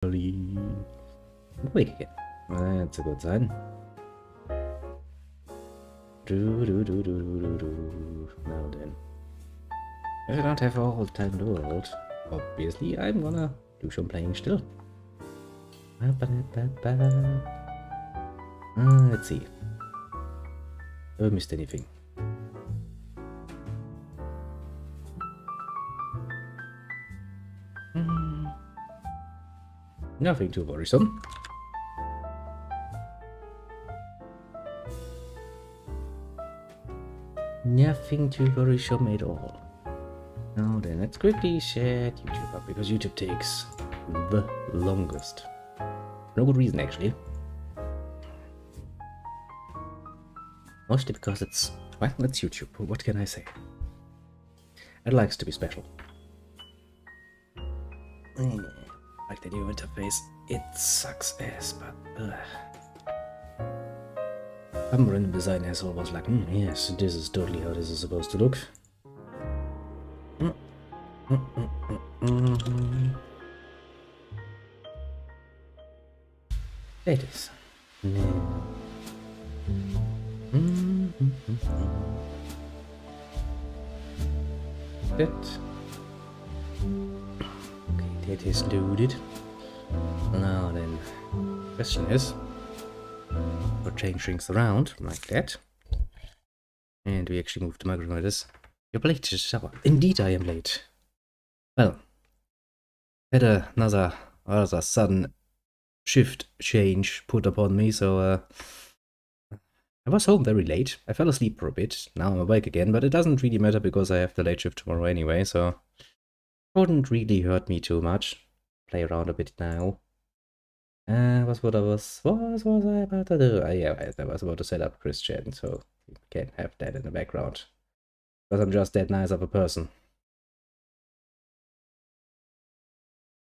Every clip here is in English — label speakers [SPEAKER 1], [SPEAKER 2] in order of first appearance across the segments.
[SPEAKER 1] Wait again. That's a good sign. Now then. If I don't have all the time in the world, obviously I'm gonna do some playing still. Let's see. Have I missed anything? Nothing too worrisome. Nothing too worrisome at all. Now then, let's quickly set YouTube up, because YouTube takes the longest. No good reason, actually. Mostly because it's, well, it's YouTube. What can I say? It likes to be special. Like the new interface. It sucks ass, but some random design asshole was like, yes, this is totally how this is supposed to look. It is. That. Okay, that is loaded. Now then, question is, we'll change things around like that. And we actually move the microphone like this. You're late to shower. Indeed, I am late. Well, had another sudden shift change put upon me, so I was home very late. I fell asleep for a bit. Now I'm awake again, but it doesn't really matter because I have the late shift tomorrow anyway, so it wouldn't really hurt me too much. Play around a bit now. What was I about to do? Yeah, I was about to set up Christian, so you can't have that in the background. Because I'm just that nice of a person.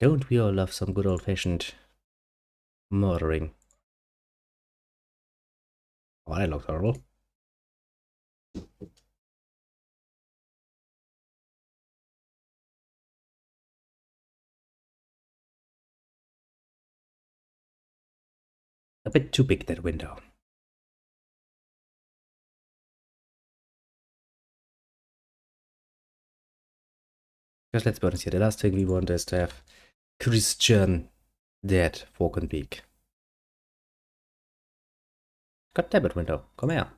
[SPEAKER 1] Don't we all love some good old-fashioned murdering? Oh, that looks horrible. A bit too big, that window. Because let's be honest here, the last thing we want is to have Christian dead fork and beak. God damn it, window. Come here.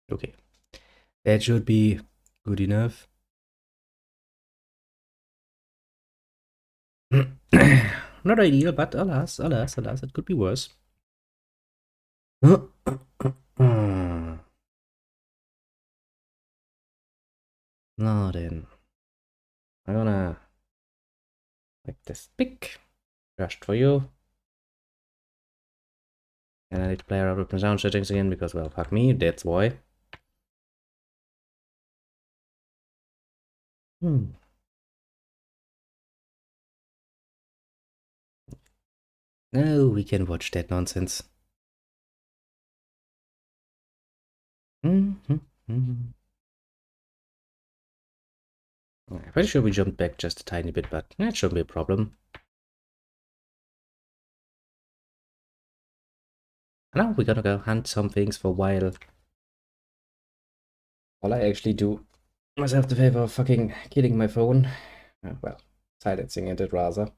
[SPEAKER 1] Okay. That should be good enough. Not ideal, but alas, it could be worse. Now then, I'm gonna make this big, just for you. And I need to play around with my sound settings again because, well, fuck me, that's why. No, we can watch that nonsense. I'm pretty sure we jumped back just a tiny bit, but that shouldn't be a problem. Now we're gonna go hunt some things for a while. While I actually do myself the favor of fucking killing my phone. Well, silencing it rather.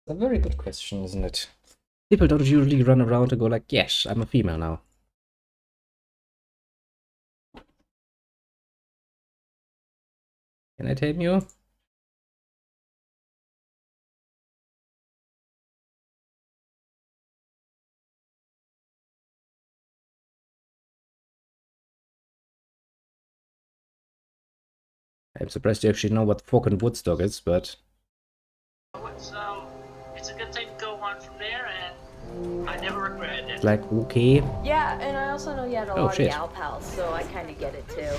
[SPEAKER 1] A very good question, isn't it? People don't usually run around and go like, yes, I'm a female now. Can I tame you? I'm surprised you actually know what fucking Woodstock is, but...
[SPEAKER 2] So, it's a good thing to go on from there, and I never regretted it.
[SPEAKER 1] Like, okay.
[SPEAKER 3] Yeah, and I also know you had a lot of gal pals, so I kind of get it too.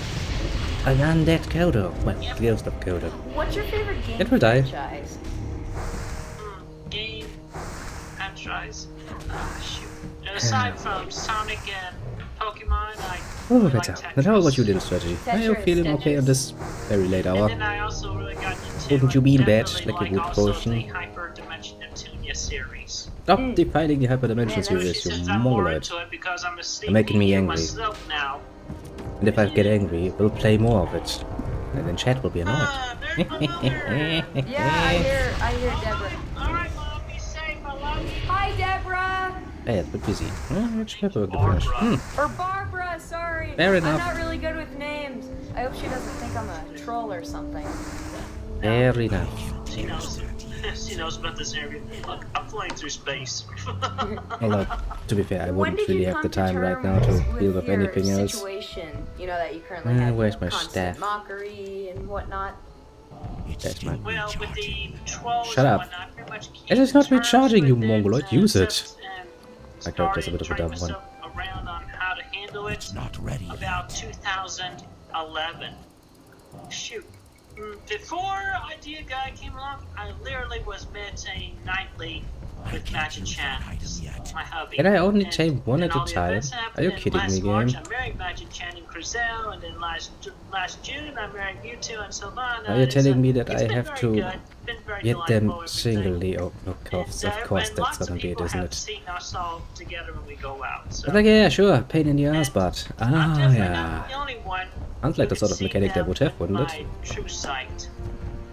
[SPEAKER 1] An undead Kodo. Well, ghost of Kodo.
[SPEAKER 3] What's your favorite game
[SPEAKER 1] It will die.
[SPEAKER 3] franchise?
[SPEAKER 2] Game franchise. Shoot. Aside from Sonic and Pokemon,
[SPEAKER 1] Oh,
[SPEAKER 2] really
[SPEAKER 1] better.
[SPEAKER 2] like
[SPEAKER 1] And how about you,
[SPEAKER 2] Tetris.
[SPEAKER 1] little strategy? Are you
[SPEAKER 3] Tetris,
[SPEAKER 1] feeling okay on this very late hour?
[SPEAKER 2] And then I also really got into
[SPEAKER 1] Wouldn't you be in bed
[SPEAKER 2] definitely
[SPEAKER 1] like a good
[SPEAKER 2] also
[SPEAKER 1] person?
[SPEAKER 2] the Hyper Dimension Neptunia series.
[SPEAKER 1] Stop defiling the hyperdimension
[SPEAKER 3] Man,
[SPEAKER 1] series, you
[SPEAKER 2] Since I'm more
[SPEAKER 1] mongoloid.
[SPEAKER 2] into it because I'm a
[SPEAKER 1] You're making me
[SPEAKER 2] CPU
[SPEAKER 1] angry.
[SPEAKER 2] myself now.
[SPEAKER 1] And if I get angry, we'll play more of it. And then chat will be annoyed.
[SPEAKER 2] There's my mother.
[SPEAKER 3] Yeah, I hear Deborah.
[SPEAKER 2] Alright, Mom, be safe. I love you.
[SPEAKER 3] Hi, Deborah!
[SPEAKER 1] Hey, it's a bit busy. Which pepper would finish?
[SPEAKER 3] Or Barbara, sorry.
[SPEAKER 1] Fair enough.
[SPEAKER 3] I'm not really good with names. I hope she doesn't think I'm a troll or something.
[SPEAKER 1] Fair enough.
[SPEAKER 2] She knows. She knows about this area. Look, I'm flying through space.
[SPEAKER 1] Although, to be fair, I
[SPEAKER 3] When
[SPEAKER 1] wouldn't
[SPEAKER 3] did
[SPEAKER 1] really
[SPEAKER 3] you
[SPEAKER 1] have
[SPEAKER 3] come
[SPEAKER 1] the time right now
[SPEAKER 3] terms
[SPEAKER 1] to deal with
[SPEAKER 3] your
[SPEAKER 1] anything else.
[SPEAKER 3] situation, you know, that you currently have,
[SPEAKER 1] where's my
[SPEAKER 3] constant
[SPEAKER 1] staff?
[SPEAKER 3] mockery and whatnot.
[SPEAKER 1] That's mine.
[SPEAKER 2] Well, with the trolls
[SPEAKER 1] Shut up.
[SPEAKER 2] and whatnot, pretty much
[SPEAKER 1] It is not
[SPEAKER 2] came to
[SPEAKER 1] recharging, you
[SPEAKER 2] terms with
[SPEAKER 1] mongoloid.
[SPEAKER 2] it,
[SPEAKER 1] Use it.
[SPEAKER 2] and
[SPEAKER 1] My character's a bit of a
[SPEAKER 2] started
[SPEAKER 1] dumb
[SPEAKER 2] trying
[SPEAKER 1] one.
[SPEAKER 2] myself around on how to handle it about 2011. Shoot. Before Idea Guy came along, I literally was meditating nightly with Magic Chan, my hubby.
[SPEAKER 1] Can I only
[SPEAKER 2] And
[SPEAKER 1] take one
[SPEAKER 2] then
[SPEAKER 1] at a
[SPEAKER 2] all the
[SPEAKER 1] time?
[SPEAKER 2] events
[SPEAKER 1] Are
[SPEAKER 2] happened,
[SPEAKER 1] you
[SPEAKER 2] and
[SPEAKER 1] kidding
[SPEAKER 2] last
[SPEAKER 1] me,
[SPEAKER 2] March,
[SPEAKER 1] game?
[SPEAKER 2] I married Magic Chan and Crizel, and then last June I married Mewtwo and Sylvana.
[SPEAKER 1] Are you
[SPEAKER 2] It's,
[SPEAKER 1] telling me that
[SPEAKER 2] it's
[SPEAKER 1] I
[SPEAKER 2] been
[SPEAKER 1] have
[SPEAKER 2] very
[SPEAKER 1] to
[SPEAKER 2] good, been very
[SPEAKER 1] get them
[SPEAKER 2] delightful, everything.
[SPEAKER 1] singly? Oh, of course,
[SPEAKER 2] And,
[SPEAKER 1] of course,
[SPEAKER 2] and
[SPEAKER 1] that's
[SPEAKER 2] lots
[SPEAKER 1] gonna
[SPEAKER 2] of
[SPEAKER 1] be it,
[SPEAKER 2] people
[SPEAKER 1] isn't
[SPEAKER 2] have
[SPEAKER 1] it?
[SPEAKER 2] seen us all together when we go out. So
[SPEAKER 1] But like, yeah, sure, pain in the ass, but
[SPEAKER 2] I'm
[SPEAKER 1] ah,
[SPEAKER 2] definitely
[SPEAKER 1] yeah.
[SPEAKER 2] not the only one.
[SPEAKER 1] Sounds like
[SPEAKER 2] who
[SPEAKER 1] the sort
[SPEAKER 2] can
[SPEAKER 1] of
[SPEAKER 2] see
[SPEAKER 1] mechanic that
[SPEAKER 2] them
[SPEAKER 1] would have,
[SPEAKER 2] with
[SPEAKER 1] wouldn't it?
[SPEAKER 2] my true sight.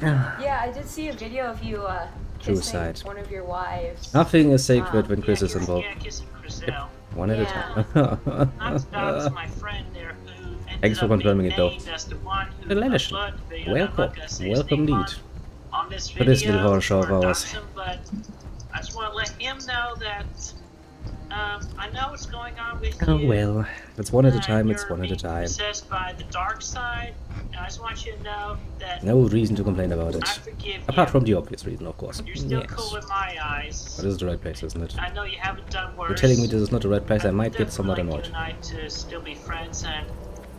[SPEAKER 3] Yeah, I did see a video of you,
[SPEAKER 1] True
[SPEAKER 3] kissing
[SPEAKER 1] side.
[SPEAKER 3] one of your wives.
[SPEAKER 1] Nothing is sacred when Chris
[SPEAKER 2] Yeah,
[SPEAKER 1] is involved.
[SPEAKER 2] Yeah, kissing Crizel.
[SPEAKER 1] One at a
[SPEAKER 2] Yeah.
[SPEAKER 1] time.
[SPEAKER 2] That's my friend there who ended
[SPEAKER 1] Thanks for
[SPEAKER 2] up
[SPEAKER 1] confirming
[SPEAKER 2] being
[SPEAKER 1] it, though.
[SPEAKER 2] named as the one who
[SPEAKER 1] Little Elish,
[SPEAKER 2] uploaded the video. I'm
[SPEAKER 1] welcome,
[SPEAKER 2] not gonna say his
[SPEAKER 1] welcome
[SPEAKER 2] name
[SPEAKER 1] indeed.
[SPEAKER 2] on this
[SPEAKER 1] For this
[SPEAKER 2] video
[SPEAKER 1] little horror show of
[SPEAKER 2] or
[SPEAKER 1] ours.
[SPEAKER 2] dox him, but I just want to let him know that I know what's going on with
[SPEAKER 1] Oh
[SPEAKER 2] you.
[SPEAKER 1] well, if it's one at a time, it's
[SPEAKER 2] You're
[SPEAKER 1] one at a
[SPEAKER 2] being
[SPEAKER 1] time.
[SPEAKER 2] possessed by the dark side, and I just want you to know that
[SPEAKER 1] No reason to complain about
[SPEAKER 2] I
[SPEAKER 1] it.
[SPEAKER 2] forgive
[SPEAKER 1] Apart
[SPEAKER 2] you.
[SPEAKER 1] from the obvious reason, of course.
[SPEAKER 2] You're still
[SPEAKER 1] Yes.
[SPEAKER 2] cool in my eyes.
[SPEAKER 1] But this is the right place, isn't it?
[SPEAKER 2] I know you haven't done worse.
[SPEAKER 1] You're telling me this is not the right place, I might get
[SPEAKER 2] I'd
[SPEAKER 1] somewhat
[SPEAKER 2] definitely
[SPEAKER 1] annoyed.
[SPEAKER 2] like you and I to still be friends, and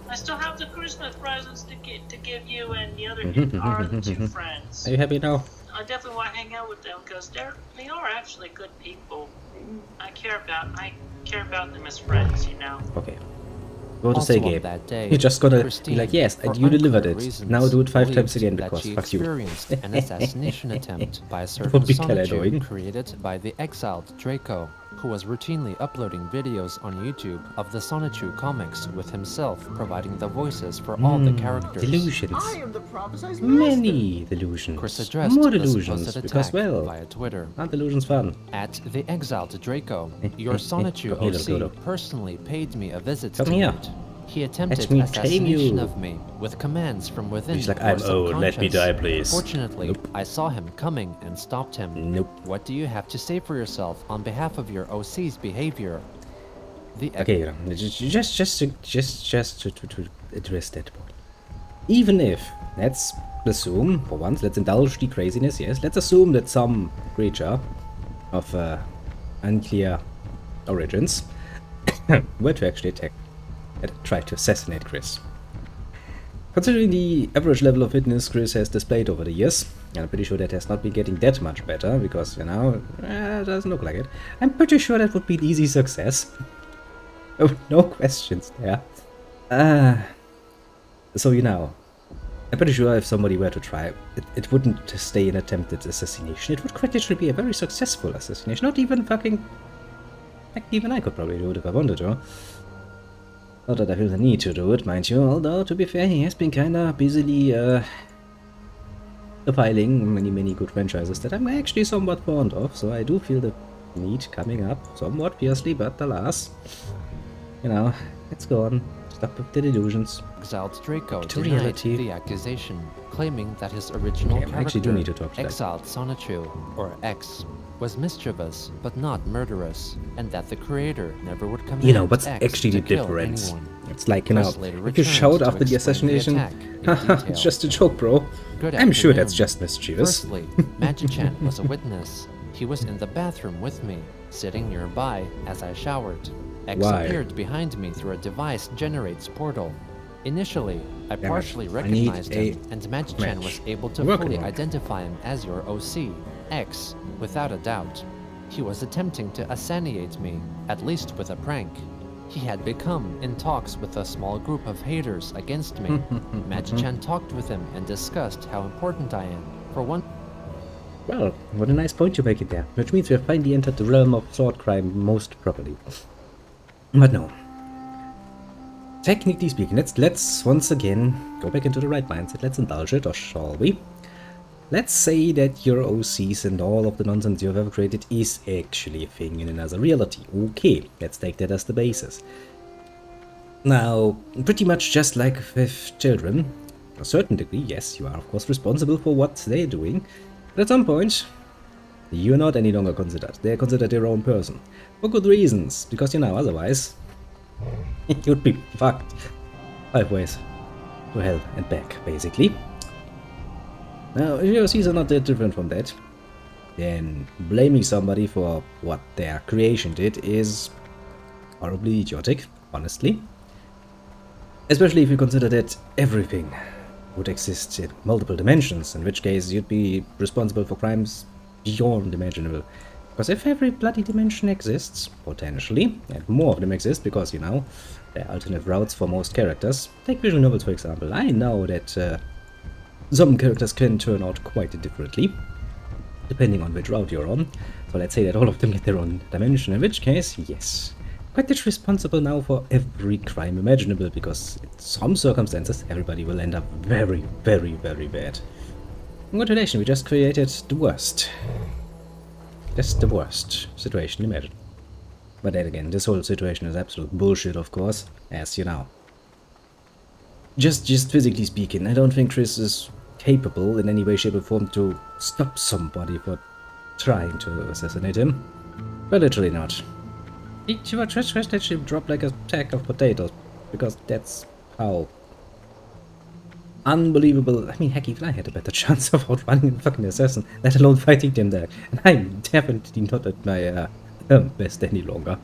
[SPEAKER 2] I still have the Christmas presents to give you, and the other are the two friends.
[SPEAKER 1] Are you happy now?
[SPEAKER 2] I definitely want to hang out with them because they are actually good people. I care about them as friends, you know.
[SPEAKER 1] Okay. Go to
[SPEAKER 4] Also
[SPEAKER 1] say
[SPEAKER 4] on
[SPEAKER 1] game.
[SPEAKER 4] that day,
[SPEAKER 1] You're just gonna
[SPEAKER 4] Christine,
[SPEAKER 1] be like, yes,
[SPEAKER 4] for
[SPEAKER 1] you delivered
[SPEAKER 4] unclear
[SPEAKER 1] it.
[SPEAKER 4] reasons,
[SPEAKER 1] Now do it 5 times
[SPEAKER 4] believed
[SPEAKER 1] again
[SPEAKER 4] that
[SPEAKER 1] because
[SPEAKER 4] she
[SPEAKER 1] fuck you.
[SPEAKER 4] experienced an assassination attempt by a
[SPEAKER 1] would
[SPEAKER 4] certain
[SPEAKER 1] be kinda
[SPEAKER 4] Sonichu
[SPEAKER 1] annoying.
[SPEAKER 4] created by the exiled Draco, who was routinely uploading videos on YouTube of the Sonichu comics with himself providing the voices for all the characters.
[SPEAKER 1] Delusions.
[SPEAKER 5] I am the prophesized
[SPEAKER 1] Many delusions.
[SPEAKER 4] Chris addressed
[SPEAKER 1] More
[SPEAKER 4] the
[SPEAKER 1] delusions,
[SPEAKER 4] supposed
[SPEAKER 1] because,
[SPEAKER 4] attack
[SPEAKER 1] well,
[SPEAKER 4] via Twitter.
[SPEAKER 1] aren't delusions fun?
[SPEAKER 4] At the exiled Draco, your Sonichu
[SPEAKER 1] Come here, little
[SPEAKER 4] OC
[SPEAKER 1] Dodo.
[SPEAKER 4] personally paid me a visit
[SPEAKER 1] Come here.
[SPEAKER 4] tonight. He attempted
[SPEAKER 1] me tame
[SPEAKER 4] assassination
[SPEAKER 1] you.
[SPEAKER 4] of me with commands from within.
[SPEAKER 1] He's like,
[SPEAKER 4] or
[SPEAKER 1] I'm old, let me
[SPEAKER 4] subconscious.
[SPEAKER 1] die, please.
[SPEAKER 4] Fortunately,
[SPEAKER 1] Nope.
[SPEAKER 4] I saw him coming and stopped him.
[SPEAKER 1] Nope.
[SPEAKER 4] What do you have to say for yourself on behalf of your OC's behavior? The
[SPEAKER 1] Okay, just to address that point. Even if, let's assume, for once, let's indulge the craziness, yes, let's assume that some creature of unclear origins were to actually attack and try to assassinate Chris. Considering the average level of fitness Chris has displayed over the years, and I'm pretty sure that has not been getting that much better, because, you know, it doesn't look like it. I'm pretty sure that would be an easy success. Oh, no questions there. So, you know, I'm pretty sure if somebody were to try, it wouldn't stay an attempted assassination. It would quite literally be a very successful assassination. Not even fucking... Like, even I could probably do it if I wanted to. Not that I feel the need to do it, mind you, although, to be fair, he has been kinda busily, compiling many good franchises that I'm actually somewhat fond of, so I do feel the need coming up somewhat fiercely, but alas, you know, it's gone. Stop with the delusions.
[SPEAKER 4] Exiled Draco
[SPEAKER 1] To
[SPEAKER 4] denied
[SPEAKER 1] reality.
[SPEAKER 4] the accusation, claiming that his original
[SPEAKER 1] Okay, I actually do
[SPEAKER 4] character,
[SPEAKER 1] need to talk to that.
[SPEAKER 4] Exiled Sonichu, or X, was mischievous but not murderous, and that the creator never would command
[SPEAKER 1] You know, what's
[SPEAKER 4] X
[SPEAKER 1] actually
[SPEAKER 4] to
[SPEAKER 1] the
[SPEAKER 4] kill
[SPEAKER 1] difference?
[SPEAKER 4] anyone.
[SPEAKER 1] It's like, you know,
[SPEAKER 4] Chris later
[SPEAKER 1] if you
[SPEAKER 4] returned
[SPEAKER 1] shout
[SPEAKER 4] to
[SPEAKER 1] after the
[SPEAKER 4] explain
[SPEAKER 1] assassination,
[SPEAKER 4] attack in
[SPEAKER 1] haha,
[SPEAKER 4] detail.
[SPEAKER 1] it's just a joke, bro.
[SPEAKER 4] Good
[SPEAKER 1] I'm sure that's
[SPEAKER 4] afternoon.
[SPEAKER 1] just mischievous.
[SPEAKER 4] Firstly, Magichan was a witness. He was in the bathroom with me, sitting nearby as I showered. X
[SPEAKER 1] Why?
[SPEAKER 4] appeared behind me through a device generates portal. Initially, I
[SPEAKER 1] Damn it.
[SPEAKER 4] partially
[SPEAKER 1] I need
[SPEAKER 4] recognized
[SPEAKER 1] a
[SPEAKER 4] him, and Magichan
[SPEAKER 1] match.
[SPEAKER 4] was able to
[SPEAKER 1] Working
[SPEAKER 4] fully
[SPEAKER 1] on it.
[SPEAKER 4] identify him as your OC, X, without a doubt. He was attempting to assassinate me, at least with a prank. He had become in talks with a small group of haters against me. Magichan talked with him and discussed how important I am. For one,
[SPEAKER 1] Well, what a nice point you make it there. Which means we have finally entered the realm of thought crime most properly. But no. Technically speaking, let's once again go back into the right mindset. Let's indulge it, or shall we? Let's say that your OCs and all of the nonsense you've ever created is actually a thing in another reality. Okay, let's take that as the basis. Now, pretty much just like with children, to a certain degree, yes, you are of course responsible for what they're doing, but at some point, you're not any longer considered. They're considered their own person. For good reasons, because you know, otherwise, you'd be fucked 5 ways to hell and back, basically. Now, if your OCs are not that different from that, then blaming somebody for what their creation did is horribly idiotic, honestly. Especially if you consider that everything would exist in multiple dimensions, in which case you'd be responsible for crimes beyond imaginable. Because if every bloody dimension exists, potentially, and more of them exist because, you know, there are alternate routes for most characters. Take visual novels, for example. I know that some characters can turn out quite differently, depending on which route you're on. So let's say that all of them get their own dimension, in which case, yes, quite literally responsible now for every crime imaginable, because in some circumstances everybody will end up very, very, very bad. Congratulations, we just created the worst. Just the worst situation imagined. But then again, this whole situation is absolute bullshit, of course, as you know. Just physically speaking, I don't think Chris is capable in any way, shape or form to stop somebody for trying to assassinate him. But literally not. He just literally drop like a sack of potatoes, because that's how unbelievable. I mean, heck, even I had a better chance of outrunning a fucking assassin, let alone fighting them there. And I'm definitely not at my best any longer,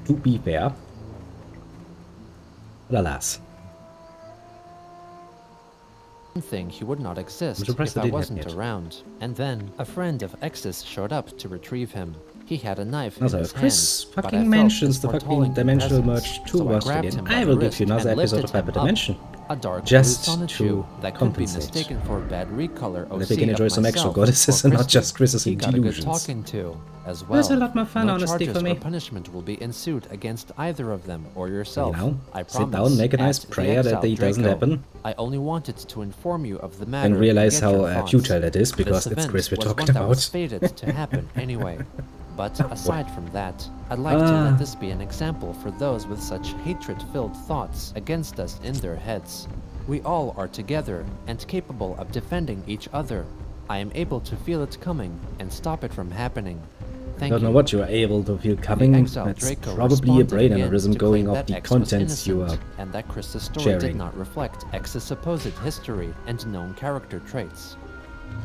[SPEAKER 1] to be fair. But alas.
[SPEAKER 4] thing he would not exist
[SPEAKER 1] surprised
[SPEAKER 4] if
[SPEAKER 1] I
[SPEAKER 4] I
[SPEAKER 1] didn't have
[SPEAKER 4] wasn't
[SPEAKER 1] yet.
[SPEAKER 4] around. And then a friend of X's showed up to retrieve him. He had a knife in
[SPEAKER 1] Also,
[SPEAKER 4] his
[SPEAKER 1] if Chris
[SPEAKER 4] hand, but I
[SPEAKER 1] fucking
[SPEAKER 4] felt
[SPEAKER 1] mentions
[SPEAKER 4] his
[SPEAKER 1] the fucking
[SPEAKER 4] foretelling
[SPEAKER 1] dimensional
[SPEAKER 4] presence,
[SPEAKER 1] merge 2
[SPEAKER 4] so I
[SPEAKER 1] worst
[SPEAKER 4] grabbed
[SPEAKER 1] again,
[SPEAKER 4] him by
[SPEAKER 1] I
[SPEAKER 4] the
[SPEAKER 1] will give
[SPEAKER 4] wrist
[SPEAKER 1] you another
[SPEAKER 4] and
[SPEAKER 1] episode
[SPEAKER 4] lifted
[SPEAKER 1] of Hyper
[SPEAKER 4] him up.
[SPEAKER 1] Dimension.
[SPEAKER 4] A dark
[SPEAKER 1] Just
[SPEAKER 4] blue
[SPEAKER 1] to
[SPEAKER 4] Sonichu that could be
[SPEAKER 1] compensate.
[SPEAKER 4] mistaken for a bad recolor OC
[SPEAKER 1] That they can enjoy
[SPEAKER 4] of
[SPEAKER 1] some extra
[SPEAKER 4] myself
[SPEAKER 1] goddesses
[SPEAKER 4] or
[SPEAKER 1] and not
[SPEAKER 4] Christy.
[SPEAKER 1] just Chris's
[SPEAKER 4] He got a good
[SPEAKER 1] delusions.
[SPEAKER 4] talking to as well.
[SPEAKER 1] That's a lot more fun,
[SPEAKER 4] No
[SPEAKER 1] honestly,
[SPEAKER 4] charges
[SPEAKER 1] for me.
[SPEAKER 4] or punishment will be ensued against either of them or yourself.
[SPEAKER 1] You know,
[SPEAKER 4] I
[SPEAKER 1] sit
[SPEAKER 4] promise.
[SPEAKER 1] down, make a nice
[SPEAKER 4] At the
[SPEAKER 1] prayer that
[SPEAKER 4] Exiled
[SPEAKER 1] it doesn't
[SPEAKER 4] Draco,
[SPEAKER 1] happen,
[SPEAKER 4] I only wanted to inform you of the matter
[SPEAKER 1] and realize
[SPEAKER 4] get your
[SPEAKER 1] how
[SPEAKER 4] thoughts.
[SPEAKER 1] futile that is, because
[SPEAKER 4] This
[SPEAKER 1] it's
[SPEAKER 4] event
[SPEAKER 1] Chris we're
[SPEAKER 4] was
[SPEAKER 1] talking
[SPEAKER 4] one that was
[SPEAKER 1] about.
[SPEAKER 4] fated to happen anyway. But aside from that, I'd like to let this be an example for those with such hatred-filled thoughts against us in their heads. We all are together and capable of defending each other. I am able to feel it coming and stop it from happening.
[SPEAKER 1] I
[SPEAKER 4] Thank
[SPEAKER 1] don't know
[SPEAKER 4] you.
[SPEAKER 1] what you are able to feel
[SPEAKER 4] The
[SPEAKER 1] coming.
[SPEAKER 4] exiled
[SPEAKER 1] That's
[SPEAKER 4] Draco
[SPEAKER 1] probably a
[SPEAKER 4] responded
[SPEAKER 1] brain
[SPEAKER 4] again
[SPEAKER 1] aneurysm
[SPEAKER 4] to
[SPEAKER 1] going
[SPEAKER 4] claim
[SPEAKER 1] off
[SPEAKER 4] that
[SPEAKER 1] the
[SPEAKER 4] X was
[SPEAKER 1] contents you are
[SPEAKER 4] innocent, and that Chris's story
[SPEAKER 1] sharing.
[SPEAKER 4] did not reflect X's supposed history and known character traits.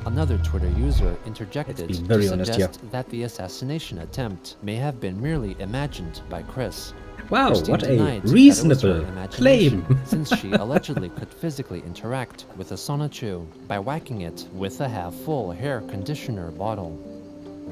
[SPEAKER 4] Another Twitter user interjected
[SPEAKER 1] Let's be very
[SPEAKER 4] to
[SPEAKER 1] honest
[SPEAKER 4] suggest that the assassination attempt may have been merely imagined by Chris.
[SPEAKER 1] Wow,
[SPEAKER 4] Christine
[SPEAKER 1] what a
[SPEAKER 4] denied that it was her
[SPEAKER 1] reasonable
[SPEAKER 4] imagination,
[SPEAKER 1] claim.
[SPEAKER 4] since she allegedly could physically interact with a Sonichu by whacking it with a half-full hair conditioner bottle.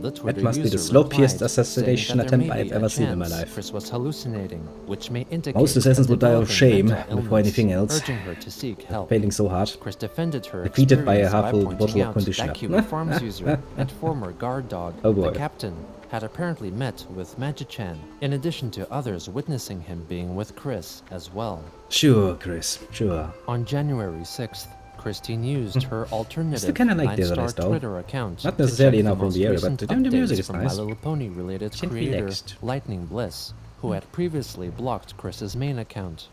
[SPEAKER 4] The Twitter
[SPEAKER 1] That must be the
[SPEAKER 4] user
[SPEAKER 1] sloppiest
[SPEAKER 4] replied,
[SPEAKER 1] assassination
[SPEAKER 4] saying that there
[SPEAKER 1] attempt
[SPEAKER 4] may
[SPEAKER 1] I've
[SPEAKER 4] be a
[SPEAKER 1] ever seen in my
[SPEAKER 4] chance
[SPEAKER 1] life.
[SPEAKER 4] Chris was hallucinating, which may indicate
[SPEAKER 1] Most assassins
[SPEAKER 4] a
[SPEAKER 1] would die of
[SPEAKER 4] developing
[SPEAKER 1] shame
[SPEAKER 4] mental
[SPEAKER 1] before
[SPEAKER 4] illness,
[SPEAKER 1] anything else.
[SPEAKER 4] urging her to seek help.
[SPEAKER 1] Failing so hard.
[SPEAKER 4] Chris defended her
[SPEAKER 1] Defeated by a
[SPEAKER 4] experience
[SPEAKER 1] half-full
[SPEAKER 4] pointing
[SPEAKER 1] bottle of
[SPEAKER 4] out
[SPEAKER 1] conditioner.
[SPEAKER 4] that Cuban Farms user and former guard dog,
[SPEAKER 1] Oh boy.
[SPEAKER 4] the captain, had apparently met with Magichan, in addition to others witnessing him being with Chris as well.
[SPEAKER 1] Sure, Chris, sure.
[SPEAKER 4] On January 6th, Christine used her alternative
[SPEAKER 1] kinda like the other
[SPEAKER 4] 9-star
[SPEAKER 1] list, though.
[SPEAKER 4] Twitter account
[SPEAKER 1] Not
[SPEAKER 4] to
[SPEAKER 1] necessarily
[SPEAKER 4] check
[SPEAKER 1] enough from
[SPEAKER 4] most
[SPEAKER 1] the area, but
[SPEAKER 4] recent
[SPEAKER 1] the music
[SPEAKER 4] updates
[SPEAKER 1] is
[SPEAKER 4] from
[SPEAKER 1] nice.
[SPEAKER 4] My Little Pony related
[SPEAKER 1] Simply
[SPEAKER 4] creator
[SPEAKER 1] next.
[SPEAKER 4] Lightning Bliss, who had previously blocked Chris's main account.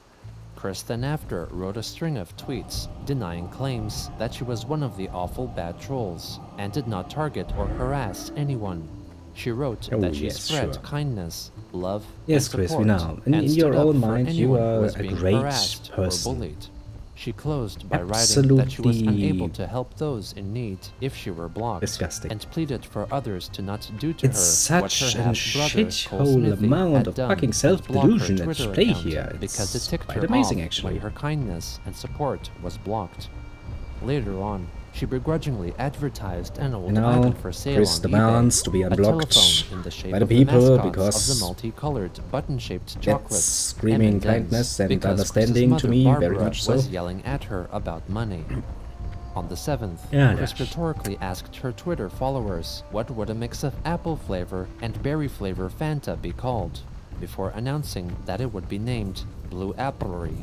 [SPEAKER 4] Chris then after wrote a string of tweets denying claims that she was one of the awful bad trolls and did not target or harass anyone. She wrote that she spread kindness, love,
[SPEAKER 1] yes,
[SPEAKER 4] and support,
[SPEAKER 1] Chris, we know. In
[SPEAKER 4] and
[SPEAKER 1] your
[SPEAKER 4] stood up
[SPEAKER 1] own
[SPEAKER 4] for
[SPEAKER 1] mind, you
[SPEAKER 4] anyone who
[SPEAKER 1] are
[SPEAKER 4] was
[SPEAKER 1] a
[SPEAKER 4] being
[SPEAKER 1] great
[SPEAKER 4] harassed or
[SPEAKER 1] person.
[SPEAKER 4] bullied. She closed by writing that she was
[SPEAKER 1] Absolutely
[SPEAKER 4] unable to help those in need if she were blocked,
[SPEAKER 1] disgusting.
[SPEAKER 4] and pleaded for others to not do to
[SPEAKER 1] It's
[SPEAKER 4] her what
[SPEAKER 1] such
[SPEAKER 4] her
[SPEAKER 1] a
[SPEAKER 4] half-brother Cole
[SPEAKER 1] shithole
[SPEAKER 4] Smithy
[SPEAKER 1] amount
[SPEAKER 4] had
[SPEAKER 1] of
[SPEAKER 4] done,
[SPEAKER 1] fucking
[SPEAKER 4] and block her
[SPEAKER 1] self-delusion at
[SPEAKER 4] Twitter
[SPEAKER 1] play
[SPEAKER 4] account
[SPEAKER 1] here.
[SPEAKER 4] because it
[SPEAKER 1] It's
[SPEAKER 4] ticked
[SPEAKER 1] quite
[SPEAKER 4] her
[SPEAKER 1] amazing,
[SPEAKER 4] off
[SPEAKER 1] actually.
[SPEAKER 4] when her kindness and support was blocked. Later on, she begrudgingly advertised an old item for sale
[SPEAKER 1] Chris
[SPEAKER 4] on
[SPEAKER 1] demands
[SPEAKER 4] eBay,
[SPEAKER 1] to be
[SPEAKER 4] a
[SPEAKER 1] unblocked
[SPEAKER 4] telephone in the shape
[SPEAKER 1] by the
[SPEAKER 4] of
[SPEAKER 1] people
[SPEAKER 4] the mascots
[SPEAKER 1] because
[SPEAKER 4] of the multicolored button-shaped
[SPEAKER 1] that's
[SPEAKER 4] chocolates,
[SPEAKER 1] screaming
[SPEAKER 4] M&Ms,
[SPEAKER 1] kindness and
[SPEAKER 4] because
[SPEAKER 1] understanding
[SPEAKER 4] Chris's
[SPEAKER 1] to
[SPEAKER 4] mother,
[SPEAKER 1] me,
[SPEAKER 4] Barbara,
[SPEAKER 1] very much so.
[SPEAKER 4] was yelling at her about money. On the 7th,
[SPEAKER 1] Yeah,
[SPEAKER 4] Chris
[SPEAKER 1] that's-
[SPEAKER 4] rhetorically asked her Twitter followers what would a mix of apple flavor and berry flavor Fanta be called, before announcing that it would be named Blue Applery.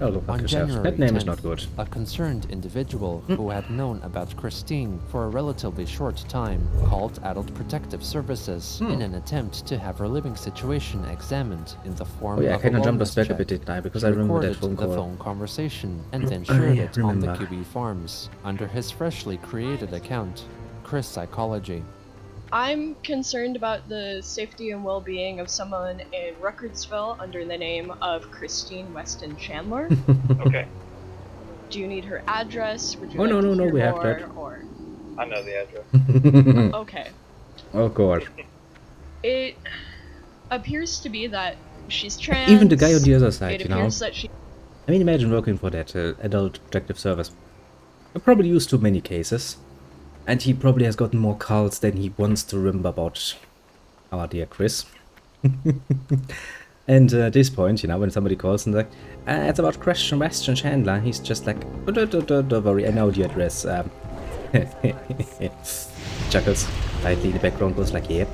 [SPEAKER 1] Oh, look at
[SPEAKER 4] On
[SPEAKER 1] yourself.
[SPEAKER 4] January
[SPEAKER 1] That name is
[SPEAKER 4] 10th,
[SPEAKER 1] not good.
[SPEAKER 4] a concerned individual who had known about Christine for a relatively short time called Adult Protective Services in an attempt to have her living situation examined in the form
[SPEAKER 1] Oh yeah, I
[SPEAKER 4] of a
[SPEAKER 1] kind of jumped the
[SPEAKER 4] wellness
[SPEAKER 1] spec a
[SPEAKER 4] check.
[SPEAKER 1] bit, didn't I? Because
[SPEAKER 4] She
[SPEAKER 1] I remember that
[SPEAKER 4] recorded
[SPEAKER 1] phone
[SPEAKER 4] the
[SPEAKER 1] call.
[SPEAKER 4] phone conversation and then
[SPEAKER 1] Oh,
[SPEAKER 4] shared
[SPEAKER 1] yeah,
[SPEAKER 4] it on the
[SPEAKER 1] remember.
[SPEAKER 4] QB Farms under his freshly created account, Chris Psychology.
[SPEAKER 5] I'm concerned about the safety and well-being of someone in Ruckardsville under the name of Christine Weston Chandler.
[SPEAKER 6] Okay,
[SPEAKER 5] Do you need her address? Would you
[SPEAKER 1] Oh,
[SPEAKER 5] like
[SPEAKER 1] no,
[SPEAKER 5] to
[SPEAKER 1] no,
[SPEAKER 5] hear
[SPEAKER 1] we have
[SPEAKER 5] more,
[SPEAKER 1] that.
[SPEAKER 5] Or
[SPEAKER 6] I know the address.
[SPEAKER 5] okay,
[SPEAKER 1] Oh god.
[SPEAKER 5] it appears to be that she's trans.
[SPEAKER 1] Even the guy on the other side,
[SPEAKER 5] It
[SPEAKER 1] you know.
[SPEAKER 5] appears that she.
[SPEAKER 1] I mean, imagine working for that adult protective service. I'm probably used to many cases. And he probably has gotten more calls than he wants to remember about our dear Chris. And at this point, you know, when somebody calls and like, it's about Christian Weston Chandler, he's just like, oh, don't worry, I know the address. Chuckles lightly in the background, goes like, yep,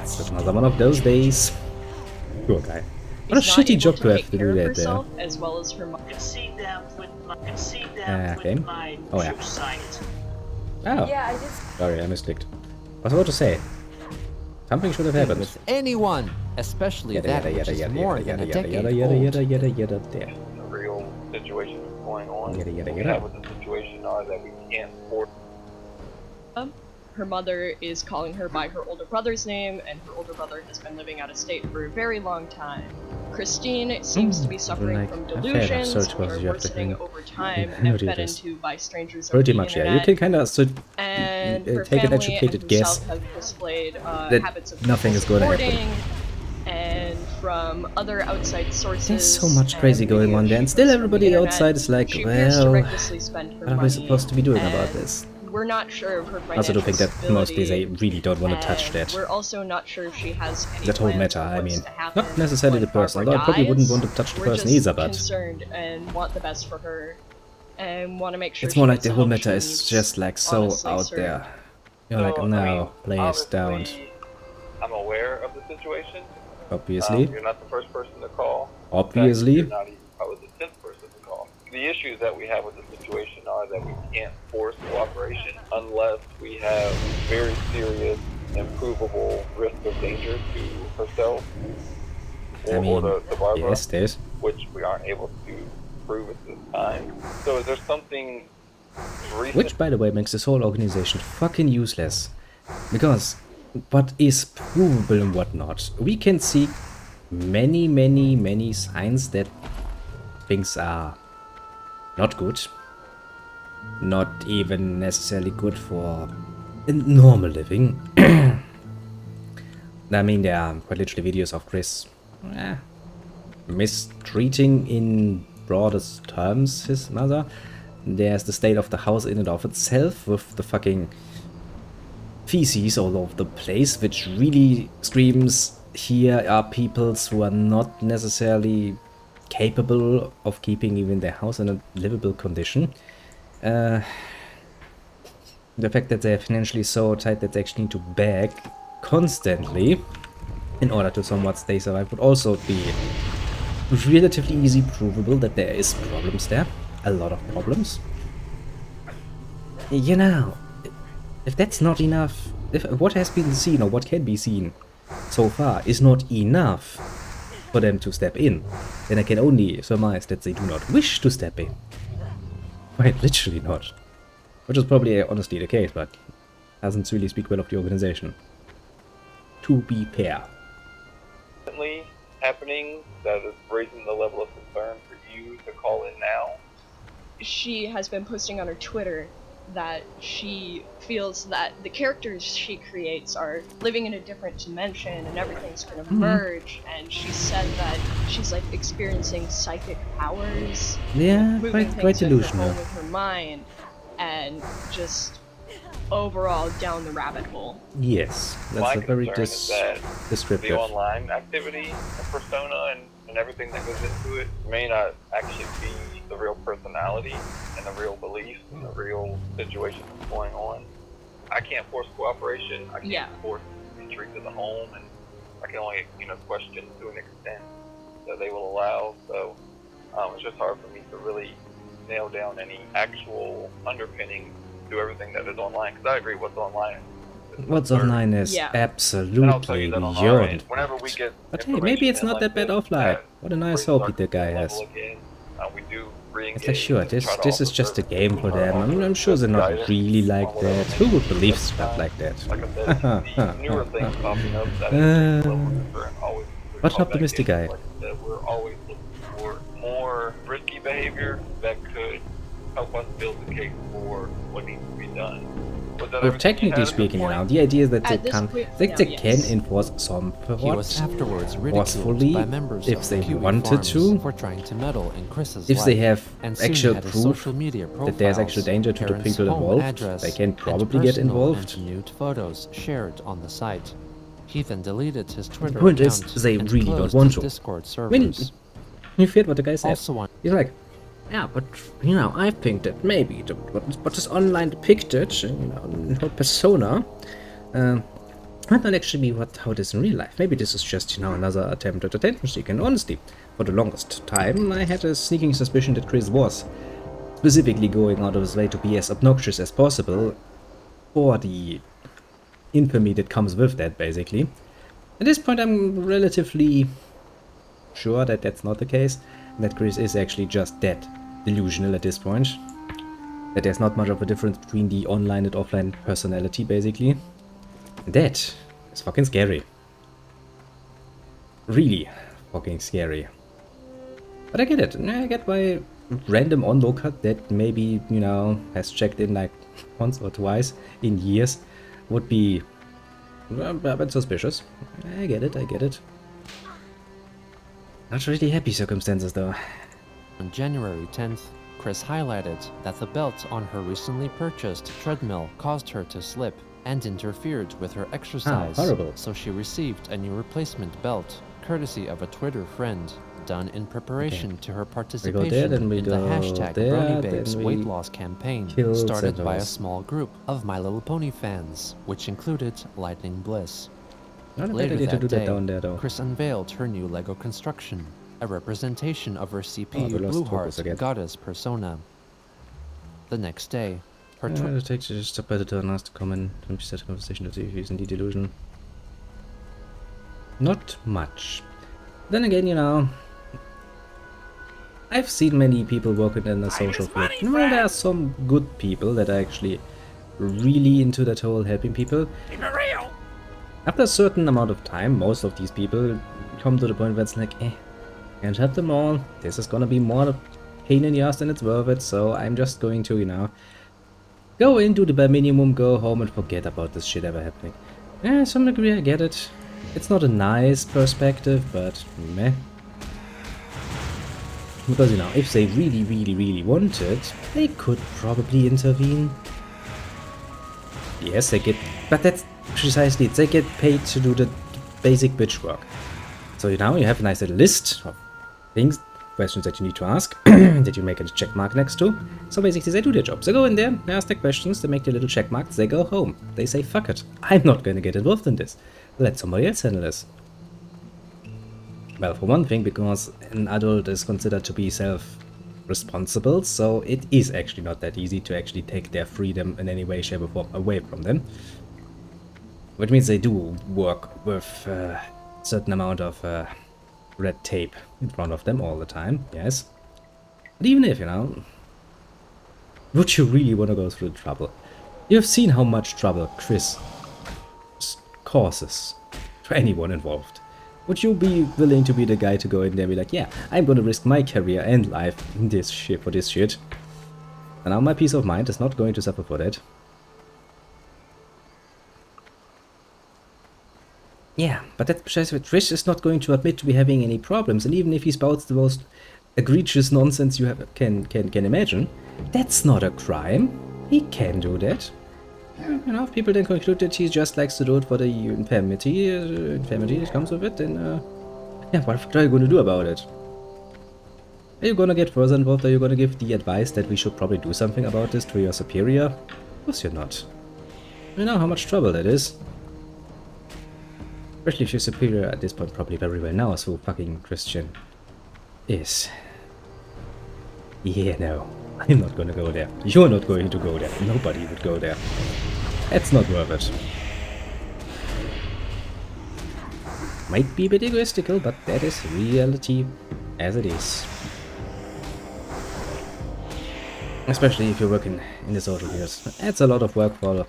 [SPEAKER 1] it's another one of those days. Poor guy. What a
[SPEAKER 5] is not
[SPEAKER 1] shitty
[SPEAKER 5] able
[SPEAKER 1] job to have
[SPEAKER 5] take
[SPEAKER 1] to
[SPEAKER 5] care
[SPEAKER 1] do
[SPEAKER 5] of
[SPEAKER 1] that there.
[SPEAKER 5] herself, as well as her mom.
[SPEAKER 2] Concede them with
[SPEAKER 1] Okay.
[SPEAKER 2] my
[SPEAKER 1] Oh, yeah.
[SPEAKER 2] true sight.
[SPEAKER 1] Oh,
[SPEAKER 3] Yeah, I just.
[SPEAKER 1] sorry, I misclicked. I was about to say, something should have happened.
[SPEAKER 4] With anyone, especially
[SPEAKER 1] Yada
[SPEAKER 4] that
[SPEAKER 1] yada
[SPEAKER 4] which
[SPEAKER 1] yada
[SPEAKER 4] is
[SPEAKER 1] yada
[SPEAKER 4] more
[SPEAKER 1] yada
[SPEAKER 4] than a
[SPEAKER 1] yada
[SPEAKER 4] decade
[SPEAKER 1] yada yada
[SPEAKER 4] old.
[SPEAKER 1] yada yada yada there.
[SPEAKER 6] The real situation that's going on.
[SPEAKER 1] Yada, yada,
[SPEAKER 6] What we
[SPEAKER 1] yada.
[SPEAKER 6] have with the situation are that we can't force.
[SPEAKER 5] Her mother is calling her by her older brother's name, and her older brother has been living out of state for a very long time. Christine seems to be suffering
[SPEAKER 1] like
[SPEAKER 5] from
[SPEAKER 1] a fan of
[SPEAKER 5] delusions,
[SPEAKER 1] search
[SPEAKER 5] which
[SPEAKER 1] causes
[SPEAKER 5] are
[SPEAKER 1] you have to
[SPEAKER 5] worsening
[SPEAKER 1] hang-
[SPEAKER 5] over time
[SPEAKER 1] No,
[SPEAKER 5] and
[SPEAKER 1] it
[SPEAKER 5] fed
[SPEAKER 1] is.
[SPEAKER 5] into by strangers
[SPEAKER 1] Pretty
[SPEAKER 5] over
[SPEAKER 1] much,
[SPEAKER 5] the
[SPEAKER 1] yeah. You
[SPEAKER 5] internet.
[SPEAKER 1] can kind of
[SPEAKER 5] And her
[SPEAKER 1] take an
[SPEAKER 5] family
[SPEAKER 1] educated
[SPEAKER 5] and
[SPEAKER 1] guess
[SPEAKER 5] herself have displayed
[SPEAKER 1] that
[SPEAKER 5] habits of
[SPEAKER 1] nothing is going to happen.
[SPEAKER 5] hoarding, and from other outside sources.
[SPEAKER 1] There's so much
[SPEAKER 5] and
[SPEAKER 1] crazy going on
[SPEAKER 5] videos
[SPEAKER 1] there,
[SPEAKER 5] she
[SPEAKER 1] and still
[SPEAKER 5] posts from
[SPEAKER 1] everybody
[SPEAKER 5] the internet,
[SPEAKER 1] outside is like,
[SPEAKER 5] she appears to
[SPEAKER 1] well,
[SPEAKER 5] recklessly spend her
[SPEAKER 1] what are we
[SPEAKER 5] money,
[SPEAKER 1] supposed to be doing about
[SPEAKER 5] and
[SPEAKER 1] this?
[SPEAKER 5] We're not sure of her financial
[SPEAKER 1] Also, do think that mostly they
[SPEAKER 5] stability,
[SPEAKER 1] really don't want to touch
[SPEAKER 5] and
[SPEAKER 1] that.
[SPEAKER 5] We're also not sure if she has any
[SPEAKER 1] That whole
[SPEAKER 5] plans
[SPEAKER 1] matter,
[SPEAKER 5] on
[SPEAKER 1] I
[SPEAKER 5] what's
[SPEAKER 1] mean,
[SPEAKER 5] to happen
[SPEAKER 1] not necessarily
[SPEAKER 5] when
[SPEAKER 1] the person,
[SPEAKER 5] Barbara
[SPEAKER 1] although I probably wouldn't
[SPEAKER 5] dies.
[SPEAKER 1] want to touch the
[SPEAKER 5] We're
[SPEAKER 1] person
[SPEAKER 5] just
[SPEAKER 1] either, but
[SPEAKER 5] concerned and want the best for her, and want to make sure
[SPEAKER 1] it's
[SPEAKER 5] she
[SPEAKER 1] more like
[SPEAKER 5] gets
[SPEAKER 1] the
[SPEAKER 5] the
[SPEAKER 1] whole
[SPEAKER 5] help
[SPEAKER 1] matter
[SPEAKER 5] she
[SPEAKER 1] is
[SPEAKER 5] needs,
[SPEAKER 1] just like so
[SPEAKER 5] honestly,
[SPEAKER 1] out
[SPEAKER 5] sir.
[SPEAKER 1] there. You're like,
[SPEAKER 6] So,
[SPEAKER 1] no, please don't.
[SPEAKER 6] obviously, I'm aware of the situation.
[SPEAKER 1] Obviously.
[SPEAKER 6] You're not the first person to call.
[SPEAKER 1] Obviously.
[SPEAKER 6] In fact, you're not even probably the 10th person to call. The issues that we have with the situation are that we can't force cooperation unless we have very serious and provable risk of danger to herself or,
[SPEAKER 1] I mean,
[SPEAKER 6] or the Barbara,
[SPEAKER 1] yes, there's.
[SPEAKER 6] which we aren't able to prove at this time. So is there something recent?
[SPEAKER 1] Which, by the way, makes this whole organization fucking useless. Because what is provable and whatnot, we can see many signs that things are not good. Not even necessarily good for normal living. I mean, there are quite literally videos of Chris mistreating in broadest terms his mother. There's the state of the house in and of itself with the fucking feces all over the place, which really screams, here are peoples who are not necessarily capable of keeping even their house in a livable condition. The fact that they're financially so tight that they actually need to beg constantly in order to somewhat stay survive would also be relatively easy provable that there is problems there. A lot of problems. You know, if that's not enough, if what has been seen or what can be seen so far is not enough, for them to step in, then I can only surmise that they do not wish to step in. Quite literally not. Which is probably honestly the case, but doesn't really speak well of the organization. To be fair.
[SPEAKER 6] Happening that is raising the level of concern for you to call in now?
[SPEAKER 5] She has been posting on her Twitter that she feels that the characters she creates are living in a different dimension and everything's gonna merge, and she said that she's like experiencing psychic powers.
[SPEAKER 1] Yeah, quite
[SPEAKER 5] delusional with her mind, and just overall down the rabbit hole.
[SPEAKER 1] Yes, that's a very descriptive.
[SPEAKER 6] The online activity of Persona and everything that goes into it may not actually be the real personality and the real beliefs and the real situation that's going on. I can't force cooperation. I can't force entry to the home, and I can only, question to an extent that they will allow. So it's just hard for me to really nail down any actual underpinning to everything that is online, because I agree what's online is absolutely
[SPEAKER 1] beyond.
[SPEAKER 6] Whenever we get
[SPEAKER 1] but hey, maybe it's not that bad offline. What a nice hobby the guy has. It's like, sure, this is just a game for them. I'm sure they're not really like that. Who would believe stuff like that? What an optimistic guy.
[SPEAKER 6] We're always looking for more risky behavior that could help us build the case for what needs to be done.
[SPEAKER 1] Well, technically speaking now, the idea is that they can enforce some forcefully if they wanted to,
[SPEAKER 4] for trying to meddle in Chris's
[SPEAKER 1] if they have
[SPEAKER 4] life,
[SPEAKER 1] actual proof that there's actual danger to the people involved, they can probably get involved.
[SPEAKER 4] Nude photos shared on the site. He then deleted his Twitter
[SPEAKER 1] the point
[SPEAKER 4] account
[SPEAKER 1] is, they
[SPEAKER 4] and
[SPEAKER 1] really don't
[SPEAKER 4] closed
[SPEAKER 1] want
[SPEAKER 4] his
[SPEAKER 1] to.
[SPEAKER 4] Discord
[SPEAKER 1] I mean,
[SPEAKER 4] servers.
[SPEAKER 1] you feel what the guy said.
[SPEAKER 4] Also
[SPEAKER 1] He's like, yeah, but I think that maybe what is online depicted, in her persona, might not actually be how it is in real life. Maybe this is just, another attempt at attention seeking. And honestly, for the longest time, I had a sneaking suspicion that Chris was specifically going out of his way to be as obnoxious as possible for the infamy that comes with that, basically. At this point, I'm relatively sure that that's not the case, and that Chris is actually just that delusional at this point. That there's not much of a difference between the online and offline personality, basically. And that is fucking scary. Really fucking scary. But I get it. I get why random onlooker that maybe, has checked in like once or twice in years would be a bit suspicious. I get it. Not really happy circumstances though.
[SPEAKER 4] On January 10th, Chris highlighted that the belt on her recently purchased treadmill caused her to slip and interfered with her exercise.
[SPEAKER 1] Horrible.
[SPEAKER 4] So she received a new replacement belt, courtesy of a Twitter friend, done in preparation to her participation in the hashtag BronyBabes weight loss campaign, started by a small group of My Little Pony fans, which included Lightning Bliss. Later that day, Chris unveiled her new LEGO construction, a representation of her CPU Blueheart goddess persona. The next day, her
[SPEAKER 1] it takes just a better turn us to come in and start a conversation to see if he's indeed delusion. Not much. Then again, I've seen many people working in the social field. Well, there are some good people that are actually really into that whole helping people. After a certain amount of time, most of these people come to the point where it's like, can't help them all. This is gonna be more pain in the ass than it's worth it, so I'm just going to, go in, do the bare minimum, go home and forget about this shit ever happening. Yeah, to some degree I get it. It's not a nice perspective, but meh. Because, if they really, really, really wanted, they could probably intervene. Yes, they get, but that's precisely it. They get paid to do the basic bitch work. So now you have a nice little list of things, questions that you need to ask, that you make a check mark next to. So basically they do their job. They go in there, they ask their questions, they make their little check marks, they go home. They say, fuck it, I'm not going to get involved in this. Let somebody else handle this. Well, for one thing, because an adult is considered to be self-responsible, so it is actually not that easy to actually take their freedom in any way, shape or form away from them. Which means they do work with a certain amount of red tape in front of them all the time, yes. But even if, would you really want to go through the trouble? You've seen how much trouble Chris causes to anyone involved. Would you be willing to be the guy to go in there and be like, yeah, I'm gonna risk my career and life in this shit for this shit. And now my peace of mind is not going to suffer for that. Yeah, but that Trish is not going to admit to be having any problems, and even if he spouts the most egregious nonsense you can imagine, that's not a crime. He can do that. If people then conclude that he just likes to do it for the infirmity that comes with it, then yeah, what are you going to do about it? Are you going to get further involved? Are you going to give the advice that we should probably do something about this to your superior? Of course you're not. You know how much trouble that is. Especially if your superior at this point probably very well knows who fucking Christian is. Yeah, no. I'm not gonna go there. You're not going to go there. Nobody would go there. That's not worth it. Might be a bit egoistical, but that is reality as it is. Especially if you're working in the social fields. That's a lot of work for a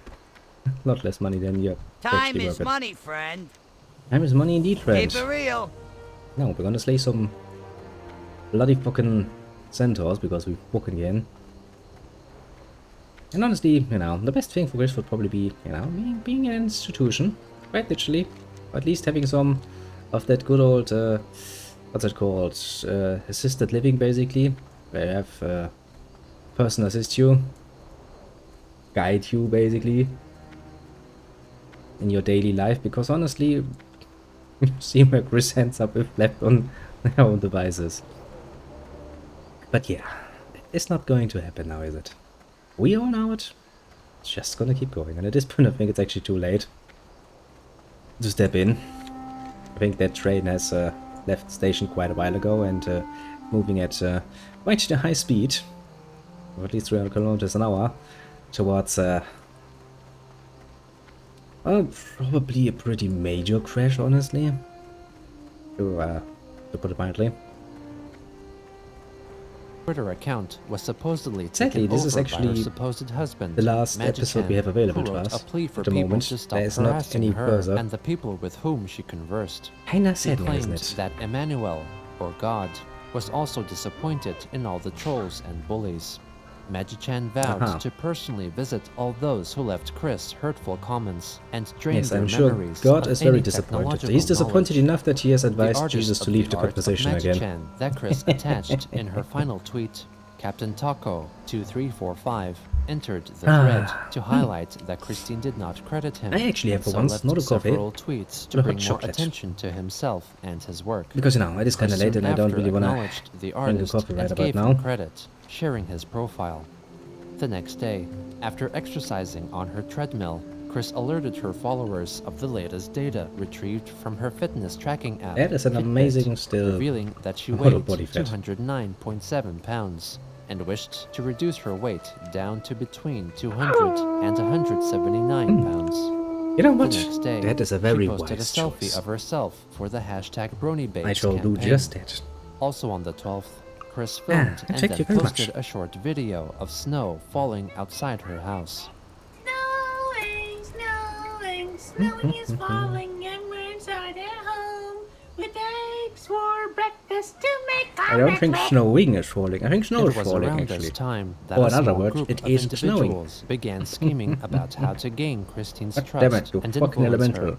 [SPEAKER 1] lot less money than you
[SPEAKER 7] Time is money, friend.
[SPEAKER 1] Time is money indeed, friend.
[SPEAKER 7] Keep it real.
[SPEAKER 1] Now we're gonna slay some bloody fucking centaurs because we've woken again. And honestly, the best thing for Chris would probably be, being an institution, quite literally. Or at least having some of that good old, what's it called, assisted living, basically, where you have a person assist you, guide you, basically, in your daily life. Because honestly, you see where Chris ends up with left on their own devices. But yeah, it's not going to happen now, is it? We all know it. It's just gonna keep going, and at this point I think it's actually too late to step in. I think that train has left the station quite a while ago and moving at quite a high speed, or at least 300 kilometers an hour, towards probably a pretty major crash, honestly, to put it mildly.
[SPEAKER 4] Twitter account was supposedly
[SPEAKER 1] Exactly,
[SPEAKER 4] taken
[SPEAKER 1] this is
[SPEAKER 4] over by her
[SPEAKER 1] actually
[SPEAKER 4] supposed husband,
[SPEAKER 1] the last
[SPEAKER 4] Magichan,
[SPEAKER 1] episode we have available
[SPEAKER 4] who
[SPEAKER 1] to
[SPEAKER 4] wrote
[SPEAKER 1] us
[SPEAKER 4] a plea for
[SPEAKER 1] at the
[SPEAKER 4] people
[SPEAKER 1] moment.
[SPEAKER 4] to stop
[SPEAKER 1] There is not
[SPEAKER 4] harassing
[SPEAKER 1] any
[SPEAKER 4] her
[SPEAKER 1] further.
[SPEAKER 4] and the people with whom she conversed.
[SPEAKER 1] Kinda
[SPEAKER 4] He
[SPEAKER 1] sad, isn't
[SPEAKER 4] claimed
[SPEAKER 1] it?
[SPEAKER 4] that Emmanuel, or God, was also disappointed in all the trolls and bullies. Magichan vowed to personally visit all those who left Chris hurtful comments and drained
[SPEAKER 1] Yes,
[SPEAKER 4] their
[SPEAKER 1] I'm sure
[SPEAKER 4] memories
[SPEAKER 1] God
[SPEAKER 4] of
[SPEAKER 1] is very
[SPEAKER 4] any
[SPEAKER 1] disappointed.
[SPEAKER 4] technological
[SPEAKER 1] He's disappointed
[SPEAKER 4] knowledge.
[SPEAKER 1] enough that he has
[SPEAKER 4] The
[SPEAKER 1] advised
[SPEAKER 4] artist
[SPEAKER 1] Jesus to
[SPEAKER 4] of
[SPEAKER 1] leave the
[SPEAKER 4] art of
[SPEAKER 1] conversation again.
[SPEAKER 4] Magichan that Chris attached in her final tweet, Captain Taco 2345 entered the thread to highlight that Christine did not credit him.
[SPEAKER 1] I actually have
[SPEAKER 4] and
[SPEAKER 1] for once
[SPEAKER 4] left
[SPEAKER 1] not a coffee,
[SPEAKER 4] several tweets
[SPEAKER 1] but
[SPEAKER 4] to
[SPEAKER 1] a
[SPEAKER 4] bring
[SPEAKER 1] hot
[SPEAKER 4] more
[SPEAKER 1] chocolate.
[SPEAKER 4] attention to himself and his work.
[SPEAKER 1] Because it is kinda
[SPEAKER 4] Chris
[SPEAKER 1] late and I
[SPEAKER 4] soon
[SPEAKER 1] don't
[SPEAKER 4] after
[SPEAKER 1] really wanna
[SPEAKER 4] acknowledged the
[SPEAKER 1] drink a
[SPEAKER 4] artist
[SPEAKER 1] coffee right
[SPEAKER 4] and
[SPEAKER 1] about
[SPEAKER 4] gave
[SPEAKER 1] now.
[SPEAKER 4] him credit, sharing his profile. The next day, after exercising on her treadmill, Chris alerted her followers of the latest data retrieved from her fitness tracking app.
[SPEAKER 1] That is an
[SPEAKER 4] Fitbit,
[SPEAKER 1] amazing still
[SPEAKER 4] revealing that she
[SPEAKER 1] lot of
[SPEAKER 4] weighed
[SPEAKER 1] body fat.
[SPEAKER 4] 209.7 pounds and wished to reduce her weight down to between 200 and 179 pounds.
[SPEAKER 1] You know what?
[SPEAKER 4] The next day,
[SPEAKER 1] That is a very
[SPEAKER 4] she posted
[SPEAKER 1] wise
[SPEAKER 4] a selfie
[SPEAKER 1] choice.
[SPEAKER 4] of herself for the hashtag BronyBabes
[SPEAKER 1] I shall do
[SPEAKER 4] campaign.
[SPEAKER 1] just that.
[SPEAKER 4] Also on the 12th, Chris filmed and
[SPEAKER 1] thank you
[SPEAKER 4] then
[SPEAKER 1] very much.
[SPEAKER 4] posted a short video of snow falling outside her house.
[SPEAKER 7] Snowing, snowing, snowing is falling, and we're inside at home with eggs for breakfast to make
[SPEAKER 1] I don't think
[SPEAKER 7] omelette.
[SPEAKER 1] snowing is falling. I think snow
[SPEAKER 4] It
[SPEAKER 1] is
[SPEAKER 4] was
[SPEAKER 1] falling,
[SPEAKER 4] around
[SPEAKER 1] actually.
[SPEAKER 4] this time that
[SPEAKER 1] Or
[SPEAKER 4] a
[SPEAKER 1] in other
[SPEAKER 4] small
[SPEAKER 1] words,
[SPEAKER 4] group
[SPEAKER 1] it
[SPEAKER 4] of
[SPEAKER 1] is snowing.
[SPEAKER 4] individuals began scheming about how to gain Christine's
[SPEAKER 1] God
[SPEAKER 4] trust
[SPEAKER 1] damn it, you
[SPEAKER 4] and
[SPEAKER 1] fucking
[SPEAKER 4] influence
[SPEAKER 1] elemental.
[SPEAKER 4] her.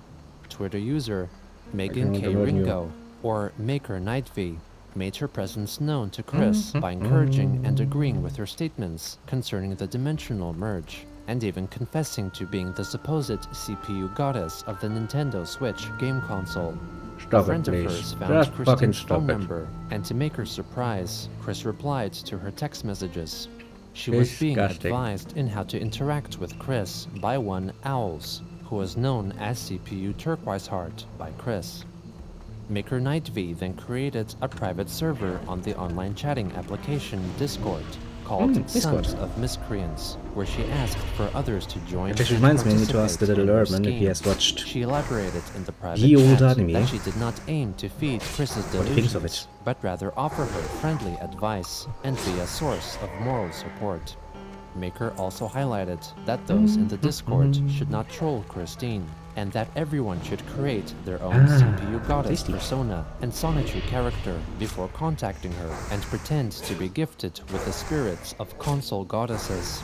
[SPEAKER 4] Twitter user Megan
[SPEAKER 1] don't
[SPEAKER 4] K.
[SPEAKER 1] know you.
[SPEAKER 4] Ringo, or Maker Nightv, made her presence known to Chris by encouraging and agreeing with her statements concerning the dimensional merge, and even confessing to being the supposed CPU goddess of the Nintendo Switch game console. A
[SPEAKER 1] Stop it,
[SPEAKER 4] friend of
[SPEAKER 1] please.
[SPEAKER 4] hers found
[SPEAKER 1] Just fucking
[SPEAKER 4] Christine's
[SPEAKER 1] stop
[SPEAKER 4] phone
[SPEAKER 1] it.
[SPEAKER 4] number, and to make her surprise, Chris replied to her text messages. She was being
[SPEAKER 1] Disgusting.
[SPEAKER 4] advised in how to interact with Chris by one Owls, who was known as CPU Turquoise Heart by Chris. Maker Nightv then created a private server on the online chatting application Discord, called
[SPEAKER 1] Discord.
[SPEAKER 4] Sons of Miscreants, where she asked for others to join.
[SPEAKER 1] It actually
[SPEAKER 4] and
[SPEAKER 1] reminds me, I need to ask the
[SPEAKER 4] participate
[SPEAKER 1] little
[SPEAKER 4] in her
[SPEAKER 1] Urban if he
[SPEAKER 4] scheme.
[SPEAKER 1] has watched
[SPEAKER 4] She elaborated in the private
[SPEAKER 1] the old
[SPEAKER 4] chat
[SPEAKER 1] anime.
[SPEAKER 4] that she did not aim to feed Chris's
[SPEAKER 1] What he thinks of
[SPEAKER 4] delusions,
[SPEAKER 1] it.
[SPEAKER 4] but rather offer her friendly advice and be a source of moral support. Maker also highlighted that those in the Discord should not troll Christine, and that everyone should create their own CPU goddess
[SPEAKER 1] tasty.
[SPEAKER 4] persona and sonetry character before contacting her and pretend to be gifted with the spirits of console goddesses.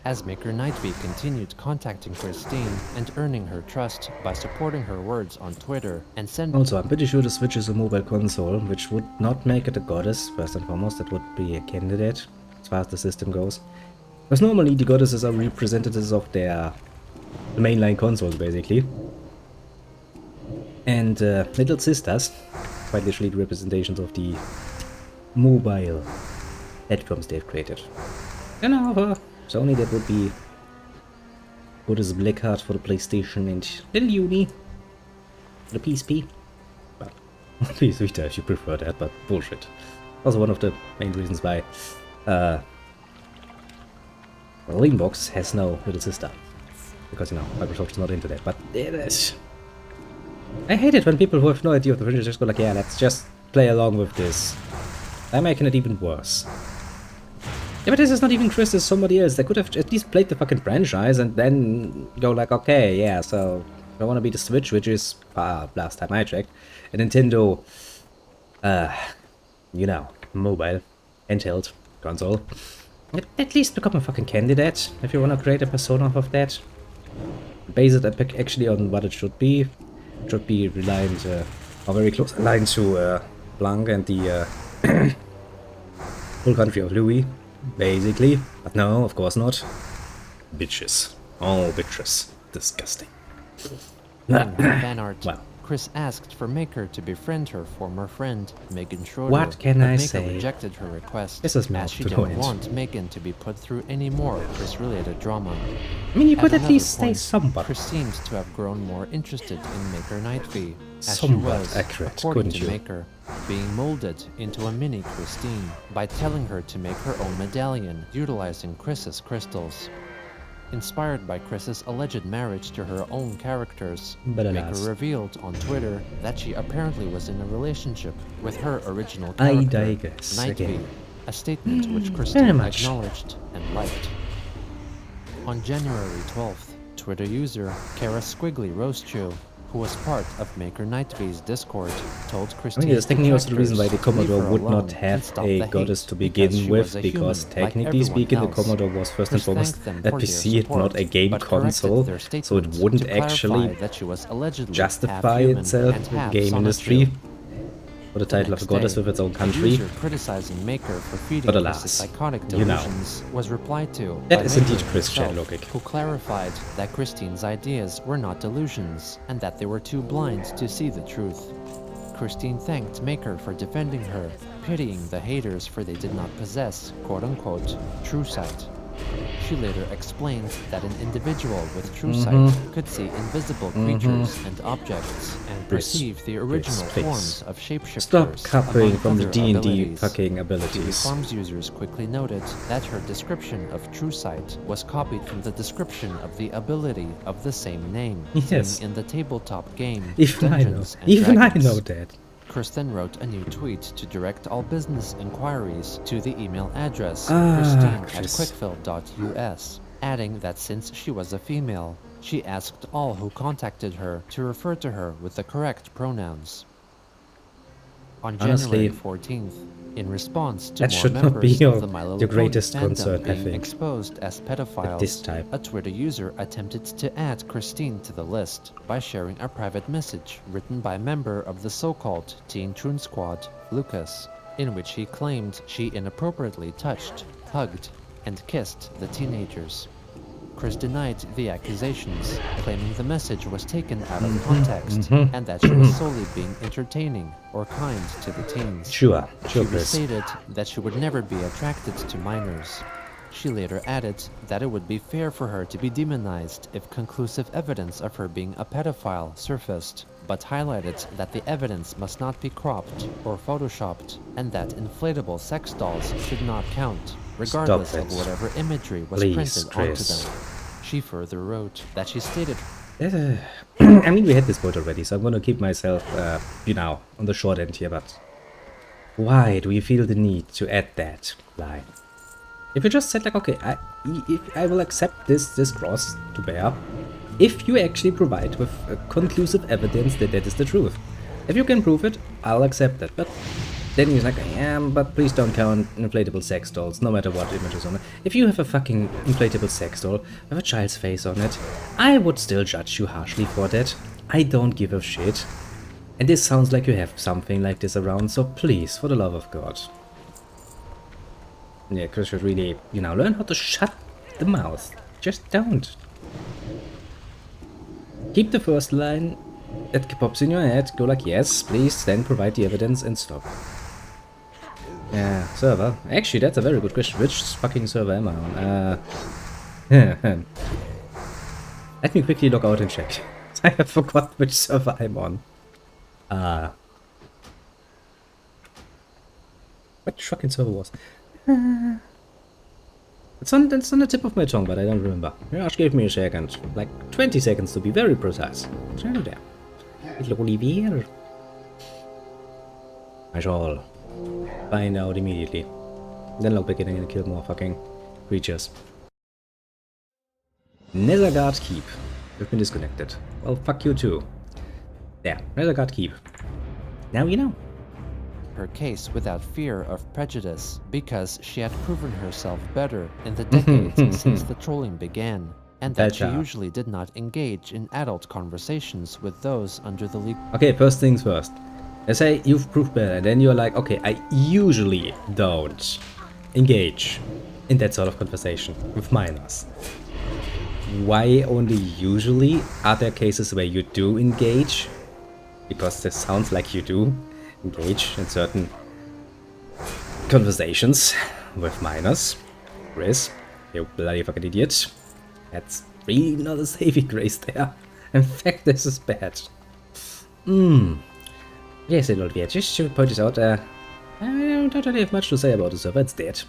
[SPEAKER 4] As Maker Nightbee continued contacting Christine and earning her trust by supporting her words on Twitter and sending...
[SPEAKER 1] Also, I'm pretty sure the Switch is a mobile console, which would not make it a goddess. First and foremost, that would be a candidate, as far as the system goes. Because normally the goddesses are representatives of their mainline consoles, basically. And little sisters, quite literally the representations of the mobile platforms they've created. And however, Sony, that would be Goddess Blackheart for the PlayStation and Little Uni for the PSP. Well, PS Vita if you prefer that, but bullshit. Also one of the main reasons why Leanbox has no little sister. Because, you know, Microsoft is not into that, but it is. I hate it when people who have no idea of the franchise just go like, yeah, let's just play along with this. They're making it even worse. Yeah, but this is not even Chris, it's somebody else. They could have at least played the fucking franchise and then go like, okay, yeah, so I want to be the Switch, which is, last time I checked, a Nintendo, you know, mobile, handheld console. At least become a fucking candidate if you want to create a persona of that. Base it actually on what it should be. It should be reliant, or very close aligned to Blanc and the whole country of Louis, basically. But no, of course not. Bitches. Oh, bitches. Disgusting.
[SPEAKER 4] fan art.
[SPEAKER 1] Wow.
[SPEAKER 4] Chris asked for Maker to befriend her former friend, Megan Schroeder.
[SPEAKER 1] What can
[SPEAKER 4] but
[SPEAKER 1] I
[SPEAKER 4] Maker
[SPEAKER 1] say?
[SPEAKER 4] rejected her request,
[SPEAKER 1] This is
[SPEAKER 4] as
[SPEAKER 1] mouth
[SPEAKER 4] she
[SPEAKER 1] to no
[SPEAKER 4] didn't
[SPEAKER 1] end.
[SPEAKER 4] want Megan to be put through any more Chris-related drama.
[SPEAKER 1] I mean, you could at
[SPEAKER 4] another
[SPEAKER 1] least say
[SPEAKER 4] point,
[SPEAKER 1] somebody.
[SPEAKER 4] Chris seemed to have grown more interested in Maker Nightbee, as she
[SPEAKER 1] Somewhat
[SPEAKER 4] was,
[SPEAKER 1] accurate,
[SPEAKER 4] according
[SPEAKER 1] couldn't
[SPEAKER 4] to
[SPEAKER 1] you?
[SPEAKER 4] Maker, being molded into a mini Christine by telling her to make her own medallion utilizing Chris's crystals. Inspired by Chris's alleged marriage to her own characters,
[SPEAKER 1] But
[SPEAKER 4] Maker
[SPEAKER 1] alas.
[SPEAKER 4] revealed on Twitter that she apparently was in a relationship with her original
[SPEAKER 1] I
[SPEAKER 4] character,
[SPEAKER 1] digress
[SPEAKER 4] Nightbee,
[SPEAKER 1] again.
[SPEAKER 4] a statement which
[SPEAKER 1] very
[SPEAKER 4] Christine
[SPEAKER 1] much.
[SPEAKER 4] acknowledged and liked. On January 12th, Twitter user Kara Squiggly Roastew, who was part of Maker Nightbee's Discord, told
[SPEAKER 1] I
[SPEAKER 4] Christine
[SPEAKER 1] mean, that's technically also the reason why the
[SPEAKER 4] to leave
[SPEAKER 1] Commodore
[SPEAKER 4] her
[SPEAKER 1] would
[SPEAKER 4] alone
[SPEAKER 1] not
[SPEAKER 4] and
[SPEAKER 1] have
[SPEAKER 4] stop
[SPEAKER 1] a
[SPEAKER 4] the
[SPEAKER 1] goddess
[SPEAKER 4] hate
[SPEAKER 1] to
[SPEAKER 4] because
[SPEAKER 1] begin
[SPEAKER 4] she
[SPEAKER 1] with,
[SPEAKER 4] was a
[SPEAKER 1] because
[SPEAKER 4] human, like
[SPEAKER 1] technically
[SPEAKER 4] everyone
[SPEAKER 1] speaking, the
[SPEAKER 4] else.
[SPEAKER 1] Commodore was first and
[SPEAKER 4] Chris
[SPEAKER 1] foremost
[SPEAKER 4] thanked them
[SPEAKER 1] a
[SPEAKER 4] for their
[SPEAKER 1] PC and not a
[SPEAKER 4] support,
[SPEAKER 1] game
[SPEAKER 4] but corrected
[SPEAKER 1] console,
[SPEAKER 4] their
[SPEAKER 1] so it
[SPEAKER 4] statement
[SPEAKER 1] wouldn't
[SPEAKER 4] to clarify
[SPEAKER 1] actually
[SPEAKER 4] that she was allegedly
[SPEAKER 1] justify
[SPEAKER 4] half human
[SPEAKER 1] itself
[SPEAKER 4] and
[SPEAKER 1] in the
[SPEAKER 4] half
[SPEAKER 1] game
[SPEAKER 4] sonetry.
[SPEAKER 1] industry for the title of
[SPEAKER 4] next
[SPEAKER 1] a goddess
[SPEAKER 4] day,
[SPEAKER 1] with its own
[SPEAKER 4] the
[SPEAKER 1] country.
[SPEAKER 4] user criticizing Maker for feeding
[SPEAKER 1] But
[SPEAKER 4] Chris's
[SPEAKER 1] alas,
[SPEAKER 4] psychotic
[SPEAKER 1] you know.
[SPEAKER 4] delusions was replied to
[SPEAKER 1] That
[SPEAKER 4] by
[SPEAKER 1] is
[SPEAKER 4] Maker
[SPEAKER 1] indeed Christian
[SPEAKER 4] herself,
[SPEAKER 1] logic.
[SPEAKER 4] who clarified that Christine's ideas were not delusions and that they were too blind to see the truth. Christine thanked Maker for defending her, pitying the haters for they did not possess, quote-unquote, true sight. She later explained that an individual with true sight could see invisible creatures and objects and perceive the original
[SPEAKER 1] please.
[SPEAKER 4] forms of shapeshifters.
[SPEAKER 1] Stop copying
[SPEAKER 4] among
[SPEAKER 1] from the
[SPEAKER 4] other
[SPEAKER 1] D&D
[SPEAKER 4] abilities.
[SPEAKER 1] fucking
[SPEAKER 4] TV
[SPEAKER 1] abilities.
[SPEAKER 4] Farms users quickly noted that her description of true sight was copied from the description of the ability of the same name,
[SPEAKER 1] Yes.
[SPEAKER 4] seen in the tabletop game
[SPEAKER 1] Even I know.
[SPEAKER 4] Dungeons and
[SPEAKER 1] Even I
[SPEAKER 4] Dragons.
[SPEAKER 1] know that.
[SPEAKER 4] Chris then wrote a new tweet to direct all business inquiries to the email address
[SPEAKER 1] Chris.
[SPEAKER 4] christine@quickfill.us, adding that since she was a female, she asked all who contacted her to refer to her with the correct pronouns. On
[SPEAKER 1] Honestly,
[SPEAKER 4] January 14th, in response to
[SPEAKER 1] that
[SPEAKER 4] more
[SPEAKER 1] should not
[SPEAKER 4] members
[SPEAKER 1] be your
[SPEAKER 4] of the My Little
[SPEAKER 1] greatest
[SPEAKER 4] Pony fandom
[SPEAKER 1] concern, I
[SPEAKER 4] being
[SPEAKER 1] think,
[SPEAKER 4] exposed as pedophiles,
[SPEAKER 1] this time.
[SPEAKER 4] a Twitter user attempted to add Christine to the list by sharing a private message written by a member of the so-called Teen Troon Squad, Lucas, in which he claimed she inappropriately touched, hugged, and kissed the teenagers. Chris denied the accusations, claiming the message was taken out of context and that she was solely being entertaining or kind to the teens.
[SPEAKER 1] Sure,
[SPEAKER 4] She
[SPEAKER 1] Chris.
[SPEAKER 4] stated that she would never be attracted to minors. She later added that it would be fair for her to be demonized if conclusive evidence of her being a pedophile surfaced, but highlighted that the evidence must not be cropped or photoshopped, and that inflatable sex dolls should not count. regardless
[SPEAKER 1] Stop
[SPEAKER 4] of
[SPEAKER 1] it.
[SPEAKER 4] whatever imagery was
[SPEAKER 1] Please,
[SPEAKER 4] printed
[SPEAKER 1] Chris.
[SPEAKER 4] onto them. She further wrote that she stated
[SPEAKER 1] I mean, we had this point already, so I'm gonna keep myself, on the short end here, but why do you feel the need to add that line? If you just said, like, okay, I will accept this cross to bear, if you actually provide with conclusive evidence that that is the truth. If you can prove it, I'll accept it, but then he's like, yeah, but please don't count inflatable sex dolls, no matter what image is on it. If you have a fucking inflatable sex doll with a child's face on it, I would still judge you harshly for that. I don't give a shit. And this sounds like you have something like this around, so please, for the love of God. Yeah, Chris should really, learn how to shut the mouth. Just don't. Keep the first line that pops in your head, go like, yes, please, then provide the evidence and stop. Yeah, server. Actually, that's a very good question. Which fucking server am I on? Let me quickly log out and check. I have forgot which server I'm on. Which fucking server was? It's on the tip of my tongue, but I don't remember. Josh gave me a second. Like 20 seconds to be very precise. So there. Little Olivier. I shall find out immediately. Then log back in and kill more fucking creatures. Netherguard Keep. You've been disconnected. Well, fuck you too. There, Netherguard Keep. Now you know.
[SPEAKER 4] her case without fear of prejudice, because she had proven herself better in the decades since the trolling began, and that she usually did not engage in adult conversations with those under the legal.
[SPEAKER 1] Okay, first things first. Let's say you've proved better, then you're like, okay, I usually don't engage in that sort of conversation with minors. Why only usually? Are there cases where you do engage? Because this sounds like you do engage in certain conversations with minors. Chris, you bloody fucking idiot. That's really not a saving grace there. In fact, this is bad. Yes, little bit. Just to point this out, I don't really have much to say about the server. It's dead.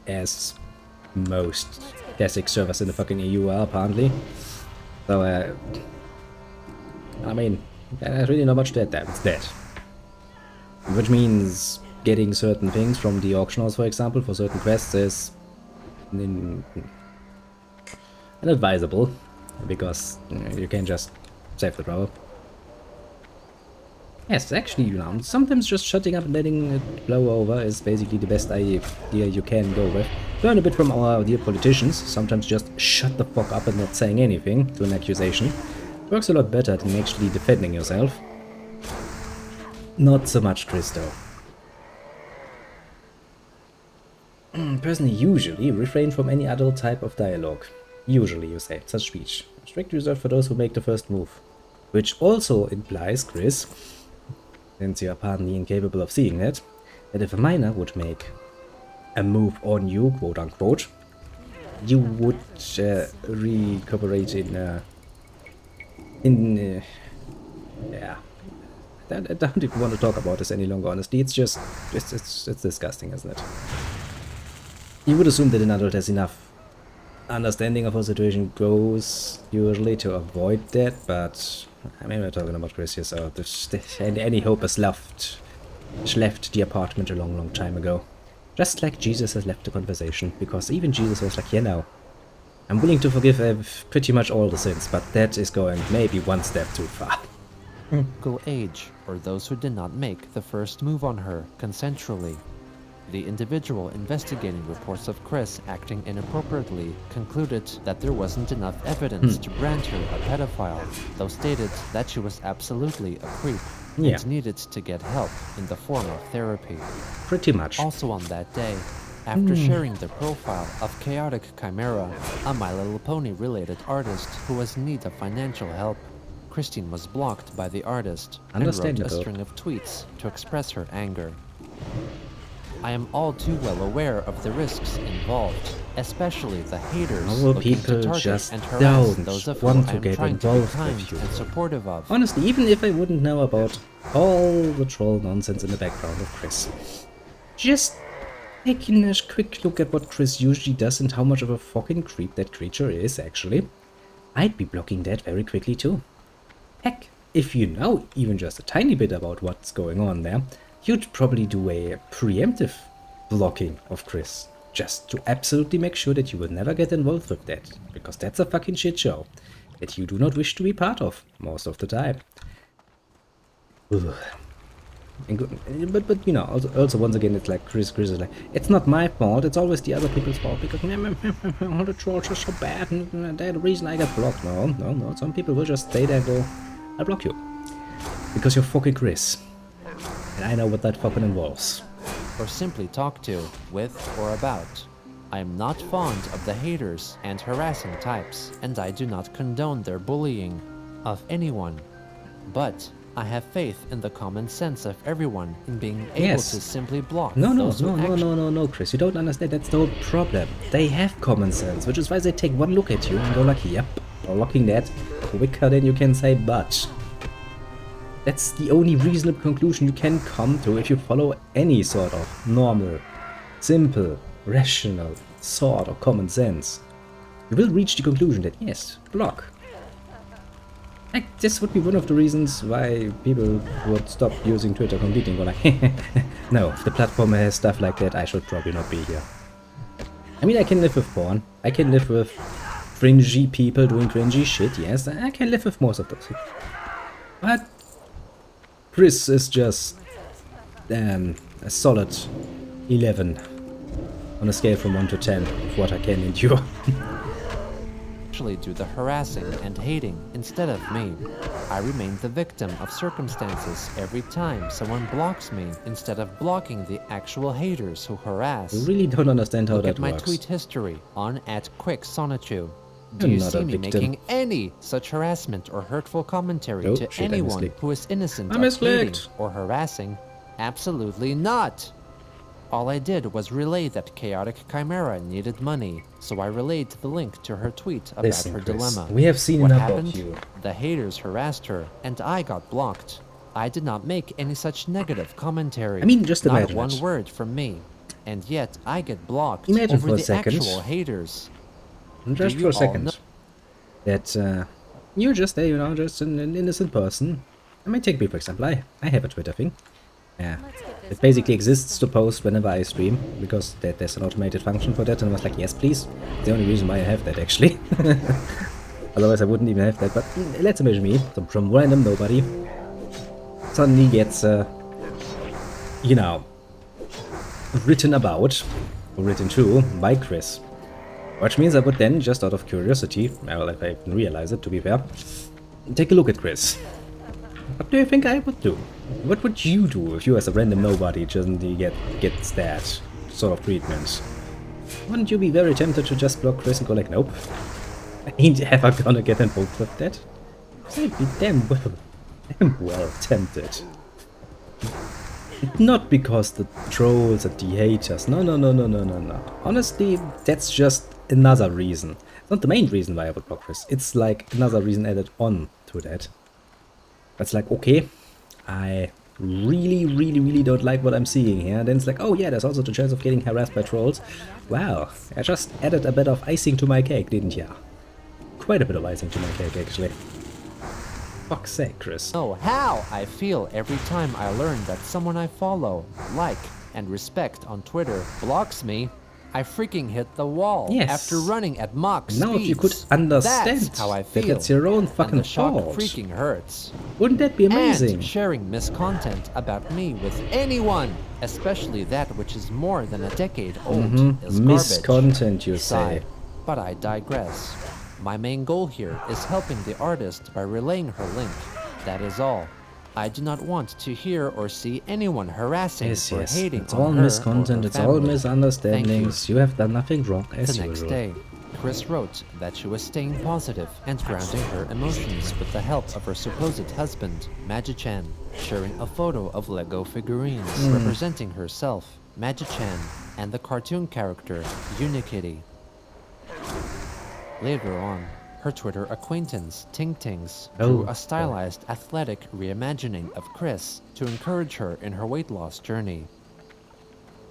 [SPEAKER 1] As most classic servers in the fucking EU are, apparently. So, I mean, there's really not much to add there. It's dead. Which means getting certain things from the auction house, for example, for certain quests is inadvisable, because you can just save the problem. Yes, actually, you know, sometimes just shutting up and letting it blow over is basically the best idea you can go with. Learn a bit from our dear politicians. Sometimes just shut the fuck up and not saying anything to an accusation. Works a lot better than actually defending yourself. Not so much Chris, though. Personally, usually refrain from any adult type of dialogue. Usually, you say, such speech. Strict reserved for those who make the first move. Which also implies, Chris, since you are apparently incapable of seeing it, that if a minor would make a move on you, quote unquote, you would recuperate yeah. I don't even want to talk about this any longer, honestly. It's just, it's disgusting, isn't it? You would assume that an adult has enough understanding of how the situation goes, usually, to avoid that, but I mean, we're talking about Chris here, so any hope has left the apartment a long time ago. Just like Jesus has left the conversation, because even Jesus was like, yeah, no, I'm willing to forgive pretty much all the sins, but that is going maybe one step too far.
[SPEAKER 4] Legal age, or those who did not make the first move on her consensually. The individual investigating reports of Chris acting inappropriately concluded that there wasn't enough evidence to brand her a pedophile, though stated that she was absolutely a creep and needed to get help in the form of therapy.
[SPEAKER 1] Pretty much.
[SPEAKER 4] Also on that day, after sharing the profile of Chaotic Chimera, a My Little Pony related artist who was in need of financial help, Christine was blocked by the artist and wrote a string of tweets to express her anger. I am all too well aware of the risks involved, especially the haters looking to target and harass those of whom I am trying to be kind and supportive of.
[SPEAKER 1] Honestly, even if I wouldn't know about all the troll nonsense in the background of Chris, just Taking a quick look at what Chris usually does and how much of a fucking creep that creature is, actually, I'd be blocking that very quickly too. Heck, if you know even just a tiny bit about what's going on there, you'd probably do a preemptive blocking of Chris, just to absolutely make sure that you will never get involved with that, because that's a fucking shit show that you do not wish to be part of most of the time. Ugh. But you know, also once again, it's like Chris is like, it's not my fault, it's always the other people's fault, because all the trolls are so bad, and they're the reason I get blocked. No, some people will just stay there and go, I'll block you. Because you're fucking Chris. And I know what that fucking involves.
[SPEAKER 4] Or simply talk to, with, or about. I am not fond of the haters and harassing types, and I do not condone their bullying of anyone. But I have faith in the common sense of everyone in being able to simply block those who
[SPEAKER 1] No, Chris, you don't understand. That's the whole problem. They have common sense, which is why they take one look at you and go like, yep, blocking that quicker than you can say but. That's the only reasonable conclusion you can come to if you follow any sort of normal, simple, rational sort of common sense. You will reach the conclusion that yes, block. Like, this would be one of the reasons why people would stop using Twitter completely and go like, no, if the platform has stuff like that, I should probably not be here. I mean, I can live with porn, I can live with cringy people doing cringy shit, yes, I can live with most of those things. But Chris is just a solid 11 on a scale from 1 to 10 of what I can endure.
[SPEAKER 4] Actually do the harassing and hating instead of me. I remain the victim of circumstances every time someone blocks me instead of blocking the actual haters who harass.
[SPEAKER 1] I really don't understand how
[SPEAKER 4] Look
[SPEAKER 1] that
[SPEAKER 4] at my
[SPEAKER 1] works.
[SPEAKER 4] tweet history on @QuickSonichu. Do
[SPEAKER 1] You're
[SPEAKER 4] you
[SPEAKER 1] not
[SPEAKER 4] see
[SPEAKER 1] a
[SPEAKER 4] me
[SPEAKER 1] victim.
[SPEAKER 4] making any such harassment or hurtful commentary
[SPEAKER 1] Oh,
[SPEAKER 4] to
[SPEAKER 1] shit, I
[SPEAKER 4] anyone
[SPEAKER 1] misclicked.
[SPEAKER 4] who is innocent
[SPEAKER 1] I
[SPEAKER 4] of hating
[SPEAKER 1] misclicked.
[SPEAKER 4] or harassing? Absolutely not! All I did was relay that Chaotic Chimera needed money, so I relayed the link to her tweet about
[SPEAKER 1] Listen,
[SPEAKER 4] her
[SPEAKER 1] Chris,
[SPEAKER 4] dilemma.
[SPEAKER 1] we have seen
[SPEAKER 4] What
[SPEAKER 1] enough
[SPEAKER 4] happened?
[SPEAKER 1] of you.
[SPEAKER 4] The haters harassed her, and I got blocked. I did not make any such negative commentary.
[SPEAKER 1] I mean, just
[SPEAKER 4] not
[SPEAKER 1] imagine
[SPEAKER 4] one
[SPEAKER 1] it.
[SPEAKER 4] word from me, and yet I get blocked
[SPEAKER 1] Imagine
[SPEAKER 4] over
[SPEAKER 1] for a
[SPEAKER 4] the
[SPEAKER 1] second.
[SPEAKER 4] actual haters.
[SPEAKER 1] Just
[SPEAKER 4] Do
[SPEAKER 1] for a
[SPEAKER 4] you all
[SPEAKER 1] second.
[SPEAKER 4] know-
[SPEAKER 1] That you're just a, just an innocent person. I mean, take me for example. I have a Twitter thing. Yeah. It basically exists to post whenever I stream, because there's an automated function for that, and I was like, yes, please. The only reason why I have that, actually. Otherwise, I wouldn't even have that. But let's imagine me, from random nobody, suddenly gets, written about, or written to, by Chris. Which means I would then, just out of curiosity, well, if I even realize it, to be fair, take a look at Chris. What do you think I would do? What would you do if you as a random nobody just gets that sort of treatment? Wouldn't you be very tempted to just block Chris and go like, nope, I ain't ever gonna get involved with that? I'd be damn well tempted. Not because the trolls and the haters, no. Honestly, that's just another reason. It's not the main reason why I would block Chris, it's like another reason added on to that. It's like, okay, I really don't like what I'm seeing here. Then it's like, oh yeah, there's also the chance of getting harassed by trolls. Wow, I just added a bit of icing to my cake, didn't ya? Quite a bit of icing to my cake, actually. Fuck's sake, Chris.
[SPEAKER 4] Oh, how I feel every time I learn that someone I follow, like, and respect on Twitter blocks me. I freaking hit the wall
[SPEAKER 1] Yes.
[SPEAKER 4] after running at Mach speeds.
[SPEAKER 1] Now if you could understand
[SPEAKER 4] That's how I
[SPEAKER 1] that
[SPEAKER 4] feel.
[SPEAKER 1] it's your own
[SPEAKER 4] And
[SPEAKER 1] fucking
[SPEAKER 4] the shock
[SPEAKER 1] fault.
[SPEAKER 4] freaking hurts.
[SPEAKER 1] Wouldn't that be amazing?
[SPEAKER 4] And sharing miscontent about me with anyone, especially that which is more than a decade old, is garbage.
[SPEAKER 1] Miscontent, you
[SPEAKER 4] Sigh.
[SPEAKER 1] say.
[SPEAKER 4] But I digress. My main goal here is helping the artist by relaying her link. That is all. I do not want to hear or see anyone harassing
[SPEAKER 1] Yes,
[SPEAKER 4] or
[SPEAKER 1] yes.
[SPEAKER 4] hating
[SPEAKER 1] It's
[SPEAKER 4] on
[SPEAKER 1] all
[SPEAKER 4] her or
[SPEAKER 1] miscontent,
[SPEAKER 4] her
[SPEAKER 1] it's all
[SPEAKER 4] family.
[SPEAKER 1] misunderstandings. You have done nothing wrong, as
[SPEAKER 4] The next
[SPEAKER 1] usual.
[SPEAKER 4] day, Chris wrote that she was staying positive and grounding her emotions with the help of her supposed husband, Magi-chan, sharing a photo of Lego figurines representing herself, Magi-chan, and the cartoon character, Unikitty. Later on, her Twitter acquaintance, Ting Tings, drew a stylized, athletic reimagining of Chris to encourage her in her weight loss journey.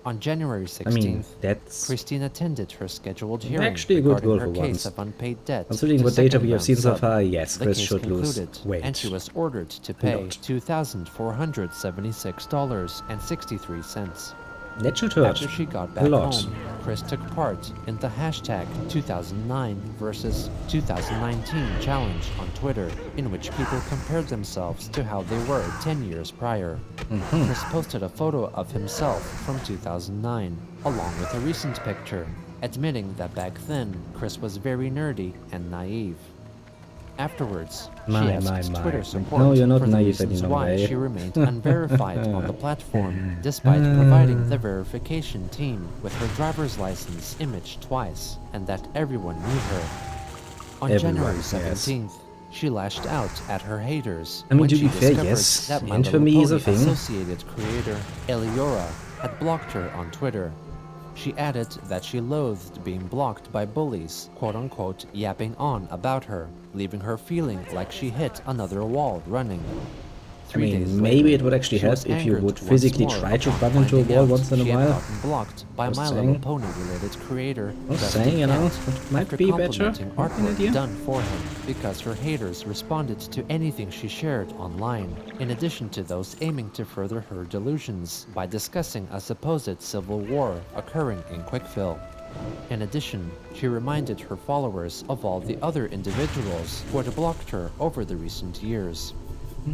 [SPEAKER 4] On January 16th,
[SPEAKER 1] I mean, that's
[SPEAKER 4] Christine attended her scheduled hearing
[SPEAKER 1] actually a good
[SPEAKER 4] regarding
[SPEAKER 1] goal
[SPEAKER 4] her
[SPEAKER 1] for
[SPEAKER 4] case
[SPEAKER 1] once.
[SPEAKER 4] of unpaid debt.
[SPEAKER 1] Considering
[SPEAKER 4] to
[SPEAKER 1] what data
[SPEAKER 4] second
[SPEAKER 1] we have
[SPEAKER 4] round
[SPEAKER 1] seen so
[SPEAKER 4] sub.
[SPEAKER 1] far, yes,
[SPEAKER 4] The
[SPEAKER 1] Chris
[SPEAKER 4] case
[SPEAKER 1] should lose
[SPEAKER 4] concluded,
[SPEAKER 1] weight.
[SPEAKER 4] and she was ordered to
[SPEAKER 1] A
[SPEAKER 4] pay
[SPEAKER 1] lot.
[SPEAKER 4] $2,476.63.
[SPEAKER 1] That should hurt.
[SPEAKER 4] After she got
[SPEAKER 1] A
[SPEAKER 4] back
[SPEAKER 1] lot.
[SPEAKER 4] home, Chris took part in the hashtag 2009 versus 2019 challenge on Twitter, in which people compared themselves to how they were 10 years prior. Chris posted a photo of himself from 2009, along with a recent picture, admitting that back then, Chris was very nerdy and naive. Afterwards, she asked Twitter support
[SPEAKER 1] No, you're not
[SPEAKER 4] for the
[SPEAKER 1] naive
[SPEAKER 4] reasons
[SPEAKER 1] anymore,
[SPEAKER 4] why
[SPEAKER 1] eh?
[SPEAKER 4] she remained unverified on the platform, despite providing the verification team with her driver's license image twice, and that everyone knew her. On January 17th, she lashed out at her haters
[SPEAKER 1] I mean,
[SPEAKER 4] when
[SPEAKER 1] to
[SPEAKER 4] she
[SPEAKER 1] be fair,
[SPEAKER 4] discovered
[SPEAKER 1] yes,
[SPEAKER 4] that My
[SPEAKER 1] infamy
[SPEAKER 4] Little
[SPEAKER 1] is a
[SPEAKER 4] Pony
[SPEAKER 1] thing.
[SPEAKER 4] Associated creator Eliora had blocked her on Twitter. She added that she loathed being blocked by bullies, quote-unquote, yapping on about her, leaving her feeling like she hit another wall running.
[SPEAKER 1] I mean, maybe it would actually help if you would physically try to run into a wall once in a while.
[SPEAKER 4] Gotten blocked by
[SPEAKER 1] Just
[SPEAKER 4] My
[SPEAKER 1] saying.
[SPEAKER 4] Little Pony related creator.
[SPEAKER 1] Just saying, you know, it might
[SPEAKER 4] after
[SPEAKER 1] be better.
[SPEAKER 4] complimenting
[SPEAKER 1] An
[SPEAKER 4] artwork
[SPEAKER 1] idea.
[SPEAKER 4] done for him because her haters responded to anything she shared online, in addition to those aiming to further her delusions by discussing a supposed civil war occurring in Quickville. In addition, she reminded her followers of all the other individuals who had blocked her over the recent years.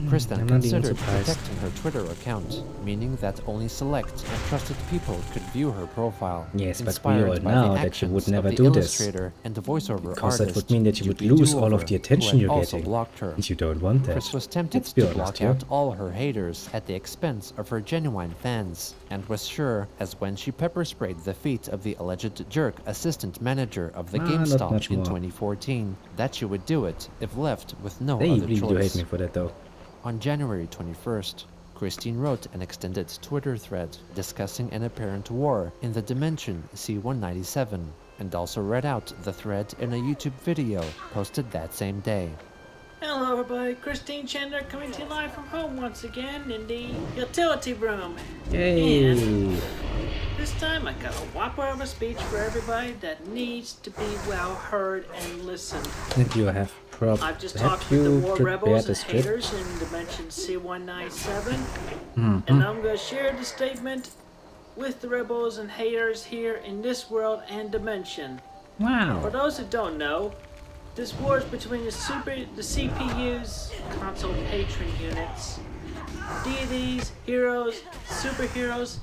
[SPEAKER 4] Chris then
[SPEAKER 1] I'm not even
[SPEAKER 4] considered
[SPEAKER 1] surprised.
[SPEAKER 4] protecting her Twitter account, meaning that only select and trusted people could view her profile.
[SPEAKER 1] Yes, but we
[SPEAKER 4] inspired
[SPEAKER 1] all
[SPEAKER 4] by
[SPEAKER 1] know
[SPEAKER 4] the
[SPEAKER 1] that you
[SPEAKER 4] actions
[SPEAKER 1] would
[SPEAKER 4] of
[SPEAKER 1] never
[SPEAKER 4] the
[SPEAKER 1] do this.
[SPEAKER 4] illustrator and the voiceover
[SPEAKER 1] Because that
[SPEAKER 4] artist,
[SPEAKER 1] would mean that you would
[SPEAKER 4] Yuki
[SPEAKER 1] lose all of
[SPEAKER 4] Doover,
[SPEAKER 1] the attention
[SPEAKER 4] who had
[SPEAKER 1] you're
[SPEAKER 4] also
[SPEAKER 1] getting.
[SPEAKER 4] blocked her.
[SPEAKER 1] And you don't want that.
[SPEAKER 4] Chris was tempted
[SPEAKER 1] Let's be
[SPEAKER 4] to
[SPEAKER 1] honest
[SPEAKER 4] block
[SPEAKER 1] here.
[SPEAKER 4] out all her haters at the expense of her genuine fans, and was sure, as when she pepper sprayed the feet of the alleged jerk assistant manager of the
[SPEAKER 1] Not
[SPEAKER 4] GameStop
[SPEAKER 1] much
[SPEAKER 4] in
[SPEAKER 1] more.
[SPEAKER 4] 2014, that she would do it if left with no
[SPEAKER 1] They
[SPEAKER 4] other
[SPEAKER 1] really do hate
[SPEAKER 4] choice.
[SPEAKER 1] me for that though.
[SPEAKER 4] On January 21st, Christine wrote an extended Twitter thread discussing an apparent war in the dimension C-197, and also read out the thread in a YouTube video posted that same day.
[SPEAKER 7] Hello everybody, Christine Chandler coming to you live from home once again in the utility room.
[SPEAKER 1] Yay!
[SPEAKER 7] And this time I got a whopper of a speech for everybody that needs to be well heard and listened.
[SPEAKER 1] And you have
[SPEAKER 7] I've just
[SPEAKER 1] have
[SPEAKER 7] talked with the
[SPEAKER 1] you
[SPEAKER 7] war
[SPEAKER 1] prepared
[SPEAKER 7] rebels
[SPEAKER 1] a
[SPEAKER 7] and
[SPEAKER 1] script?
[SPEAKER 7] haters in Dimension C-197,
[SPEAKER 1] Mm-hmm.
[SPEAKER 7] and I'm going to share the statement with the rebels and haters here in this world and dimension. For
[SPEAKER 1] Wow.
[SPEAKER 7] those who don't know, this war is between the CPU's console patron units, deities, heroes, superheroes,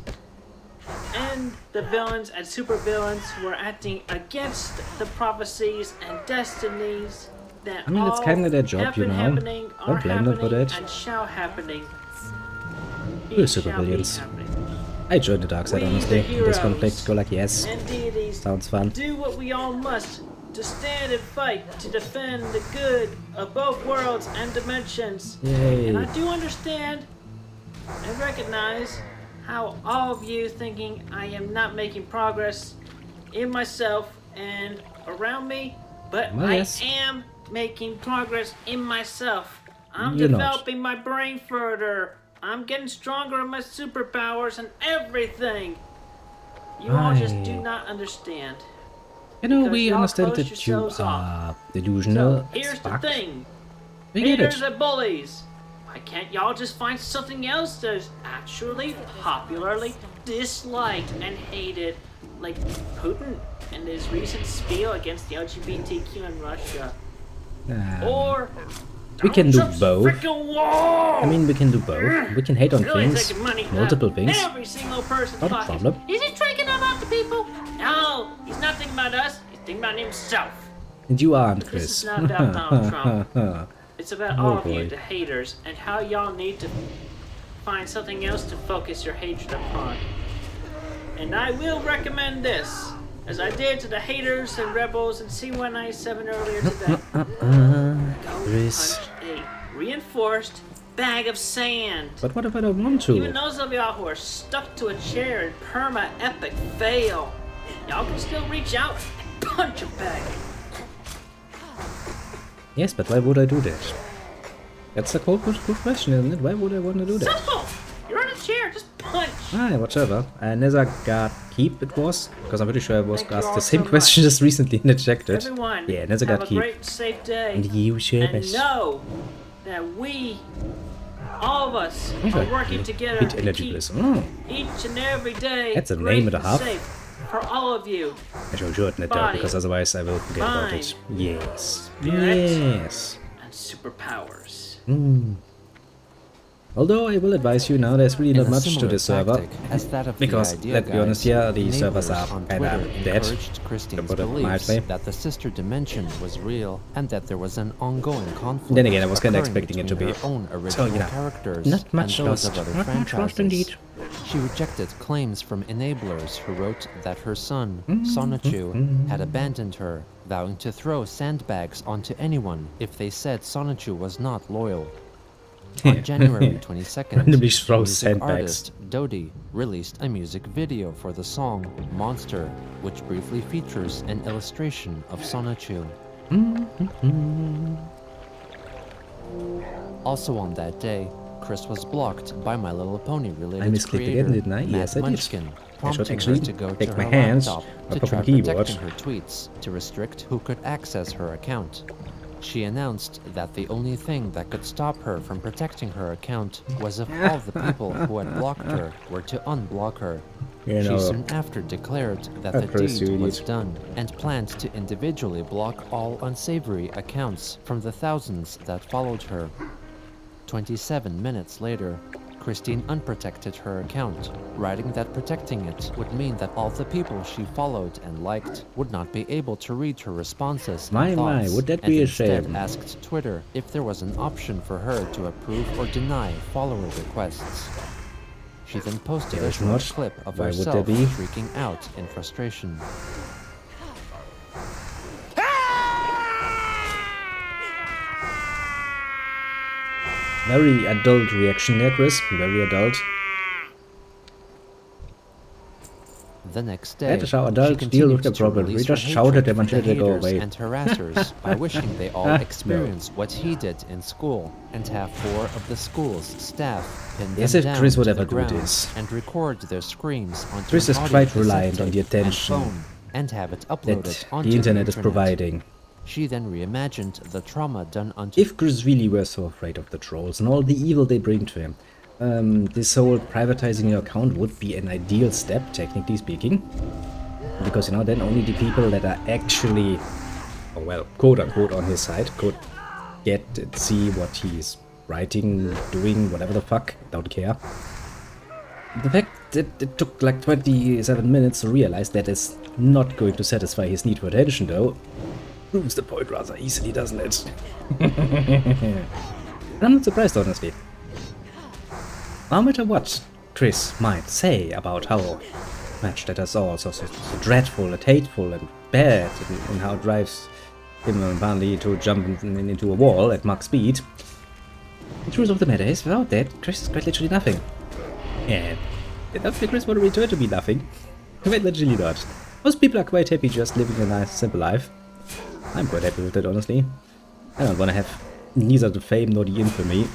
[SPEAKER 7] and the villains and supervillains who are acting against the prophecies and destinies that
[SPEAKER 1] I mean, it's
[SPEAKER 7] all
[SPEAKER 1] kinda their job,
[SPEAKER 7] have
[SPEAKER 1] you
[SPEAKER 7] been
[SPEAKER 1] know.
[SPEAKER 7] happening,
[SPEAKER 1] Don't
[SPEAKER 7] are
[SPEAKER 1] blame them for
[SPEAKER 7] happening,
[SPEAKER 1] that.
[SPEAKER 7] and shall happening.
[SPEAKER 1] We're
[SPEAKER 7] Shall be
[SPEAKER 1] supervillains.
[SPEAKER 7] happening.
[SPEAKER 1] I joined the dark side,
[SPEAKER 7] We,
[SPEAKER 1] honestly.
[SPEAKER 7] the
[SPEAKER 1] In this
[SPEAKER 7] heroes
[SPEAKER 1] conflict, go like yes.
[SPEAKER 7] And deities
[SPEAKER 1] Sounds fun.
[SPEAKER 7] do what we all must to stand and fight to defend the good of both worlds and dimensions.
[SPEAKER 1] Yay.
[SPEAKER 7] And I do understand and recognize how all of you thinking I am not making progress in myself and around me, but
[SPEAKER 1] Well,
[SPEAKER 7] I
[SPEAKER 1] yes.
[SPEAKER 7] am making progress in myself. I'm
[SPEAKER 1] You're not.
[SPEAKER 7] developing my brain further. I'm getting stronger in my superpowers and everything. You all just do not understand.
[SPEAKER 1] You know,
[SPEAKER 7] because
[SPEAKER 1] we
[SPEAKER 7] y'all
[SPEAKER 1] understand
[SPEAKER 7] close
[SPEAKER 1] that you
[SPEAKER 7] yourselves
[SPEAKER 1] are delusional.
[SPEAKER 7] So here's the
[SPEAKER 1] fuck.
[SPEAKER 7] thing.
[SPEAKER 1] We get
[SPEAKER 7] Haters
[SPEAKER 1] it.
[SPEAKER 7] and bullies. Why can't y'all just find something else that's actually popularly disliked and hated? Like Putin and his recent spiel against the LGBTQ in Russia. Or
[SPEAKER 1] we can do
[SPEAKER 7] Trump's
[SPEAKER 1] both.
[SPEAKER 7] frickin' wall!
[SPEAKER 1] I mean, we can do both. We can hate on
[SPEAKER 7] Really
[SPEAKER 1] things,
[SPEAKER 7] taking money
[SPEAKER 1] multiple
[SPEAKER 7] out of
[SPEAKER 1] things.
[SPEAKER 7] Every single person's
[SPEAKER 1] Not a
[SPEAKER 7] pockets.
[SPEAKER 1] problem.
[SPEAKER 7] Is he thinking about the people? No, he's not thinking about us. He's thinking about himself.
[SPEAKER 1] And you aren't,
[SPEAKER 7] This
[SPEAKER 1] Chris.
[SPEAKER 7] is not about Donald Trump. It's about
[SPEAKER 1] Oh,
[SPEAKER 7] all of you,
[SPEAKER 1] boy.
[SPEAKER 7] the haters, and how y'all need to find something else to focus your hatred upon. And I will recommend this, as I did to the haters and rebels in C-197 earlier today. Go
[SPEAKER 1] Chris.
[SPEAKER 7] punch a reinforced bag of sand.
[SPEAKER 1] But what if I don't want
[SPEAKER 7] Even
[SPEAKER 1] to?
[SPEAKER 7] those of y'all who are stuck to a chair in perma-epic fail, y'all can still reach out and punch a bag.
[SPEAKER 1] Yes, but why would I do that? That's a good question, isn't it? Why would I want to do that?
[SPEAKER 7] Simple! You're in a chair, just punch.
[SPEAKER 1] Whatever. Nezagard Keep it was, because I'm pretty sure I was
[SPEAKER 7] Thank you
[SPEAKER 1] asked
[SPEAKER 7] all
[SPEAKER 1] the same
[SPEAKER 7] so
[SPEAKER 1] question
[SPEAKER 7] much.
[SPEAKER 1] just recently in the chat.
[SPEAKER 7] Everyone,
[SPEAKER 1] Yeah,
[SPEAKER 7] have
[SPEAKER 1] Nezagard
[SPEAKER 7] a
[SPEAKER 1] Keep.
[SPEAKER 7] great, safe day.
[SPEAKER 1] And you,
[SPEAKER 7] And
[SPEAKER 1] Sherbes.
[SPEAKER 7] know that we, all of us, are working together
[SPEAKER 1] Bit
[SPEAKER 7] to
[SPEAKER 1] energy
[SPEAKER 7] keep
[SPEAKER 1] bliss.
[SPEAKER 7] each and every day
[SPEAKER 1] That's a
[SPEAKER 7] great
[SPEAKER 1] name and a half.
[SPEAKER 7] safe for all of you.
[SPEAKER 1] I should shorten it down,
[SPEAKER 7] Body,
[SPEAKER 1] because otherwise I will forget about it.
[SPEAKER 7] mind,
[SPEAKER 1] Yes.
[SPEAKER 7] spirit.
[SPEAKER 1] Yes.
[SPEAKER 7] And superpowers.
[SPEAKER 1] Although I will advise you now, there's really
[SPEAKER 4] In
[SPEAKER 1] not
[SPEAKER 4] a
[SPEAKER 1] much to
[SPEAKER 4] similar
[SPEAKER 1] this server.
[SPEAKER 4] tactic as that of
[SPEAKER 1] Because,
[SPEAKER 4] the idea
[SPEAKER 1] let's be honest
[SPEAKER 4] guides,
[SPEAKER 1] here, the servers
[SPEAKER 4] enablers
[SPEAKER 1] are
[SPEAKER 4] on
[SPEAKER 1] kinda
[SPEAKER 4] Twitter
[SPEAKER 1] dead,
[SPEAKER 4] encouraged Christine's
[SPEAKER 1] put it
[SPEAKER 4] beliefs
[SPEAKER 1] mildly.
[SPEAKER 4] that the sister dimension was real and that there was an ongoing conflict.
[SPEAKER 1] Then again, I was kinda
[SPEAKER 4] occurring
[SPEAKER 1] expecting it to
[SPEAKER 4] between
[SPEAKER 1] be.
[SPEAKER 4] her own original
[SPEAKER 1] you know,
[SPEAKER 4] characters
[SPEAKER 1] not much
[SPEAKER 4] and those
[SPEAKER 1] lost.
[SPEAKER 4] of other
[SPEAKER 1] Not much lost
[SPEAKER 4] franchises.
[SPEAKER 1] indeed.
[SPEAKER 4] She rejected claims from enablers who wrote that her son,
[SPEAKER 1] Mm-hmm.
[SPEAKER 4] Sonichu, had abandoned her, vowing to throw sandbags onto anyone if they said Sonichu was not loyal. On January 22nd,
[SPEAKER 1] Randomly throw
[SPEAKER 4] music
[SPEAKER 1] sandbags.
[SPEAKER 4] artist Dodie released a music video for the song Monster, which briefly features an illustration of Sonichu. Also on that day, Chris was blocked by My Little Pony related
[SPEAKER 1] I misclicked
[SPEAKER 4] creator
[SPEAKER 1] again, didn't I?
[SPEAKER 4] Matt
[SPEAKER 1] Yes, I did.
[SPEAKER 4] Munchkin,
[SPEAKER 1] I should
[SPEAKER 4] prompting
[SPEAKER 1] actually
[SPEAKER 4] her to go
[SPEAKER 1] take
[SPEAKER 4] to
[SPEAKER 1] my
[SPEAKER 4] her
[SPEAKER 1] hands
[SPEAKER 4] laptop
[SPEAKER 1] or
[SPEAKER 4] to
[SPEAKER 1] put
[SPEAKER 4] try
[SPEAKER 1] my keyboard.
[SPEAKER 4] protecting her tweets to restrict who could access her account. She announced that the only thing that could stop her from protecting her account was if all the people who had blocked her were to unblock her.
[SPEAKER 1] You
[SPEAKER 4] She
[SPEAKER 1] know,
[SPEAKER 4] soon after declared that
[SPEAKER 1] of
[SPEAKER 4] the
[SPEAKER 1] course you
[SPEAKER 4] deed was
[SPEAKER 1] idiot.
[SPEAKER 4] done and planned to individually block all unsavory accounts from the thousands that followed her. 27 minutes later, Christine unprotected her account, writing that protecting it would mean that all the people she followed and liked would not be able to read her responses
[SPEAKER 1] My,
[SPEAKER 4] and
[SPEAKER 1] my,
[SPEAKER 4] thoughts,
[SPEAKER 1] would that
[SPEAKER 4] and
[SPEAKER 1] be a
[SPEAKER 4] instead
[SPEAKER 1] shame.
[SPEAKER 4] asked Twitter if there was an option for her to approve or deny follower requests. She then posted
[SPEAKER 1] There
[SPEAKER 4] a
[SPEAKER 1] is
[SPEAKER 4] short
[SPEAKER 1] not.
[SPEAKER 4] clip of
[SPEAKER 1] Why would there
[SPEAKER 4] herself
[SPEAKER 1] be?
[SPEAKER 4] shrieking out in frustration.
[SPEAKER 1] Very adult reaction there, Chris. Very adult.
[SPEAKER 4] The next day,
[SPEAKER 1] That is how
[SPEAKER 4] she
[SPEAKER 1] adults deal
[SPEAKER 4] continued
[SPEAKER 1] with the
[SPEAKER 4] to
[SPEAKER 1] problem. We
[SPEAKER 4] release
[SPEAKER 1] just
[SPEAKER 4] her
[SPEAKER 1] shout at
[SPEAKER 4] hatred
[SPEAKER 1] them
[SPEAKER 4] for
[SPEAKER 1] until
[SPEAKER 4] the
[SPEAKER 1] they go
[SPEAKER 4] haters
[SPEAKER 1] away.
[SPEAKER 4] and harassers by wishing they all
[SPEAKER 1] No.
[SPEAKER 4] experience what he did in school and have 4 of the school's staff pin
[SPEAKER 1] Yes,
[SPEAKER 4] them
[SPEAKER 1] if
[SPEAKER 4] down
[SPEAKER 1] Chris would
[SPEAKER 4] to
[SPEAKER 1] ever
[SPEAKER 4] the
[SPEAKER 1] do
[SPEAKER 4] ground
[SPEAKER 1] this.
[SPEAKER 4] and record their screams onto
[SPEAKER 1] Chris
[SPEAKER 4] an
[SPEAKER 1] is
[SPEAKER 4] audio
[SPEAKER 1] quite
[SPEAKER 4] cassette
[SPEAKER 1] reliant on the
[SPEAKER 4] tape and
[SPEAKER 1] attention
[SPEAKER 4] phone and have it uploaded
[SPEAKER 1] that
[SPEAKER 4] onto
[SPEAKER 1] the internet is providing.
[SPEAKER 4] She then reimagined the trauma done unto
[SPEAKER 1] If Chris really were so afraid of the trolls and all the evil they bring to him, this whole privatizing your account would be an ideal step, technically speaking. Because, you know, then only the people that are actually, oh, well, quote-unquote on his side could get and see what he's writing, doing, whatever the fuck, don't care. The fact that it took like 27 minutes to realize that is not going to satisfy his need for attention, though, proves the point rather easily, doesn't it? And I'm not surprised, honestly. No matter what Chris might say about how much that is all so dreadful and hateful and bad, and how it drives him apparently to jump into a wall at Mach speed, the truth of the matter is, without that, Chris is quite literally nothing. And enough for Chris want to return to be nothing. Quite literally not. Most people are quite happy just living a nice, simple life. I'm quite happy with it, honestly. I don't want to have neither the fame nor the infamy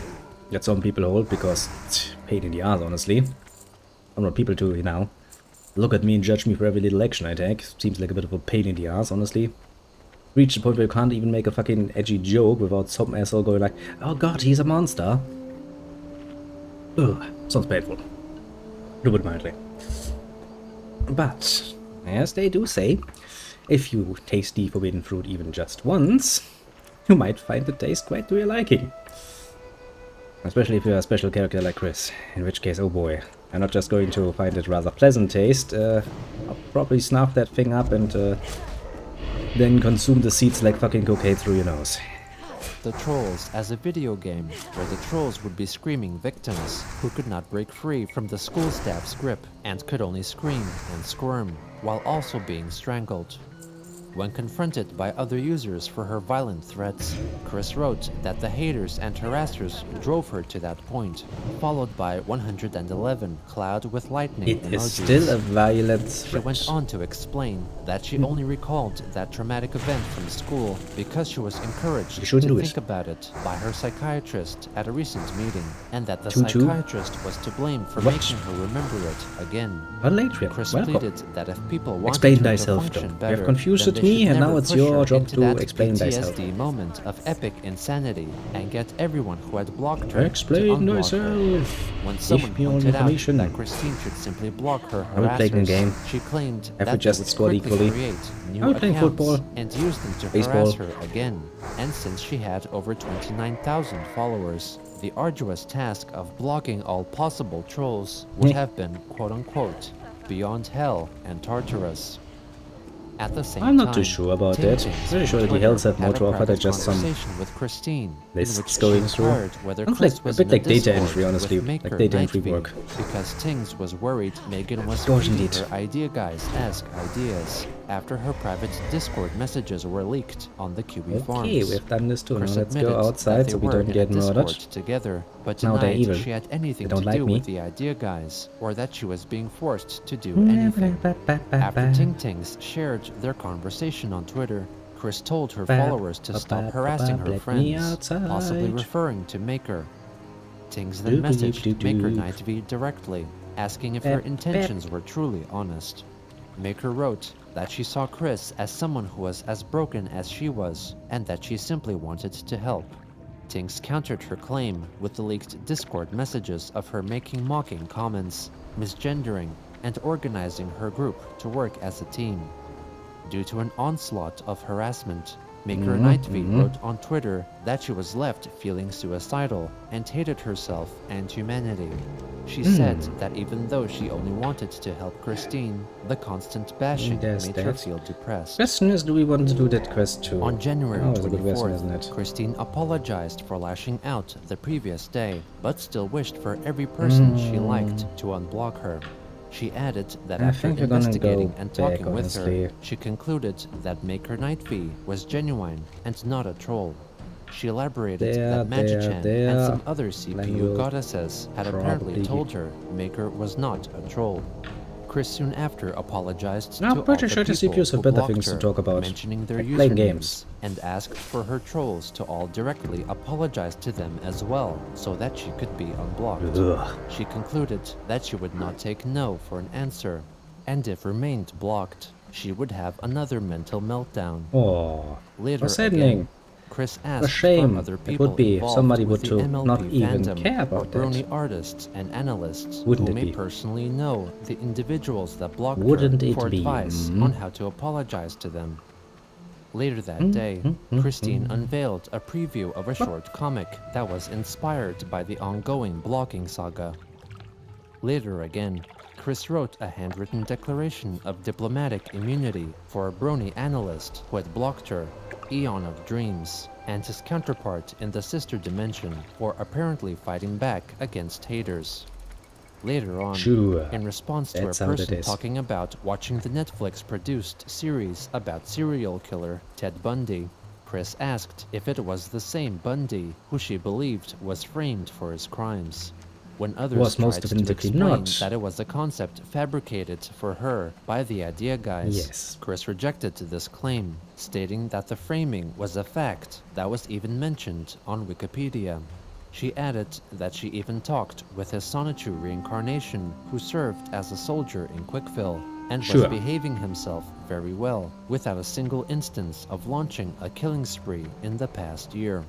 [SPEAKER 1] that some people hold, because it's a pain in the ass, honestly. I don't want people to, you know, look at me and judge me for every little action I take. Seems like a bit of a pain in the ass, honestly. Reach the point where you can't even make a fucking edgy joke without some asshole going like, oh god, he's a monster. Ugh, sounds painful. To put it mildly. But, as they do say, if you taste the forbidden fruit even just once, you might find the taste quite to your liking. Especially if you're a special character like Chris, in which case, oh boy, I'm not just going to find it rather pleasant taste, I'll probably snuff that thing up and then consume the seeds like fucking cocaine through your nose.
[SPEAKER 4] The Trolls as a video game, where the trolls would be screaming victims who could not break free from the school staff's grip and could only scream and squirm while also being strangled. When confronted by other users for her violent threats, Chris wrote that the haters and harassers drove her to that point, followed by 111 cloud with lightning
[SPEAKER 1] It
[SPEAKER 4] emojis.
[SPEAKER 1] is still a violent
[SPEAKER 4] She
[SPEAKER 1] threat.
[SPEAKER 4] went on to explain that she only recalled that traumatic event from school because she was encouraged
[SPEAKER 1] You
[SPEAKER 4] to
[SPEAKER 1] shouldn't do
[SPEAKER 4] think
[SPEAKER 1] it.
[SPEAKER 4] about it by her psychiatrist at a recent meeting, and that the
[SPEAKER 1] Tutu.
[SPEAKER 4] psychiatrist was to blame for
[SPEAKER 1] What?
[SPEAKER 4] making her remember it again.
[SPEAKER 1] Latria,
[SPEAKER 4] Chris
[SPEAKER 1] welcome.
[SPEAKER 4] pleaded that if people wanted
[SPEAKER 1] Explain
[SPEAKER 4] her to
[SPEAKER 1] thyself,
[SPEAKER 4] function
[SPEAKER 1] John. You
[SPEAKER 4] better,
[SPEAKER 1] have confused
[SPEAKER 4] then they
[SPEAKER 1] me,
[SPEAKER 4] should
[SPEAKER 1] and now
[SPEAKER 4] never
[SPEAKER 1] it's
[SPEAKER 4] push
[SPEAKER 1] your
[SPEAKER 4] her
[SPEAKER 1] job
[SPEAKER 4] into
[SPEAKER 1] to
[SPEAKER 4] that
[SPEAKER 1] explain thyself.
[SPEAKER 4] PTSD moment of epic insanity and get everyone who had blocked her to
[SPEAKER 1] Explain
[SPEAKER 4] unblock her.
[SPEAKER 1] thyself.
[SPEAKER 4] When someone
[SPEAKER 1] me all
[SPEAKER 4] pointed out
[SPEAKER 1] information.
[SPEAKER 4] that Christine should simply block her
[SPEAKER 1] Are we playing a
[SPEAKER 4] harassers,
[SPEAKER 1] game?
[SPEAKER 4] she claimed
[SPEAKER 1] Have we
[SPEAKER 4] that
[SPEAKER 1] just
[SPEAKER 4] they would
[SPEAKER 1] scored
[SPEAKER 4] quickly
[SPEAKER 1] equally?
[SPEAKER 4] create new
[SPEAKER 1] Are we playing
[SPEAKER 4] accounts
[SPEAKER 1] football?
[SPEAKER 4] and use them to
[SPEAKER 1] Baseball?
[SPEAKER 4] harass her again. And since she had over 29,000 followers, the arduous task of blocking all possible trolls would have been, quote-unquote, beyond hell and Tartarus. At the same
[SPEAKER 1] I'm not
[SPEAKER 4] time,
[SPEAKER 1] too sure about
[SPEAKER 4] Ting
[SPEAKER 1] that.
[SPEAKER 4] Tings
[SPEAKER 1] Pretty sure
[SPEAKER 4] on
[SPEAKER 1] that the
[SPEAKER 4] Twitter
[SPEAKER 1] hells have
[SPEAKER 4] had
[SPEAKER 1] more
[SPEAKER 4] a
[SPEAKER 1] to offer than
[SPEAKER 4] private
[SPEAKER 1] just some
[SPEAKER 4] conversation with Christine, in
[SPEAKER 1] lists
[SPEAKER 4] which
[SPEAKER 1] going
[SPEAKER 4] she
[SPEAKER 1] through.
[SPEAKER 4] inquired whether
[SPEAKER 1] Sounds
[SPEAKER 4] Chris
[SPEAKER 1] like a
[SPEAKER 4] was
[SPEAKER 1] bit
[SPEAKER 4] in the
[SPEAKER 1] like data
[SPEAKER 4] Discord
[SPEAKER 1] entry, honestly,
[SPEAKER 4] with
[SPEAKER 1] like
[SPEAKER 4] Maker
[SPEAKER 1] data entry
[SPEAKER 4] Nightbeat,
[SPEAKER 1] work.
[SPEAKER 4] because Tings was worried Megan was
[SPEAKER 1] Gosh,
[SPEAKER 4] feeding
[SPEAKER 1] indeed.
[SPEAKER 4] her idea guys ask ideas after her private Discord messages were leaked on the QB forums.
[SPEAKER 1] Okay, we've done this too. Now
[SPEAKER 4] Chris
[SPEAKER 1] let's
[SPEAKER 4] admitted
[SPEAKER 1] go
[SPEAKER 4] that
[SPEAKER 1] outside
[SPEAKER 4] they
[SPEAKER 1] so we
[SPEAKER 4] were
[SPEAKER 1] don't
[SPEAKER 4] in
[SPEAKER 1] get
[SPEAKER 4] a
[SPEAKER 1] murdered.
[SPEAKER 4] Discord together, but
[SPEAKER 1] Now they're
[SPEAKER 4] denied
[SPEAKER 1] evil.
[SPEAKER 4] she had anything
[SPEAKER 1] They don't
[SPEAKER 4] to
[SPEAKER 1] like
[SPEAKER 4] do
[SPEAKER 1] me.
[SPEAKER 4] with the idea guys, or that she was being forced to do anything. After Ting Tings shared their conversation on Twitter, Chris told her followers to stop harassing her
[SPEAKER 1] let me
[SPEAKER 4] friends,
[SPEAKER 1] outside.
[SPEAKER 4] possibly referring to Maker. Tings then messaged Maker Nightbeat directly, asking if her intentions were truly honest. Maker wrote that she saw Chris as someone who was as broken as she was, and that she simply wanted to help. Tings countered her claim with the leaked Discord messages of her making mocking comments, misgendering, and organizing her group to work as a team. Due to an onslaught of harassment, Maker Nightbeat wrote on Twitter that she was left feeling suicidal and hated herself and humanity. She said that even though she only wanted to help Christine, the constant bashing
[SPEAKER 1] There's
[SPEAKER 4] made her
[SPEAKER 1] that.
[SPEAKER 4] feel depressed.
[SPEAKER 1] Question is, do we want to do that quest too?
[SPEAKER 4] On January
[SPEAKER 1] Oh, it's a good question, isn't
[SPEAKER 4] 24th,
[SPEAKER 1] it?
[SPEAKER 4] Christine apologized for lashing out the previous day, but still wished for every person she liked to unblock her. She added that
[SPEAKER 1] I
[SPEAKER 4] after
[SPEAKER 1] think we're gonna
[SPEAKER 4] investigating
[SPEAKER 1] go
[SPEAKER 4] and
[SPEAKER 1] back,
[SPEAKER 4] talking with
[SPEAKER 1] honestly.
[SPEAKER 4] her, she concluded that Maker Nightbee was genuine and not a troll. She elaborated that Magichan and some other CPU
[SPEAKER 1] Language
[SPEAKER 4] goddesses had apparently
[SPEAKER 1] probably-
[SPEAKER 4] told her Maker was not a troll. Chris soon after apologized
[SPEAKER 1] I'm
[SPEAKER 4] to
[SPEAKER 1] pretty
[SPEAKER 4] all
[SPEAKER 1] sure the
[SPEAKER 4] the people
[SPEAKER 1] CPUs have
[SPEAKER 4] who
[SPEAKER 1] better
[SPEAKER 4] blocked
[SPEAKER 1] things to
[SPEAKER 4] her,
[SPEAKER 1] talk about,
[SPEAKER 4] mentioning their
[SPEAKER 1] like playing
[SPEAKER 4] usernames,
[SPEAKER 1] games.
[SPEAKER 4] and asked for her trolls to all directly apologize to them as well, so that she could be unblocked.
[SPEAKER 1] Ugh.
[SPEAKER 4] She concluded that she would not take no for an answer, and if remained blocked, she would have anher mental meltdown.
[SPEAKER 1] Oh,
[SPEAKER 4] Later
[SPEAKER 1] what's
[SPEAKER 4] again,
[SPEAKER 1] happening?
[SPEAKER 4] Chris
[SPEAKER 1] A
[SPEAKER 4] asked
[SPEAKER 1] shame.
[SPEAKER 4] for other
[SPEAKER 1] It
[SPEAKER 4] people
[SPEAKER 1] would be if
[SPEAKER 4] involved
[SPEAKER 1] somebody
[SPEAKER 4] with
[SPEAKER 1] would
[SPEAKER 4] the
[SPEAKER 1] to
[SPEAKER 4] MLP
[SPEAKER 1] not even
[SPEAKER 4] fandom,
[SPEAKER 1] care
[SPEAKER 4] or
[SPEAKER 1] about that.
[SPEAKER 4] brony artists and analysts
[SPEAKER 1] Wouldn't
[SPEAKER 4] who
[SPEAKER 1] it
[SPEAKER 4] may
[SPEAKER 1] be?
[SPEAKER 4] personally know the individuals that blocked
[SPEAKER 1] Wouldn't
[SPEAKER 4] her
[SPEAKER 1] it
[SPEAKER 4] for
[SPEAKER 1] be?
[SPEAKER 4] advice on how to apologize to them. Later that day, Christine unveiled a preview of a short comic that was inspired by the ongoing blocking saga. Later again, Chris wrote a handwritten declaration of diplomatic immunity for a brony analyst who had blocked her, Eon of Dreams, and his counterpart in the sister dimension for apparently fighting back against haters. Later on,
[SPEAKER 1] Sure,
[SPEAKER 4] in response to a
[SPEAKER 1] that's how it
[SPEAKER 4] person
[SPEAKER 1] is.
[SPEAKER 4] talking about watching the Netflix-produced series about serial killer Ted Bundy, Chris asked if it was the same Bundy who she believed was framed for his crimes. When others
[SPEAKER 1] Was most
[SPEAKER 4] tried to
[SPEAKER 1] definitely
[SPEAKER 4] explain
[SPEAKER 1] not.
[SPEAKER 4] that it was a concept fabricated for her by the idea guys,
[SPEAKER 1] Yes.
[SPEAKER 4] Chris rejected this claim, stating that the framing was a fact that was even mentioned on Wikipedia. She added that she even talked with his Sonichu reincarnation, who served as a soldier in Quickfill, and was
[SPEAKER 1] Sure.
[SPEAKER 4] behaving himself very well, without a single instance of launching a killing spree in the past year.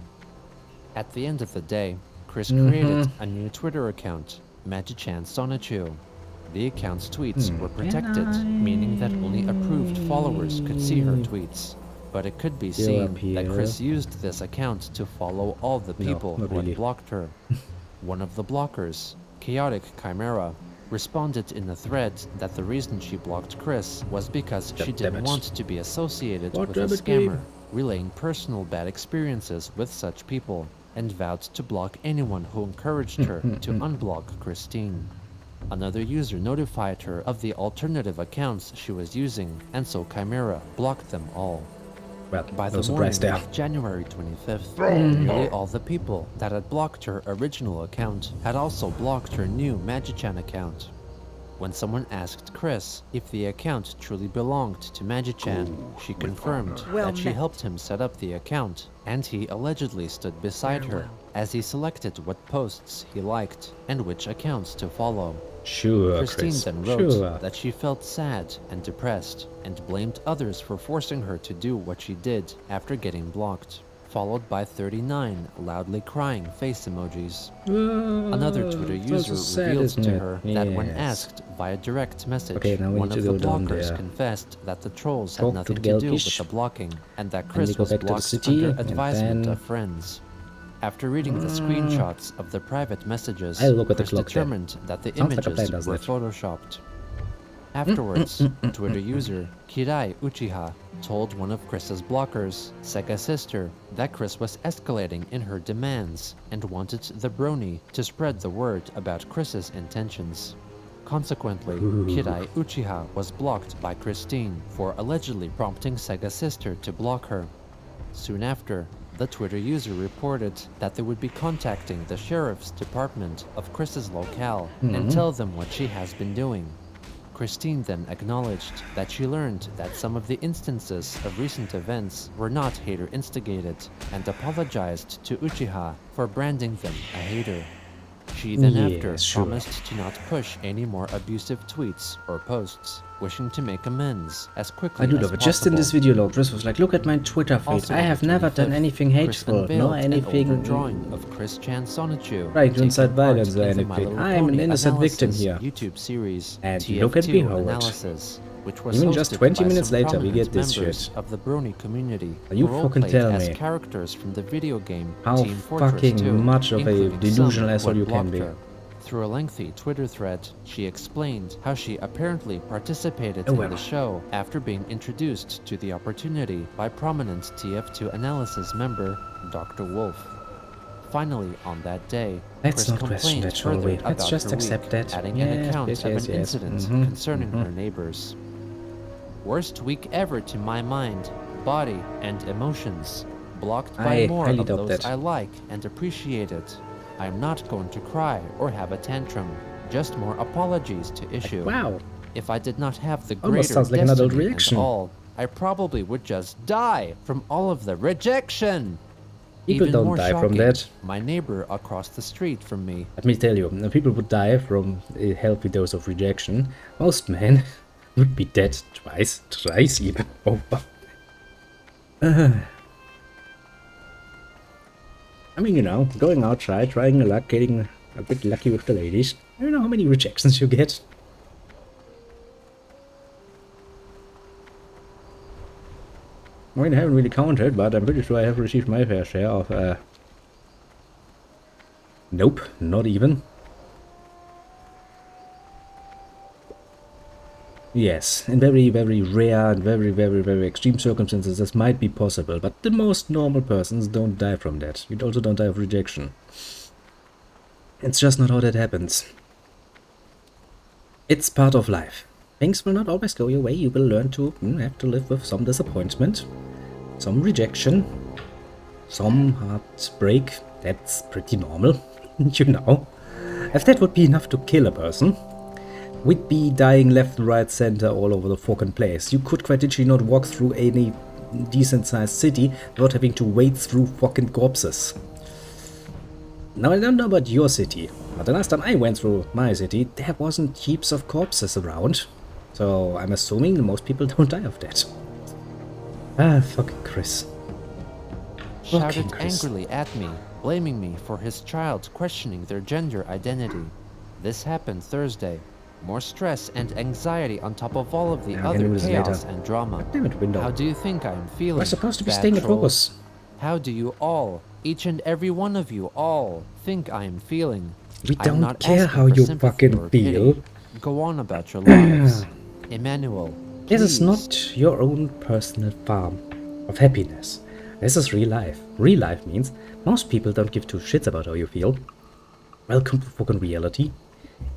[SPEAKER 4] At the end of the day, Chris created a new Twitter account, Magichan Sonichu. The account's tweets were protected, meaning that only approved followers could see her tweets. But it could be seen that Chris used this account to follow all the people
[SPEAKER 1] not
[SPEAKER 4] who had
[SPEAKER 1] really.
[SPEAKER 4] blocked her. One of the blockers, Chaotic Chimera, responded in a thread that the reason she blocked Chris was because she
[SPEAKER 1] Damn
[SPEAKER 4] didn't
[SPEAKER 1] it.
[SPEAKER 4] want to be associated
[SPEAKER 1] What
[SPEAKER 4] with a
[SPEAKER 1] damn it, game?
[SPEAKER 4] scammer, relaying personal bad experiences with such people, and vowed to block anyone who encouraged her to unblock Christine. Another user notified her of the alternative accounts she was using, and so Chimera blocked them all.
[SPEAKER 1] Well,
[SPEAKER 4] By
[SPEAKER 1] no
[SPEAKER 4] the
[SPEAKER 1] surprise
[SPEAKER 4] morning
[SPEAKER 1] there.
[SPEAKER 4] of January 25th, nearly all the people that had blocked her original account had also blocked her new Magichan account. When someone asked Chris if the account truly belonged to Magichan, she confirmed that she helped him set up the account, and he allegedly stood beside her as he selected what posts he liked and which accounts to follow.
[SPEAKER 1] Sure,
[SPEAKER 4] Christine
[SPEAKER 1] Chris.
[SPEAKER 4] then wrote
[SPEAKER 1] Sure.
[SPEAKER 4] that she felt sad and depressed and blamed others for forcing her to do what she did after getting blocked, followed by 39 loudly crying face emojis. Another Twitter user revealed to her that when asked via direct message,
[SPEAKER 1] Okay, now we
[SPEAKER 4] one
[SPEAKER 1] need
[SPEAKER 4] of
[SPEAKER 1] to
[SPEAKER 4] the
[SPEAKER 1] go down
[SPEAKER 4] blockers
[SPEAKER 1] there.
[SPEAKER 4] confessed that the trolls
[SPEAKER 1] Talk
[SPEAKER 4] had
[SPEAKER 1] to
[SPEAKER 4] nothing
[SPEAKER 1] the
[SPEAKER 4] to do with
[SPEAKER 1] Gelkish.
[SPEAKER 4] the blocking, and that
[SPEAKER 1] we
[SPEAKER 4] Chris
[SPEAKER 1] go
[SPEAKER 4] was
[SPEAKER 1] back to the
[SPEAKER 4] blocked
[SPEAKER 1] city,
[SPEAKER 4] under
[SPEAKER 1] and
[SPEAKER 4] advisement
[SPEAKER 1] then-
[SPEAKER 4] of friends. After reading the screenshots of the private messages,
[SPEAKER 1] I'll look at the
[SPEAKER 4] Chris
[SPEAKER 1] clock there.
[SPEAKER 4] determined that the
[SPEAKER 1] Sounds like a plan,
[SPEAKER 4] images
[SPEAKER 1] doesn't
[SPEAKER 4] were
[SPEAKER 1] it?
[SPEAKER 4] photoshopped. Afterwards, Twitter user Kirai Uchiha told one of Chris's blockers, Sega Sister, that Chris was escalating in her demands and wanted the brony to spread the word about Chris's intentions. Consequently, Kirai Uchiha was blocked by Christine for allegedly prompting Sega Sister to block her. Soon after, the Twitter user reported that they would be contacting the sheriff's department of Chris's locale and tell them what she has been doing. Christine then acknowledged that she learned that some of the instances of recent events were not hater-instigated and apologized to Uchiha for branding them a hater. She then after
[SPEAKER 1] sure.
[SPEAKER 4] promised to not push any more abusive tweets or posts, wishing to make amends as quickly
[SPEAKER 1] I do
[SPEAKER 4] as
[SPEAKER 1] love it. Just in this
[SPEAKER 4] possible.
[SPEAKER 1] video log, Chris was like, look at my Twitter feed.
[SPEAKER 4] Also
[SPEAKER 1] I
[SPEAKER 4] on
[SPEAKER 1] have
[SPEAKER 4] the
[SPEAKER 1] never done
[SPEAKER 4] 25th,
[SPEAKER 1] anything
[SPEAKER 4] Chris
[SPEAKER 1] hateful, nor
[SPEAKER 4] unveiled an
[SPEAKER 1] anything
[SPEAKER 4] older drawing of Chris Chan Sonichu
[SPEAKER 1] Right, to incite
[SPEAKER 4] taking part
[SPEAKER 1] violence or
[SPEAKER 4] in the My
[SPEAKER 1] anything.
[SPEAKER 4] Little
[SPEAKER 1] I'm an
[SPEAKER 4] Pony
[SPEAKER 1] innocent victim
[SPEAKER 4] Analysis
[SPEAKER 1] here.
[SPEAKER 4] YouTube series
[SPEAKER 1] And
[SPEAKER 4] TF2
[SPEAKER 1] look at me, Howard.
[SPEAKER 4] Analysis, which was
[SPEAKER 1] Even
[SPEAKER 4] hosted
[SPEAKER 1] just 20
[SPEAKER 4] by
[SPEAKER 1] minutes
[SPEAKER 4] some
[SPEAKER 1] later, we
[SPEAKER 4] prominent
[SPEAKER 1] get this
[SPEAKER 4] members
[SPEAKER 1] shit.
[SPEAKER 4] of the Brony community
[SPEAKER 1] You
[SPEAKER 4] who
[SPEAKER 1] fucking
[SPEAKER 4] roleplayed
[SPEAKER 1] tell
[SPEAKER 4] as
[SPEAKER 1] me.
[SPEAKER 4] characters from the video game
[SPEAKER 1] How
[SPEAKER 4] Team Fortress
[SPEAKER 1] fucking
[SPEAKER 4] 2,
[SPEAKER 1] much of a
[SPEAKER 4] including
[SPEAKER 1] delusional
[SPEAKER 4] some who
[SPEAKER 1] asshole
[SPEAKER 4] had
[SPEAKER 1] you can
[SPEAKER 4] blocked
[SPEAKER 1] be.
[SPEAKER 4] her. Through a lengthy Twitter thread, she explained how she apparently participated
[SPEAKER 1] Oh,
[SPEAKER 4] in
[SPEAKER 1] well.
[SPEAKER 4] the show after being introduced to the opportunity by prominent TF2 Analysis member Dr. Wolf. Finally, on that day,
[SPEAKER 1] Let's
[SPEAKER 4] Chris
[SPEAKER 1] not question
[SPEAKER 4] complained
[SPEAKER 1] that, shall
[SPEAKER 4] further
[SPEAKER 1] we? Let's
[SPEAKER 4] about
[SPEAKER 1] just
[SPEAKER 4] her
[SPEAKER 1] accept
[SPEAKER 4] week,
[SPEAKER 1] that.
[SPEAKER 4] adding an
[SPEAKER 1] Yes,
[SPEAKER 4] account
[SPEAKER 1] yes,
[SPEAKER 4] of
[SPEAKER 1] yes,
[SPEAKER 4] an
[SPEAKER 1] yes.
[SPEAKER 4] incident
[SPEAKER 1] Mhm,
[SPEAKER 4] concerning her neighbors. Worst week ever to my mind, body, and emotions. Blocked by
[SPEAKER 1] I
[SPEAKER 4] more
[SPEAKER 1] highly
[SPEAKER 4] of
[SPEAKER 1] doubt
[SPEAKER 4] those
[SPEAKER 1] that.
[SPEAKER 4] I like and appreciate it. I'm not going to cry or have a tantrum, just more apologies to issue.
[SPEAKER 1] Wow.
[SPEAKER 4] If I did not have the
[SPEAKER 1] Almost
[SPEAKER 4] greater
[SPEAKER 1] sounds like an adult
[SPEAKER 4] destiny and
[SPEAKER 1] reaction.
[SPEAKER 4] all, I probably would just die from all of the rejection.
[SPEAKER 1] People
[SPEAKER 4] Even
[SPEAKER 1] don't
[SPEAKER 4] more
[SPEAKER 1] die from
[SPEAKER 4] shocking,
[SPEAKER 1] that.
[SPEAKER 4] my neighbor across the street from me
[SPEAKER 1] Let me tell you, people would die from a healthy dose of rejection. Most men would be dead thrice even over. I mean, you know, going outside, trying your luck, getting a bit lucky with the ladies. I don't know how many rejections you get. I mean, I haven't really counted, but I'm pretty sure I have received my fair share of, Nope, not even. Yes, in very, very rare and very, very, very extreme circumstances this might be possible, but the most normal persons don't die from that. You also don't die of rejection. It's just not how that happens. It's part of life. Things will not always go your way. You will learn to have to live with some disappointment, some rejection, some heartbreak. That's pretty normal, you know. If that would be enough to kill a person, we'd be dying left and right center all over the fucking place. You could quite literally not walk through any decent sized city without having to wade through fucking corpses. Now, I don't know about your city, but the last time I went through my city, there wasn't heaps of corpses around. So I'm assuming most people don't die of that. Ah, fucking Chris.
[SPEAKER 4] shouted
[SPEAKER 1] Chris.
[SPEAKER 4] angrily at me, blaming me for his child questioning their gender identity. This happened Thursday. More stress and anxiety on top of all of the
[SPEAKER 1] Yeah, we're
[SPEAKER 4] other
[SPEAKER 1] gonna do this
[SPEAKER 4] chaos
[SPEAKER 1] later.
[SPEAKER 4] and drama.
[SPEAKER 1] Damn it, window.
[SPEAKER 4] How do you think I am feeling?
[SPEAKER 1] We're supposed to be
[SPEAKER 4] bad
[SPEAKER 1] staying at
[SPEAKER 4] trolls?
[SPEAKER 1] focus.
[SPEAKER 4] How do you all, each and every one of you all, think I am feeling?
[SPEAKER 1] We
[SPEAKER 4] I'm
[SPEAKER 1] don't
[SPEAKER 4] not
[SPEAKER 1] care
[SPEAKER 4] asking
[SPEAKER 1] how
[SPEAKER 4] for
[SPEAKER 1] you
[SPEAKER 4] sympathy
[SPEAKER 1] fucking
[SPEAKER 4] or pity.
[SPEAKER 1] feel.
[SPEAKER 4] Go on about your lives. Emmanuel,
[SPEAKER 1] This is
[SPEAKER 4] please.
[SPEAKER 1] not your own personal farm of happiness. This is real life. Real life means most people don't give two shits about how you feel. Welcome to fucking reality.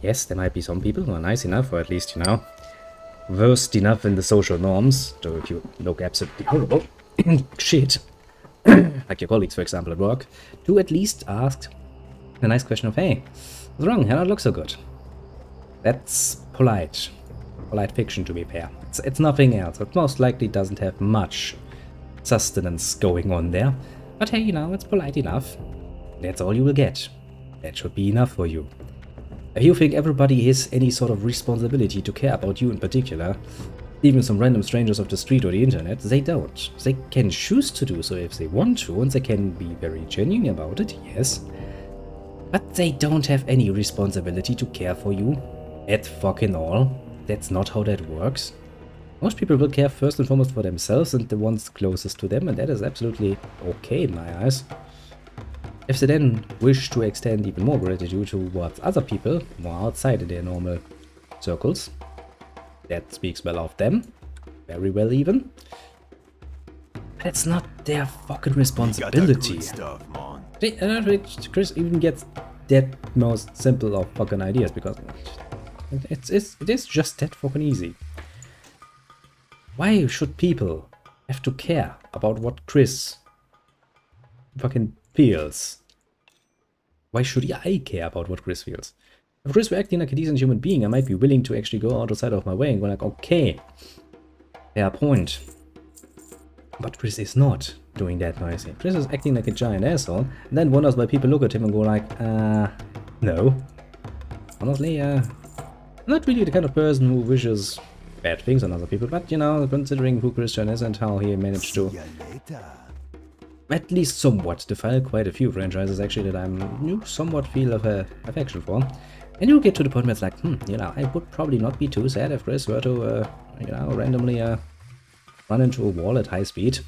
[SPEAKER 1] Yes, there might be some people who are nice enough, or at least, you know, versed enough in the social norms, so if you look absolutely horrible, shit, like your colleagues, for example, at work, to at least ask a nice question of, hey, what's wrong? You don't look so good. That's polite. Polite fiction, to be fair. It's nothing else. It most likely doesn't have much sustenance going on there. But hey, you know, it's polite enough. That's all you will get. That should be enough for you. If you think everybody has any sort of responsibility to care about you in particular, even some random strangers off the street or the internet, they don't. They can choose to do so if they want to, and they can be very genuine about it, yes. But they don't have any responsibility to care for you at fucking all. That's not how that works. Most people will care first and foremost for themselves and the ones closest to them, and that is absolutely okay in my eyes. If they then wish to extend even more gratitude towards other people, more outside of their normal circles, that speaks well of them. Very well even. But it's not their fucking responsibility. Chris even gets that most simple of fucking ideas, because it is just that fucking easy. Why should people have to care about what Chris fucking feels? Why should I care about what Chris feels? If Chris were acting like a decent human being, I might be willing to actually go outside of my way and go like, okay, fair point. But Chris is not doing that nicely. Chris is acting like a giant asshole, and then wonders why people look at him and go like, no. Honestly, I'm not really the kind of person who wishes bad things on other people, but you know, considering who Christian is and how he managed to at least somewhat defile quite a few franchises actually that I somewhat feel of affection for. And you'll get to the point where it's like, you know, I would probably not be too sad if Chris were to, you know, randomly run into a wall at high speed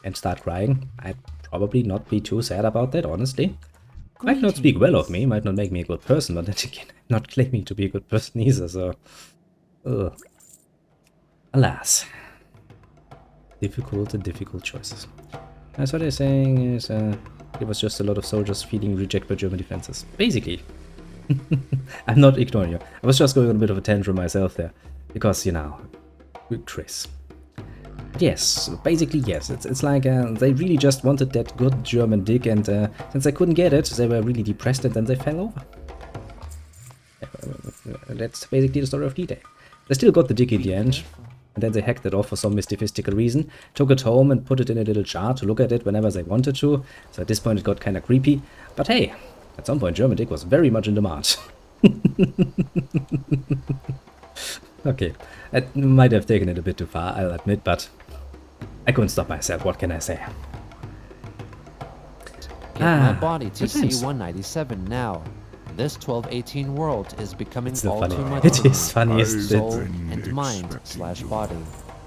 [SPEAKER 1] and start crying. I'd probably not be too sad about that, honestly. Might not speak well of me, might not make me a good person, but then again, I'm not claiming to be a good person either, so... Alas. Difficult choices. That's what they're saying is, it was just a lot of soldiers feeling rejected by German defenses. Basically. I'm not ignoring you. I was just going on a bit of a tantrum myself there. Because, you know, Chris. Yes, basically yes. It's like they really just wanted that good German dick, and since they couldn't get it, they were really depressed and then they fell over. That's basically the story of D-Day. They still got the dick in the end, and then they hacked it off for some mystical reason, took it home and put it in a little jar to look at it whenever they wanted to, so at this point it got kinda creepy. But hey, at some point German dick was very much in demand. Okay, I might have taken it a bit too far, I'll admit, but I couldn't stop myself, what can I say?
[SPEAKER 4] Get my body to C-197 now. This 1218 world is becoming all too much.
[SPEAKER 1] It is funny, isn't
[SPEAKER 4] soul
[SPEAKER 1] it?
[SPEAKER 4] and mind/body.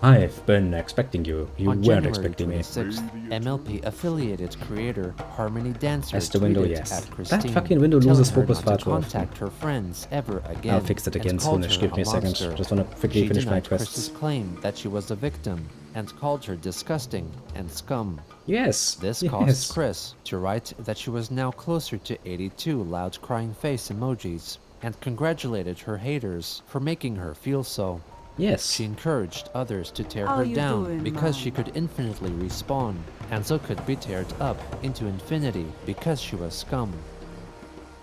[SPEAKER 1] I've been expecting you. You
[SPEAKER 4] On
[SPEAKER 1] weren't
[SPEAKER 4] January
[SPEAKER 1] expecting me.
[SPEAKER 4] 26th, MLP-affiliated creator Harmony Dancer
[SPEAKER 1] As the window,
[SPEAKER 4] tweeted
[SPEAKER 1] yes.
[SPEAKER 4] at Christine,
[SPEAKER 1] That fucking window
[SPEAKER 4] telling
[SPEAKER 1] loses
[SPEAKER 4] her
[SPEAKER 1] focus
[SPEAKER 4] not
[SPEAKER 1] far
[SPEAKER 4] to
[SPEAKER 1] too often.
[SPEAKER 4] contact her friends ever again.
[SPEAKER 1] I'll fix it again
[SPEAKER 4] and called
[SPEAKER 1] soonish.
[SPEAKER 4] her
[SPEAKER 1] Give me a second.
[SPEAKER 4] monster.
[SPEAKER 1] Just wanna quickly
[SPEAKER 4] She
[SPEAKER 1] finish my
[SPEAKER 4] denied
[SPEAKER 1] quests.
[SPEAKER 4] Chris's claim that she was the victim and called her disgusting and scum.
[SPEAKER 1] Yes.
[SPEAKER 4] This
[SPEAKER 1] yes.
[SPEAKER 4] caused Chris to write that she was now closer to 82 loud crying face emojis, and congratulated her haters for making her feel so.
[SPEAKER 1] Yes.
[SPEAKER 4] She encouraged others to tear her down because she could infinitely respawn, and so could be teared up into infinity because she was scum.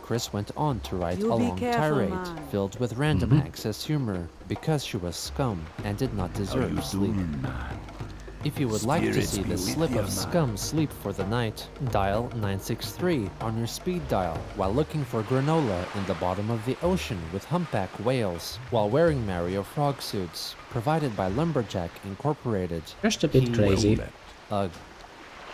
[SPEAKER 4] Chris went on to write a long tirade filled with random access humor because she was scum and did not deserve sleep. If you would like to see the slip of scum sleep for the night, dial 963 on your speed dial while looking for granola in the bottom of the ocean with humpback whales while wearing Mario frog suits, provided by Lumberjack Incorporated.
[SPEAKER 1] Just a bit crazy.
[SPEAKER 4] Ugh.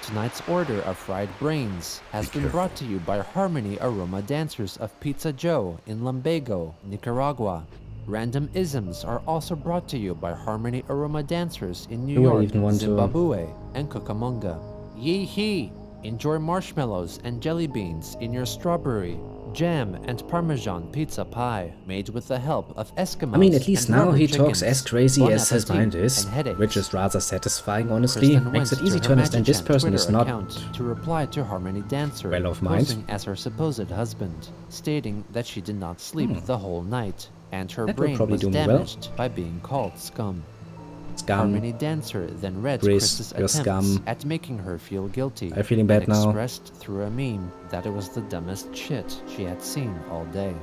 [SPEAKER 4] Tonight's order of fried brains has been brought to you by Harmony Aroma Dancers of Pizza Joe in Lumbago, Nicaragua. Random isms are also brought to you by Harmony Aroma Dancers in New York, Zimbabwe, and Cucamonga. Yee hee! Enjoy marshmallows and jelly beans in your strawberry, Jam and Parmesan pizza pie made with the help of Eskimos.
[SPEAKER 1] I mean, at least
[SPEAKER 4] and
[SPEAKER 1] now
[SPEAKER 4] rubber
[SPEAKER 1] he talks
[SPEAKER 4] chickens.
[SPEAKER 1] as crazy
[SPEAKER 4] Bon
[SPEAKER 1] as his
[SPEAKER 4] appetit
[SPEAKER 1] mind is,
[SPEAKER 4] and headaches.
[SPEAKER 1] which is rather satisfying, honestly.
[SPEAKER 4] Kristen
[SPEAKER 1] Makes it
[SPEAKER 4] went
[SPEAKER 1] easy
[SPEAKER 4] to
[SPEAKER 1] to
[SPEAKER 4] her
[SPEAKER 1] understand this
[SPEAKER 4] Magichan
[SPEAKER 1] person is
[SPEAKER 4] Twitter
[SPEAKER 1] not
[SPEAKER 4] account to reply to Harmony Dancer,
[SPEAKER 1] well of mind.
[SPEAKER 4] posing as her supposed husband, stating that she did not sleep the whole night, and her
[SPEAKER 1] That would
[SPEAKER 4] brain
[SPEAKER 1] probably
[SPEAKER 4] was
[SPEAKER 1] do me well.
[SPEAKER 4] damaged by being called scum. Harmony Dancer then read
[SPEAKER 1] Chris,
[SPEAKER 4] Chris's
[SPEAKER 1] you're
[SPEAKER 4] attempts
[SPEAKER 1] scum.
[SPEAKER 4] at making her feel guilty.
[SPEAKER 1] I'm feeling bad
[SPEAKER 4] and
[SPEAKER 1] now.
[SPEAKER 4] expressed through a meme that it was the dumbest shit she had seen all day.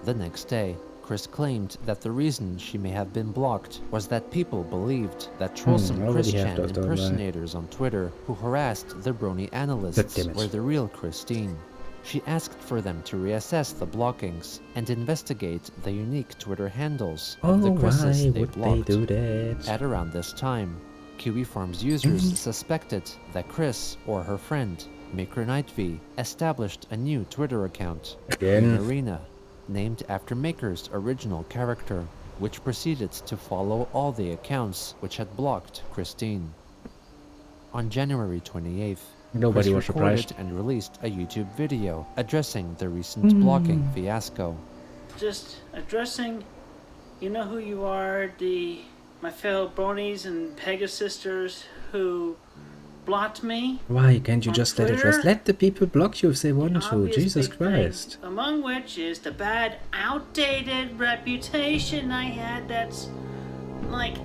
[SPEAKER 4] The next day, Chris claimed that the reason she may have been blocked was that people believed that troublesome
[SPEAKER 1] I already have
[SPEAKER 4] Christian
[SPEAKER 1] those, don't I?
[SPEAKER 4] impersonators on Twitter who harassed the brony
[SPEAKER 1] God
[SPEAKER 4] analysts
[SPEAKER 1] damn it.
[SPEAKER 4] were the real Christine. She asked for them to reassess the blockings and investigate the unique Twitter handles of the
[SPEAKER 1] Oh,
[SPEAKER 4] Chris's
[SPEAKER 1] why
[SPEAKER 4] they
[SPEAKER 1] would
[SPEAKER 4] blocked.
[SPEAKER 1] they do that?
[SPEAKER 4] At around this time, Kiwi Farms users suspected that Chris or her friend, Maker Nightvie, established a new Twitter account,
[SPEAKER 1] Again.
[SPEAKER 4] Arena, named after Maker's original character, which proceeded to follow all the accounts which had blocked Christine. On January 28th,
[SPEAKER 1] Nobody
[SPEAKER 4] Chris
[SPEAKER 1] was
[SPEAKER 4] recorded
[SPEAKER 1] surprised.
[SPEAKER 4] and released a YouTube video addressing the recent blocking fiasco.
[SPEAKER 7] Just addressing, you know who you are, my fellow bronies and Pegasisters who blocked me.
[SPEAKER 1] Why can't you
[SPEAKER 7] On
[SPEAKER 1] just let it
[SPEAKER 7] Twitter?
[SPEAKER 1] rest? Let the people block you if they want to.
[SPEAKER 7] Obvious
[SPEAKER 1] Jesus
[SPEAKER 7] big
[SPEAKER 1] Christ.
[SPEAKER 7] things, among which is the bad, outdated reputation I had that's like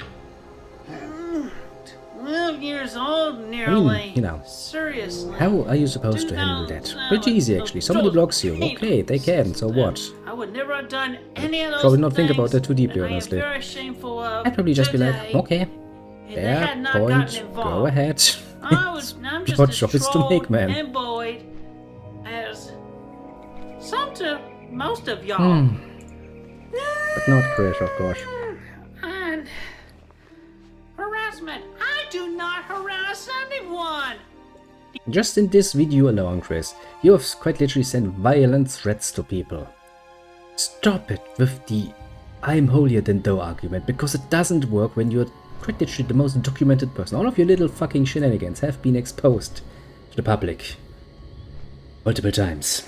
[SPEAKER 7] 12 years old nearly.
[SPEAKER 1] you know.
[SPEAKER 7] Seriously.
[SPEAKER 1] How are you supposed to handle that? Pretty easy, actually. Somebody blocks you. Okay, they can, so what?
[SPEAKER 7] I would never have done any of those
[SPEAKER 1] Probably not think
[SPEAKER 7] things
[SPEAKER 1] about that too deeply,
[SPEAKER 7] that
[SPEAKER 1] honestly.
[SPEAKER 7] I am very shameful of
[SPEAKER 1] I'd probably just be like,
[SPEAKER 7] today.
[SPEAKER 1] okay,
[SPEAKER 7] If they
[SPEAKER 1] fair
[SPEAKER 7] had not
[SPEAKER 1] point,
[SPEAKER 7] gotten
[SPEAKER 1] go
[SPEAKER 7] involved,
[SPEAKER 1] ahead.
[SPEAKER 7] I'm just
[SPEAKER 1] Your
[SPEAKER 7] as
[SPEAKER 1] choice to
[SPEAKER 7] trolled
[SPEAKER 1] make, man.
[SPEAKER 7] and bullied as some to most of y'all.
[SPEAKER 1] But not Chris, of course.
[SPEAKER 7] And harassment. I do not harass anyone.
[SPEAKER 1] Just in this video alone, Chris, you have quite literally sent violent threats to people. Stop it with the I'm holier than thou argument, because it doesn't work when you're quite literally the most documented person. All of your little fucking shenanigans have been exposed to the public multiple times.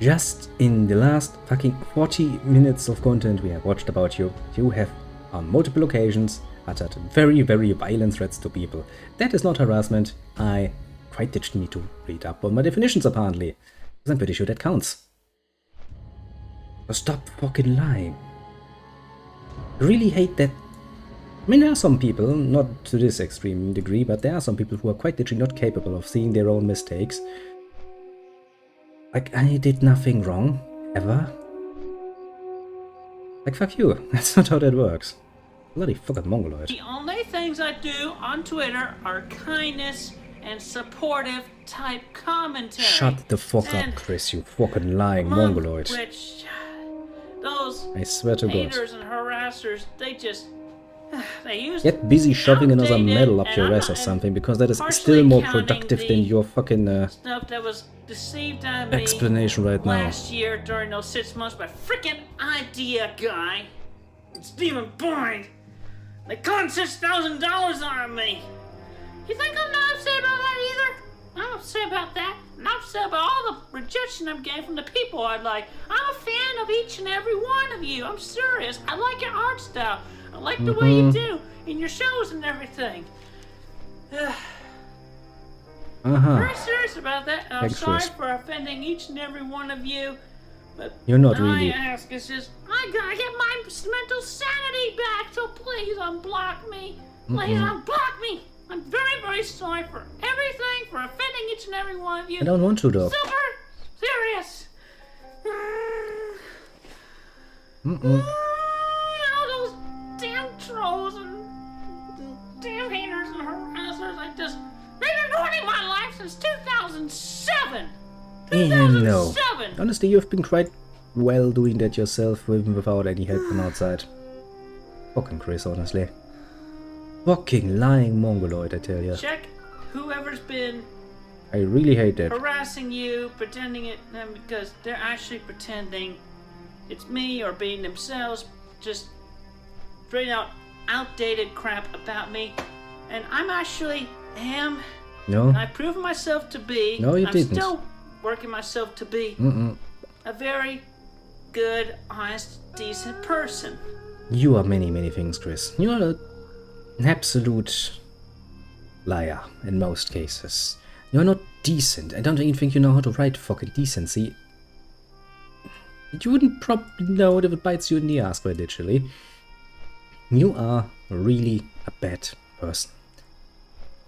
[SPEAKER 1] Just in the last fucking 40 minutes of content we have watched about you, you have on multiple occasions uttered very, very violent threats to people. That is not harassment. I quite literally need to read up on my definitions, apparently, because I'm pretty sure that counts. So stop fucking lying. I really hate that. I mean, there are some people, not to this extreme degree, but there are some people who are quite literally not capable of seeing their own mistakes. Like, I did nothing wrong, ever. Like, fuck you. That's not how that works. Bloody fucking mongoloid.
[SPEAKER 7] The only things I do on Twitter are kindness and supportive type commentary.
[SPEAKER 1] Shut the fuck
[SPEAKER 7] And
[SPEAKER 1] up, Chris, you fucking lying
[SPEAKER 7] among
[SPEAKER 1] mongoloid.
[SPEAKER 7] which those
[SPEAKER 1] I swear to God.
[SPEAKER 7] haters and harassers, they use
[SPEAKER 1] Get busy shoving another
[SPEAKER 7] outdated,
[SPEAKER 1] medal up
[SPEAKER 7] and
[SPEAKER 1] your
[SPEAKER 7] I'm
[SPEAKER 1] ass or
[SPEAKER 7] not-
[SPEAKER 1] something, because that is
[SPEAKER 7] partially
[SPEAKER 1] still more
[SPEAKER 7] counting
[SPEAKER 1] productive
[SPEAKER 7] the
[SPEAKER 1] than your fucking
[SPEAKER 7] stuff that was deceived on me
[SPEAKER 1] explanation right now.
[SPEAKER 7] last year during those 6 months by freaking idea guy and Stephen Boyd. They con $6,000 on me. You think I'm not upset about that either? I'm upset about that. And I'm upset about all the rejection I'm getting from the people I like. I'm a fan of each and every one of you. I'm serious. I like your art style. I like the way you do in your shows and everything. Very serious about that. And I'm
[SPEAKER 1] Thanks,
[SPEAKER 7] sorry
[SPEAKER 1] Chris.
[SPEAKER 7] for offending each and every one of you. But
[SPEAKER 1] You're not
[SPEAKER 7] all
[SPEAKER 1] really.
[SPEAKER 7] I ask is just, I gotta get my mental sanity back, so please unblock me. Please unblock me. I'm very, very sorry for everything, for offending each and every one of you.
[SPEAKER 1] I don't want to, though.
[SPEAKER 7] Super serious. All those damn trolls and damn haters and harassers like this. They've been ruining my life since 2007.
[SPEAKER 1] No.
[SPEAKER 7] 2007.
[SPEAKER 1] Honestly, you've been quite well doing that yourself, even without any help from outside. Fucking Chris, honestly. Fucking lying mongoloid, I tell ya.
[SPEAKER 7] Check whoever's been
[SPEAKER 1] I really hate that.
[SPEAKER 7] harassing you, pretending it them because they're actually pretending it's me or being themselves, just straight out outdated crap about me. And I'm actually
[SPEAKER 1] No?
[SPEAKER 7] I've proven myself to be.
[SPEAKER 1] No, you
[SPEAKER 7] I'm
[SPEAKER 1] didn't.
[SPEAKER 7] still working myself to be. a very good, honest, decent person.
[SPEAKER 1] You are many, many things, Chris. You are an absolute liar in most cases. You're not decent. I don't even think you know how to write fucking decency. You wouldn't probably know it if it bites you in the ass, quite literally. You are really a bad person.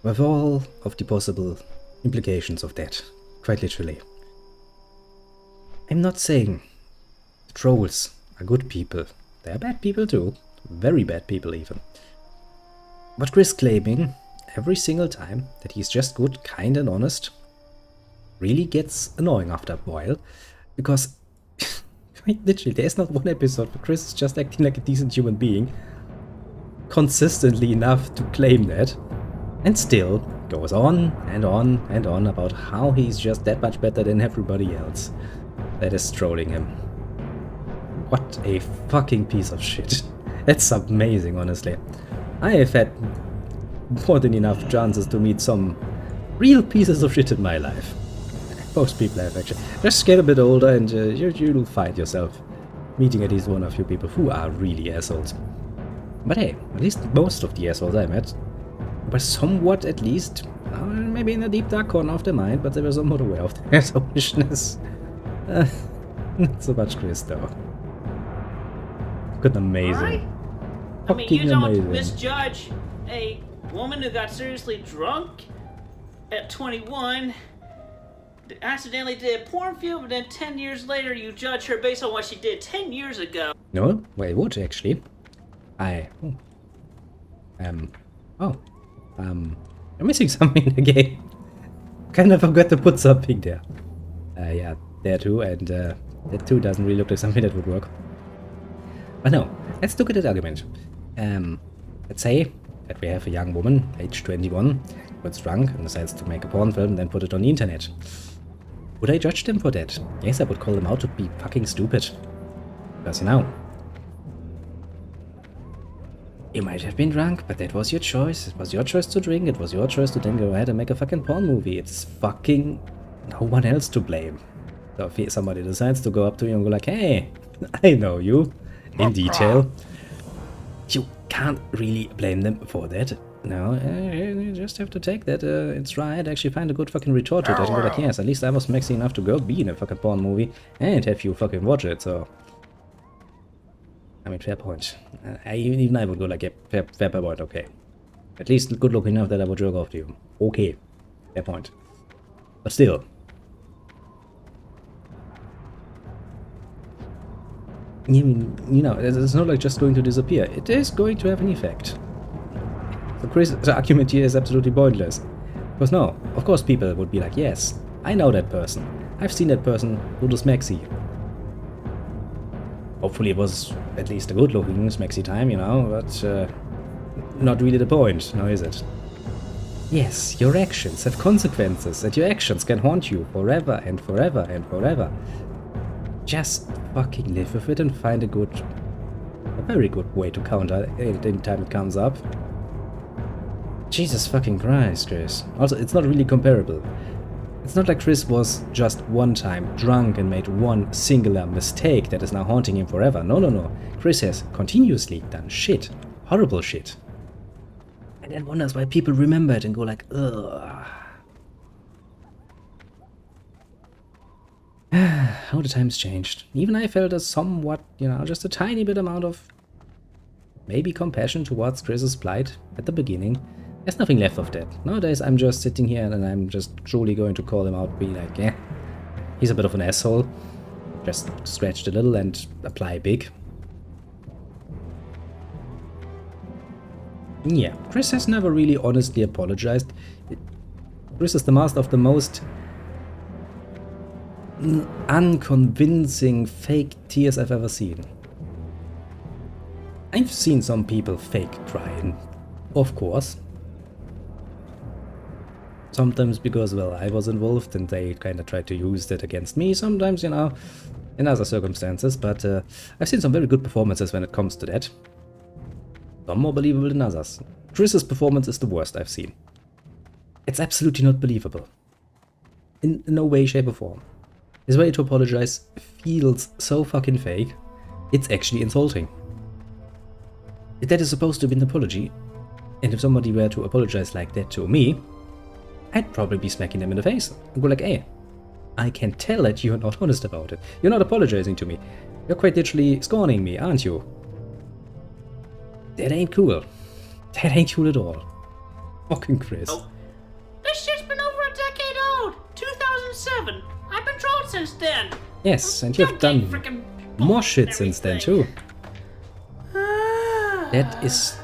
[SPEAKER 1] With all of the possible implications of that, quite literally. I'm not saying trolls are good people. They are bad people too. Very bad people even. But Chris claiming every single time that he's just good, kind and honest really gets annoying after a while. Because quite literally there's not one episode where Chris is just acting like a decent human being consistently enough to claim that. And still goes on and on and on about how he's just that much better than everybody else that is trolling him. What a fucking piece of shit. That's amazing, honestly. I have had more than enough chances to meet some real pieces of shit in my life. Most people have, actually. Just get a bit older and you'll find yourself meeting at least one or few people who are really assholes. But hey, at least most of the assholes I met were somewhat, at least, maybe in a deep dark corner of their mind, but they were somewhat aware of their selfishness. Not so much Chris, though. Good, amazing.
[SPEAKER 7] Right? I mean, you don't misjudge a woman who got seriously drunk at 21, accidentally did a porn film, but then 10 years later you judge her based on what she did 10 years ago.
[SPEAKER 1] No, well, I would actually. I'm missing something in the game. Kind of forgot to put something there. Yeah, there too, and that too doesn't really look like something that would work. But no, let's look at that argument. Let's say that we have a young woman, age 21, gets drunk and decides to make a porn film and then put it on the internet. Would I judge them for that? Yes, I would call them out to be fucking stupid. Because, you know, you might have been drunk, but that was your choice. It was your choice to drink. It was your choice to then go ahead and make a fucking porn movie. It's fucking no one else to blame. So if somebody decides to go up to you and go like, hey, I know you in detail, you can't really blame them for that. No, you just have to take that in stride, actually find a good fucking retort to that and go like, yes, at least I was maxi enough to go be in a fucking porn movie and have you fucking watch it, so... I mean, fair point. Even I would go like, yeah, fair point, okay. At least good looking enough that I would jerk off to you. Okay, fair point. But still. You know, it's not like just going to disappear. It is going to have an effect. The argument here is absolutely pointless. Because no, of course people would be like, yes, I know that person. I've seen that person who does Maxi. Hopefully it was at least a good-looking Maxi time, you know, but not really the point, now is it? Yes, your actions have consequences, and your actions can haunt you forever and forever and forever. Just fucking live with it and find a very good way to counter it any time it comes up. Jesus fucking Christ, Chris. Also, it's not really comparable. It's not like Chris was just one time drunk and made one singular mistake that is now haunting him forever. No, no, no. Chris has continuously done shit. Horrible shit. And then wonders why people remember it and go like, ugh. How the times changed. Even I felt a somewhat, you know, just a tiny bit amount of maybe compassion towards Chris's plight at the beginning. There's nothing left of that. Nowadays I'm just sitting here and I'm just truly going to call him out, be like, yeah, he's a bit of an asshole. Just scratched a little and apply big. Yeah, Chris has never really honestly apologized. Chris is the master of the most unconvincing fake tears I've ever seen. I've seen some people fake crying, of course. Sometimes because, well, I was involved and they kind of tried to use that against me. Sometimes, you know, in other circumstances. But I've seen some very good performances when it comes to that. Some more believable than others. Chris's performance is the worst I've seen. It's absolutely not believable. In no way, shape or form. His way to apologize feels so fucking fake, it's actually insulting. If that is supposed to be an apology, and if somebody were to apologize like that to me, I'd probably be smacking them in the face and go like, hey, I can tell that you're not honest about it. You're not apologizing to me. You're quite literally scorning me, aren't you? That ain't cool. That ain't cool at all. Fucking Chris.
[SPEAKER 7] Oh. This shit's been over a decade old. 2007. I've been trolled since then.
[SPEAKER 1] Yes, and you've done more shit since then too. That is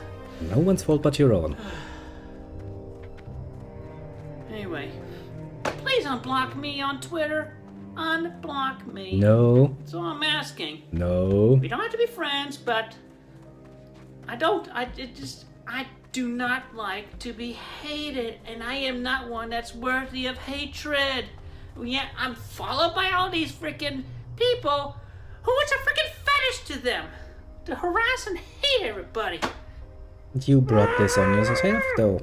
[SPEAKER 1] no one's fault but your own.
[SPEAKER 7] Anyway, please unblock me on Twitter. Unblock me.
[SPEAKER 1] No.
[SPEAKER 7] That's all I'm asking.
[SPEAKER 1] No.
[SPEAKER 7] We don't have to be friends, but I do not like to be hated, and I am not one that's worthy of hatred. Yeah, I'm followed by all these freaking people who it's a freaking fetish to them to harass and hate everybody.
[SPEAKER 1] You brought this on yourself, though.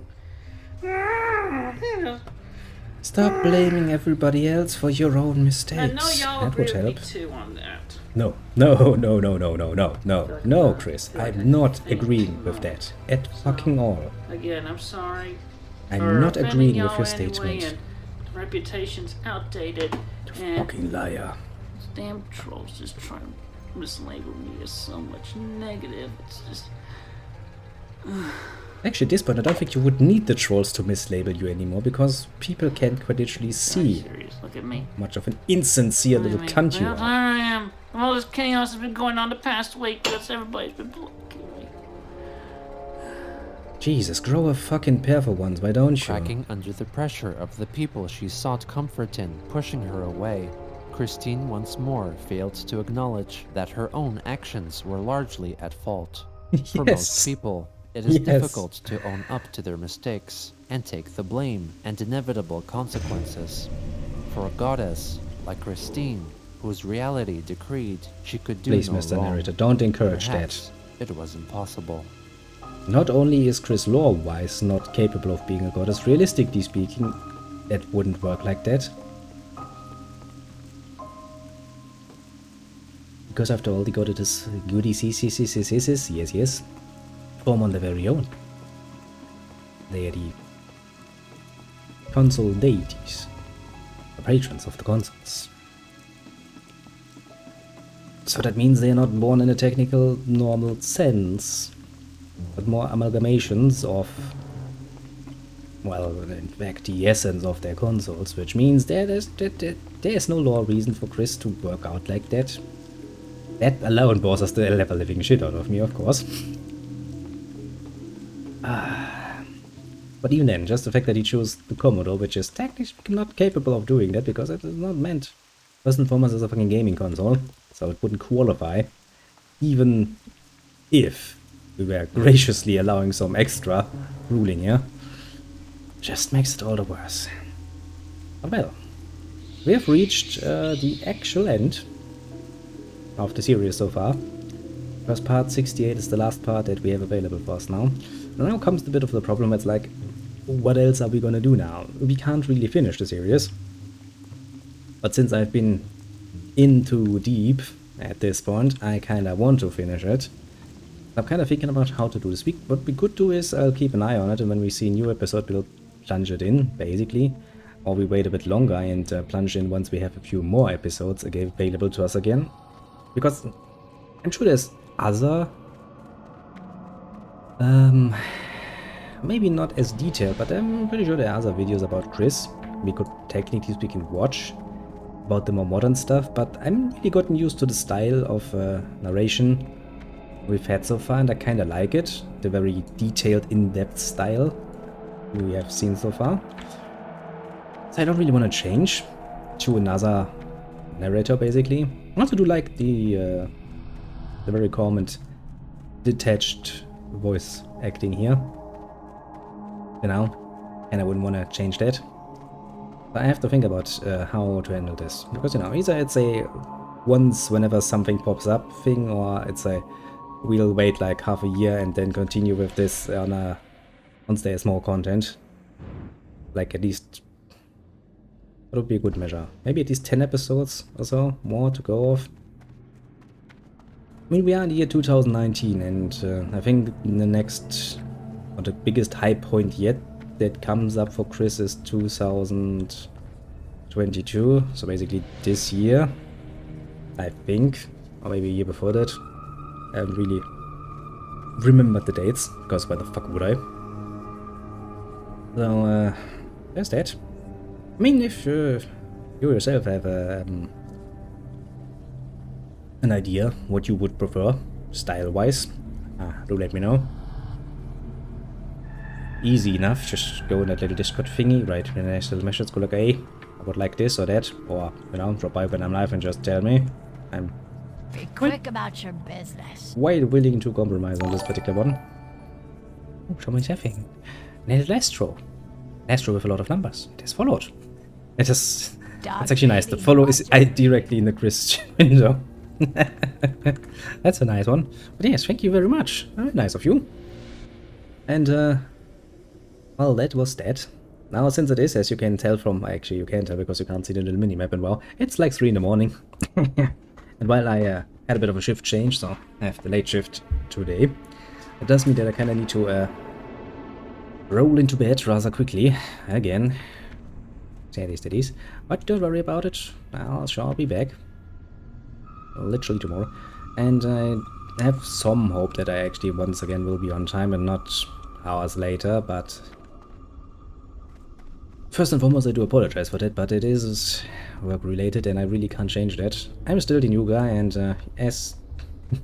[SPEAKER 1] Stop blaming everybody else for your own mistakes.
[SPEAKER 7] I know y'all
[SPEAKER 1] that
[SPEAKER 7] agree
[SPEAKER 1] would
[SPEAKER 7] with me
[SPEAKER 1] help.
[SPEAKER 7] too on that.
[SPEAKER 1] No, Chris. I'm not agreeing with that at fucking all.
[SPEAKER 7] Again, I'm sorry.
[SPEAKER 1] I'm
[SPEAKER 7] for
[SPEAKER 1] not
[SPEAKER 7] offending
[SPEAKER 1] agreeing with
[SPEAKER 7] y'all
[SPEAKER 1] your
[SPEAKER 7] anyway,
[SPEAKER 1] statement.
[SPEAKER 7] and the reputation's outdated. And
[SPEAKER 1] Fucking liar.
[SPEAKER 7] these damn trolls just try to mislabel me as so much negative. It's just.
[SPEAKER 1] Actually, at this point, I don't think you would need the trolls to mislabel you anymore, because people can quite literally see
[SPEAKER 7] Serious. Look at me.
[SPEAKER 1] much of an insincere little cunt you
[SPEAKER 7] Well, there
[SPEAKER 1] are.
[SPEAKER 7] I am. All this chaos has been going on the past week. That's everybody's been blocking me.
[SPEAKER 1] Jesus, grow a fucking pair for once, why don't you?
[SPEAKER 4] Cracking under the pressure of the people she sought comfort in, pushing her away, Christine once more failed to acknowledge that her own actions were largely at fault. For most people, it is difficult to own up to their mistakes and take the blame and inevitable consequences. For a goddess like Christine, whose reality decreed she could do
[SPEAKER 1] Please,
[SPEAKER 4] no
[SPEAKER 1] Mr.
[SPEAKER 4] wrong,
[SPEAKER 1] Narrator, don't encourage
[SPEAKER 4] perhaps it was impossible.
[SPEAKER 1] that. Not only is Chris lore-wise not capable of being a goddess, realistically speaking, that wouldn't work like that. Because after all, the goddess goodies, yes, form on their very own. They are the console deities, the patrons of the consoles. So that means they are not born in a technical, normal sense, but more amalgamations of, well, in fact, the essence of their consoles, which means there's no law reason for Chris to work out like that. That alone bores us the ever-living shit out of me, of course. But even then, just the fact that he chose the Commodore, which is technically not capable of doing that, because it is not meant first and foremost as a fucking gaming console, so it wouldn't qualify, even if we were graciously allowing some extra ruling here. Just makes it all the worse. But well, we have reached the actual end of the series so far. First part, 68, is the last part that we have available for us now. And now comes the bit of the problem. It's like, what else are we gonna do now? We can't really finish the series. But since I've been in too deep at this point, I kinda want to finish it. I'm kinda thinking about how to do this. What we could do is I'll keep an eye on it, and when we see a new episode, we'll plunge it in, basically. Or we wait a bit longer and plunge in once we have a few more episodes again available to us again. Because I'm sure there's other, maybe not as detailed, but I'm pretty sure there are other videos about Chris we could technically speaking watch about the more modern stuff, but I'm really gotten used to the style of narration we've had so far, and I kinda like it, the very detailed, in-depth style we have seen so far. So I don't really want to change to another narrator, basically. I also do like the very calm and detached voice acting here, you know, and I wouldn't want to change that. But I have to think about how to handle this, because, you know, either it's a once whenever something pops up thing, or it's a we'll wait like half a year and then continue with this once there's more content, like at least That would be a good measure. Maybe at least 10 episodes or so, more to go off. I mean, we are in the year 2019, and I think the next, or the biggest high point yet that comes up for Chris is 2022, so basically this year, I think, or maybe a year before that. I haven't really remembered the dates, because why the fuck would I? So, there's that. I mean, if you yourself have an idea what you would prefer, style-wise, do let me know. Easy enough, just go in that little Discord thingy, write in a nice little message, go like, hey, I would like this or that, or, you know, drop by when I'm live and just tell me. I'm
[SPEAKER 8] Be quick about your business.
[SPEAKER 1] quite willing to compromise on this particular one. Oh, someone's having an Astro. Astro with a lot of numbers. It is followed. It is... That's actually nice. The follow is directly in the Christian window. That's a nice one. But yes, thank you very much. Very nice of you. And, well, that was that. Now, since it is, as you can tell from... Actually, you can't tell because you can't see the little mini-map, and well, it's like 3 in the morning. And while I had a bit of a shift change, so I have the late shift today, it does mean that I kind of need to roll into bed rather quickly. Again. Steadies. But don't worry about it. I shall be back. Literally tomorrow. And I have some hope that I actually once again will be on time and not hours later, but... First and foremost, I do apologize for that, but it is work-related and I really can't change that. I'm still the new guy and as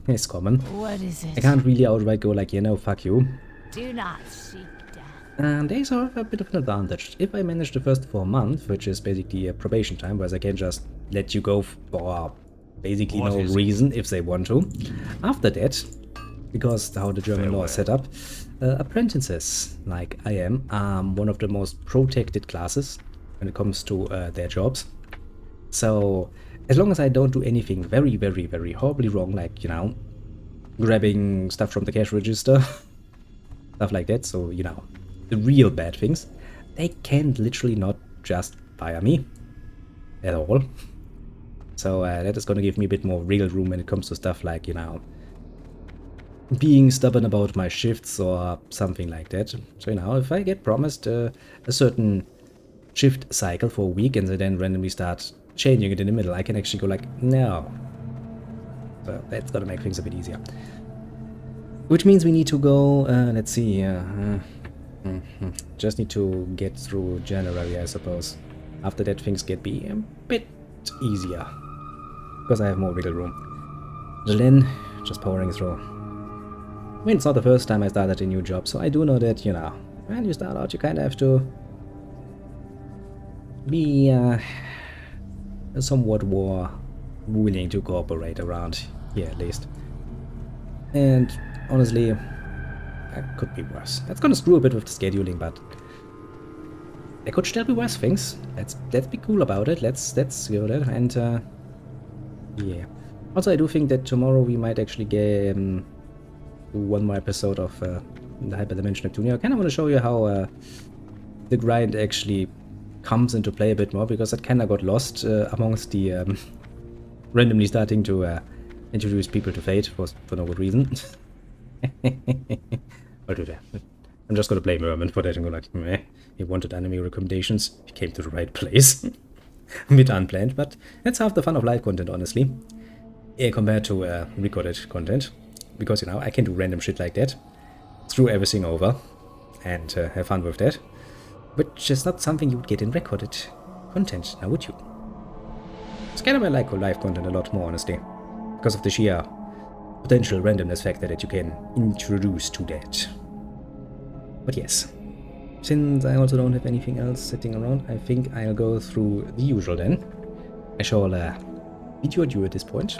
[SPEAKER 1] is common,
[SPEAKER 8] What is it?
[SPEAKER 1] I can't really outright go like, you know, fuck you.
[SPEAKER 8] Do not seek death.
[SPEAKER 1] There's however a bit of an advantage. If I manage the first 4 months, which is basically a probation time, whereas I can just let you go for basically no reason if they want to. After that, because how the German law is set up, apprentices, like I am, are one of the most protected classes when it comes to their jobs. So, as long as I don't do anything very, very, very horribly wrong, like, you know, grabbing stuff from the cash register, stuff like that, so, you know, the real bad things, they can literally not just fire me at all. So that is going to give me a bit more wiggle room when it comes to stuff like, you know, being stubborn about my shifts or something like that. So, you know, if I get promised a certain shift cycle for a week and they then randomly start changing it in the middle, I can actually go like, no. So that's going to make things a bit easier. Which means we need to go, let's see, just need to get through January, I suppose. After that, things get be a bit easier. Because I have more wiggle room. So then, just powering through. I mean, it's not the first time I started a new job, so I do know that, you know, when you start out, you kind of have to be somewhat more willing to cooperate around here, at least. And honestly, that could be worse. That's gonna screw a bit with the scheduling, but there could still be worse things. Let's be cool about it. Let's go there. And yeah. Also, I do think that tomorrow we might actually get do one more episode of the Hyperdimension Neptunia. I kind of want to show you how the grind actually comes into play a bit more, because that kind of got lost amongst the randomly starting to introduce people to Fate for no good reason. I'll do that. I'm just gonna blame Merman for that and go like, meh, he wanted anime recommendations, he came to the right place. A bit unplanned, but that's half the fun of live content, honestly. Yeah, compared to recorded content. Because, you know, I can do random shit like that, screw everything over, and have fun with that. Which is not something you would get in recorded content, now would you? It's kind of I like live content a lot more, honestly. Because of the sheer potential randomness factor that you can introduce to that. But yes, since I also don't have anything else sitting around, I think I'll go through the usual then. I shall bid you adieu at this point.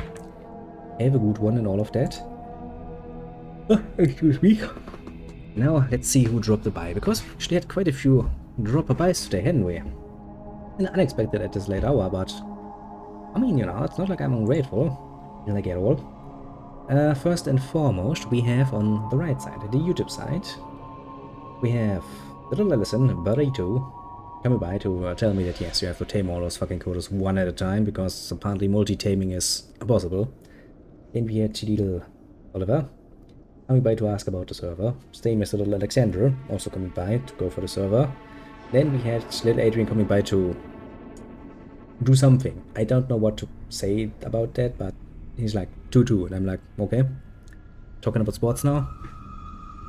[SPEAKER 1] Have a good one and all of that. Oh, excuse me. Now let's see who dropped a buy, because we actually had quite a few drop-a-buys today, hadn't we? And unexpected at this late hour, but I mean, you know, it's not like I'm ungrateful, like at all. First and foremost, we have on the right side, the YouTube side, we have Little Ellison, Burrito, coming by to tell me that yes, you have to tame all those fucking coders one at a time, because apparently multi-taming is impossible. Then we had little Oliver coming by to ask about the server. Same as little Alexander also coming by to go for the server. Then we had little Adrian coming by to do something. I don't know what to say about that, but he's like 2-2, and I'm like, okay. Talking about sports now?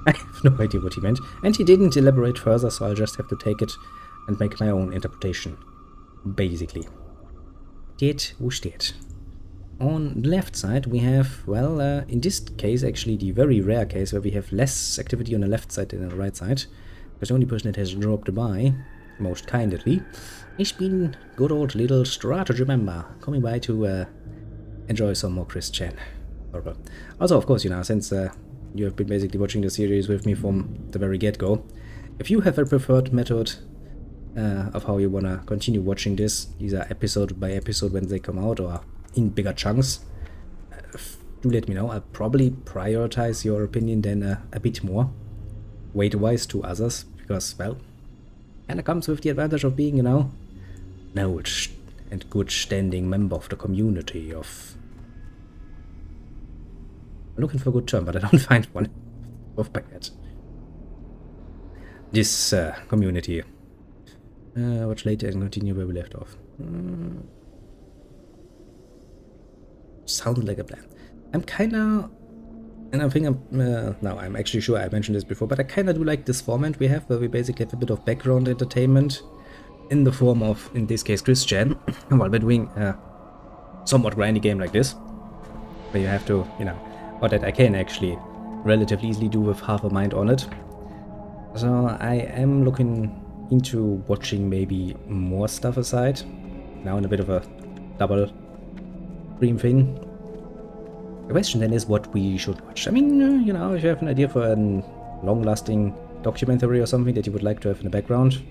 [SPEAKER 1] I have no idea what he meant. And he didn't elaborate further, so I'll just have to take it and make my own interpretation. Basically. Det wo steht. On the left side we have, well, in this case actually the very rare case where we have less activity on the left side than on the right side. Because the only person that has dropped by, most kindly, has been good old little strategy member, coming by to enjoy some more Christian. Also, of course, you know, since you have been basically watching the series with me from the very get-go, if you have a preferred method of how you wanna continue watching this, either episode by episode when they come out or in bigger chunks, do let me know. I'll probably prioritize your opinion then a bit more, weight-wise to others, because, well, kinda comes with the advantage of being, you know, knowledge and good standing member of the community of... I'm looking for a good term, but I don't find one off by yet. This community. Watch later and continue where we left off. Sounds like a plan. I'm kinda... And I think no, I'm actually sure I mentioned this before, but I kinda do like this format we have, where we basically have a bit of background entertainment in the form of, in this case, Christian, while we're doing a somewhat grindy game like this, where you have to, you know, or that I can actually relatively easily do with half a mind on it. So I am looking into watching maybe more stuff aside, now in a bit of a double stream thing. The question then is what we should watch. I mean, you know, if you have an idea for a long-lasting documentary or something that you would like to have in the background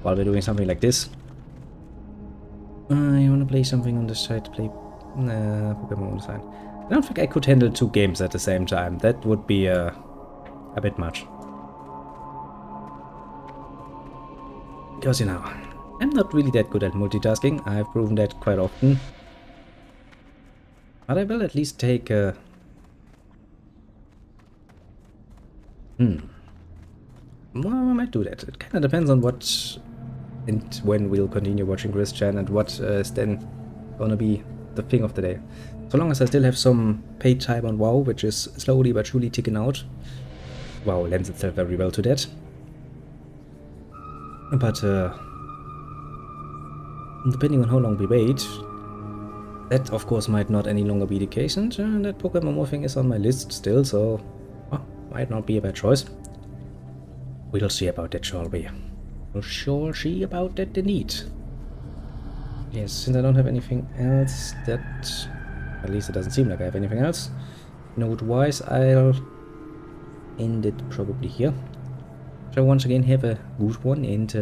[SPEAKER 1] while we're doing something like this. You wanna play something on the side, play Pokemon on the side. I don't think I could handle 2 games at the same time. That would be a bit much. Because, you know, I'm not really that good at multitasking. I've proven that quite often. But I will at least take a... Well, I might do that. It kind of depends on what and when we'll continue watching Christian and what is then gonna be the thing of the day. So long as I still have some paid time on WoW, which is slowly but surely ticking out. WoW lends itself very well to that. But depending on how long we wait, that of course might not any longer be the case, and that Pokemon morphing is on my list still, so well, might not be a bad choice. We'll see about that, shall we? We'll sure see about that indeed. Yes, since I don't have anything else that... At least it doesn't seem like I have anything else. Note-wise, I'll end it probably here. So once again, have a good one, and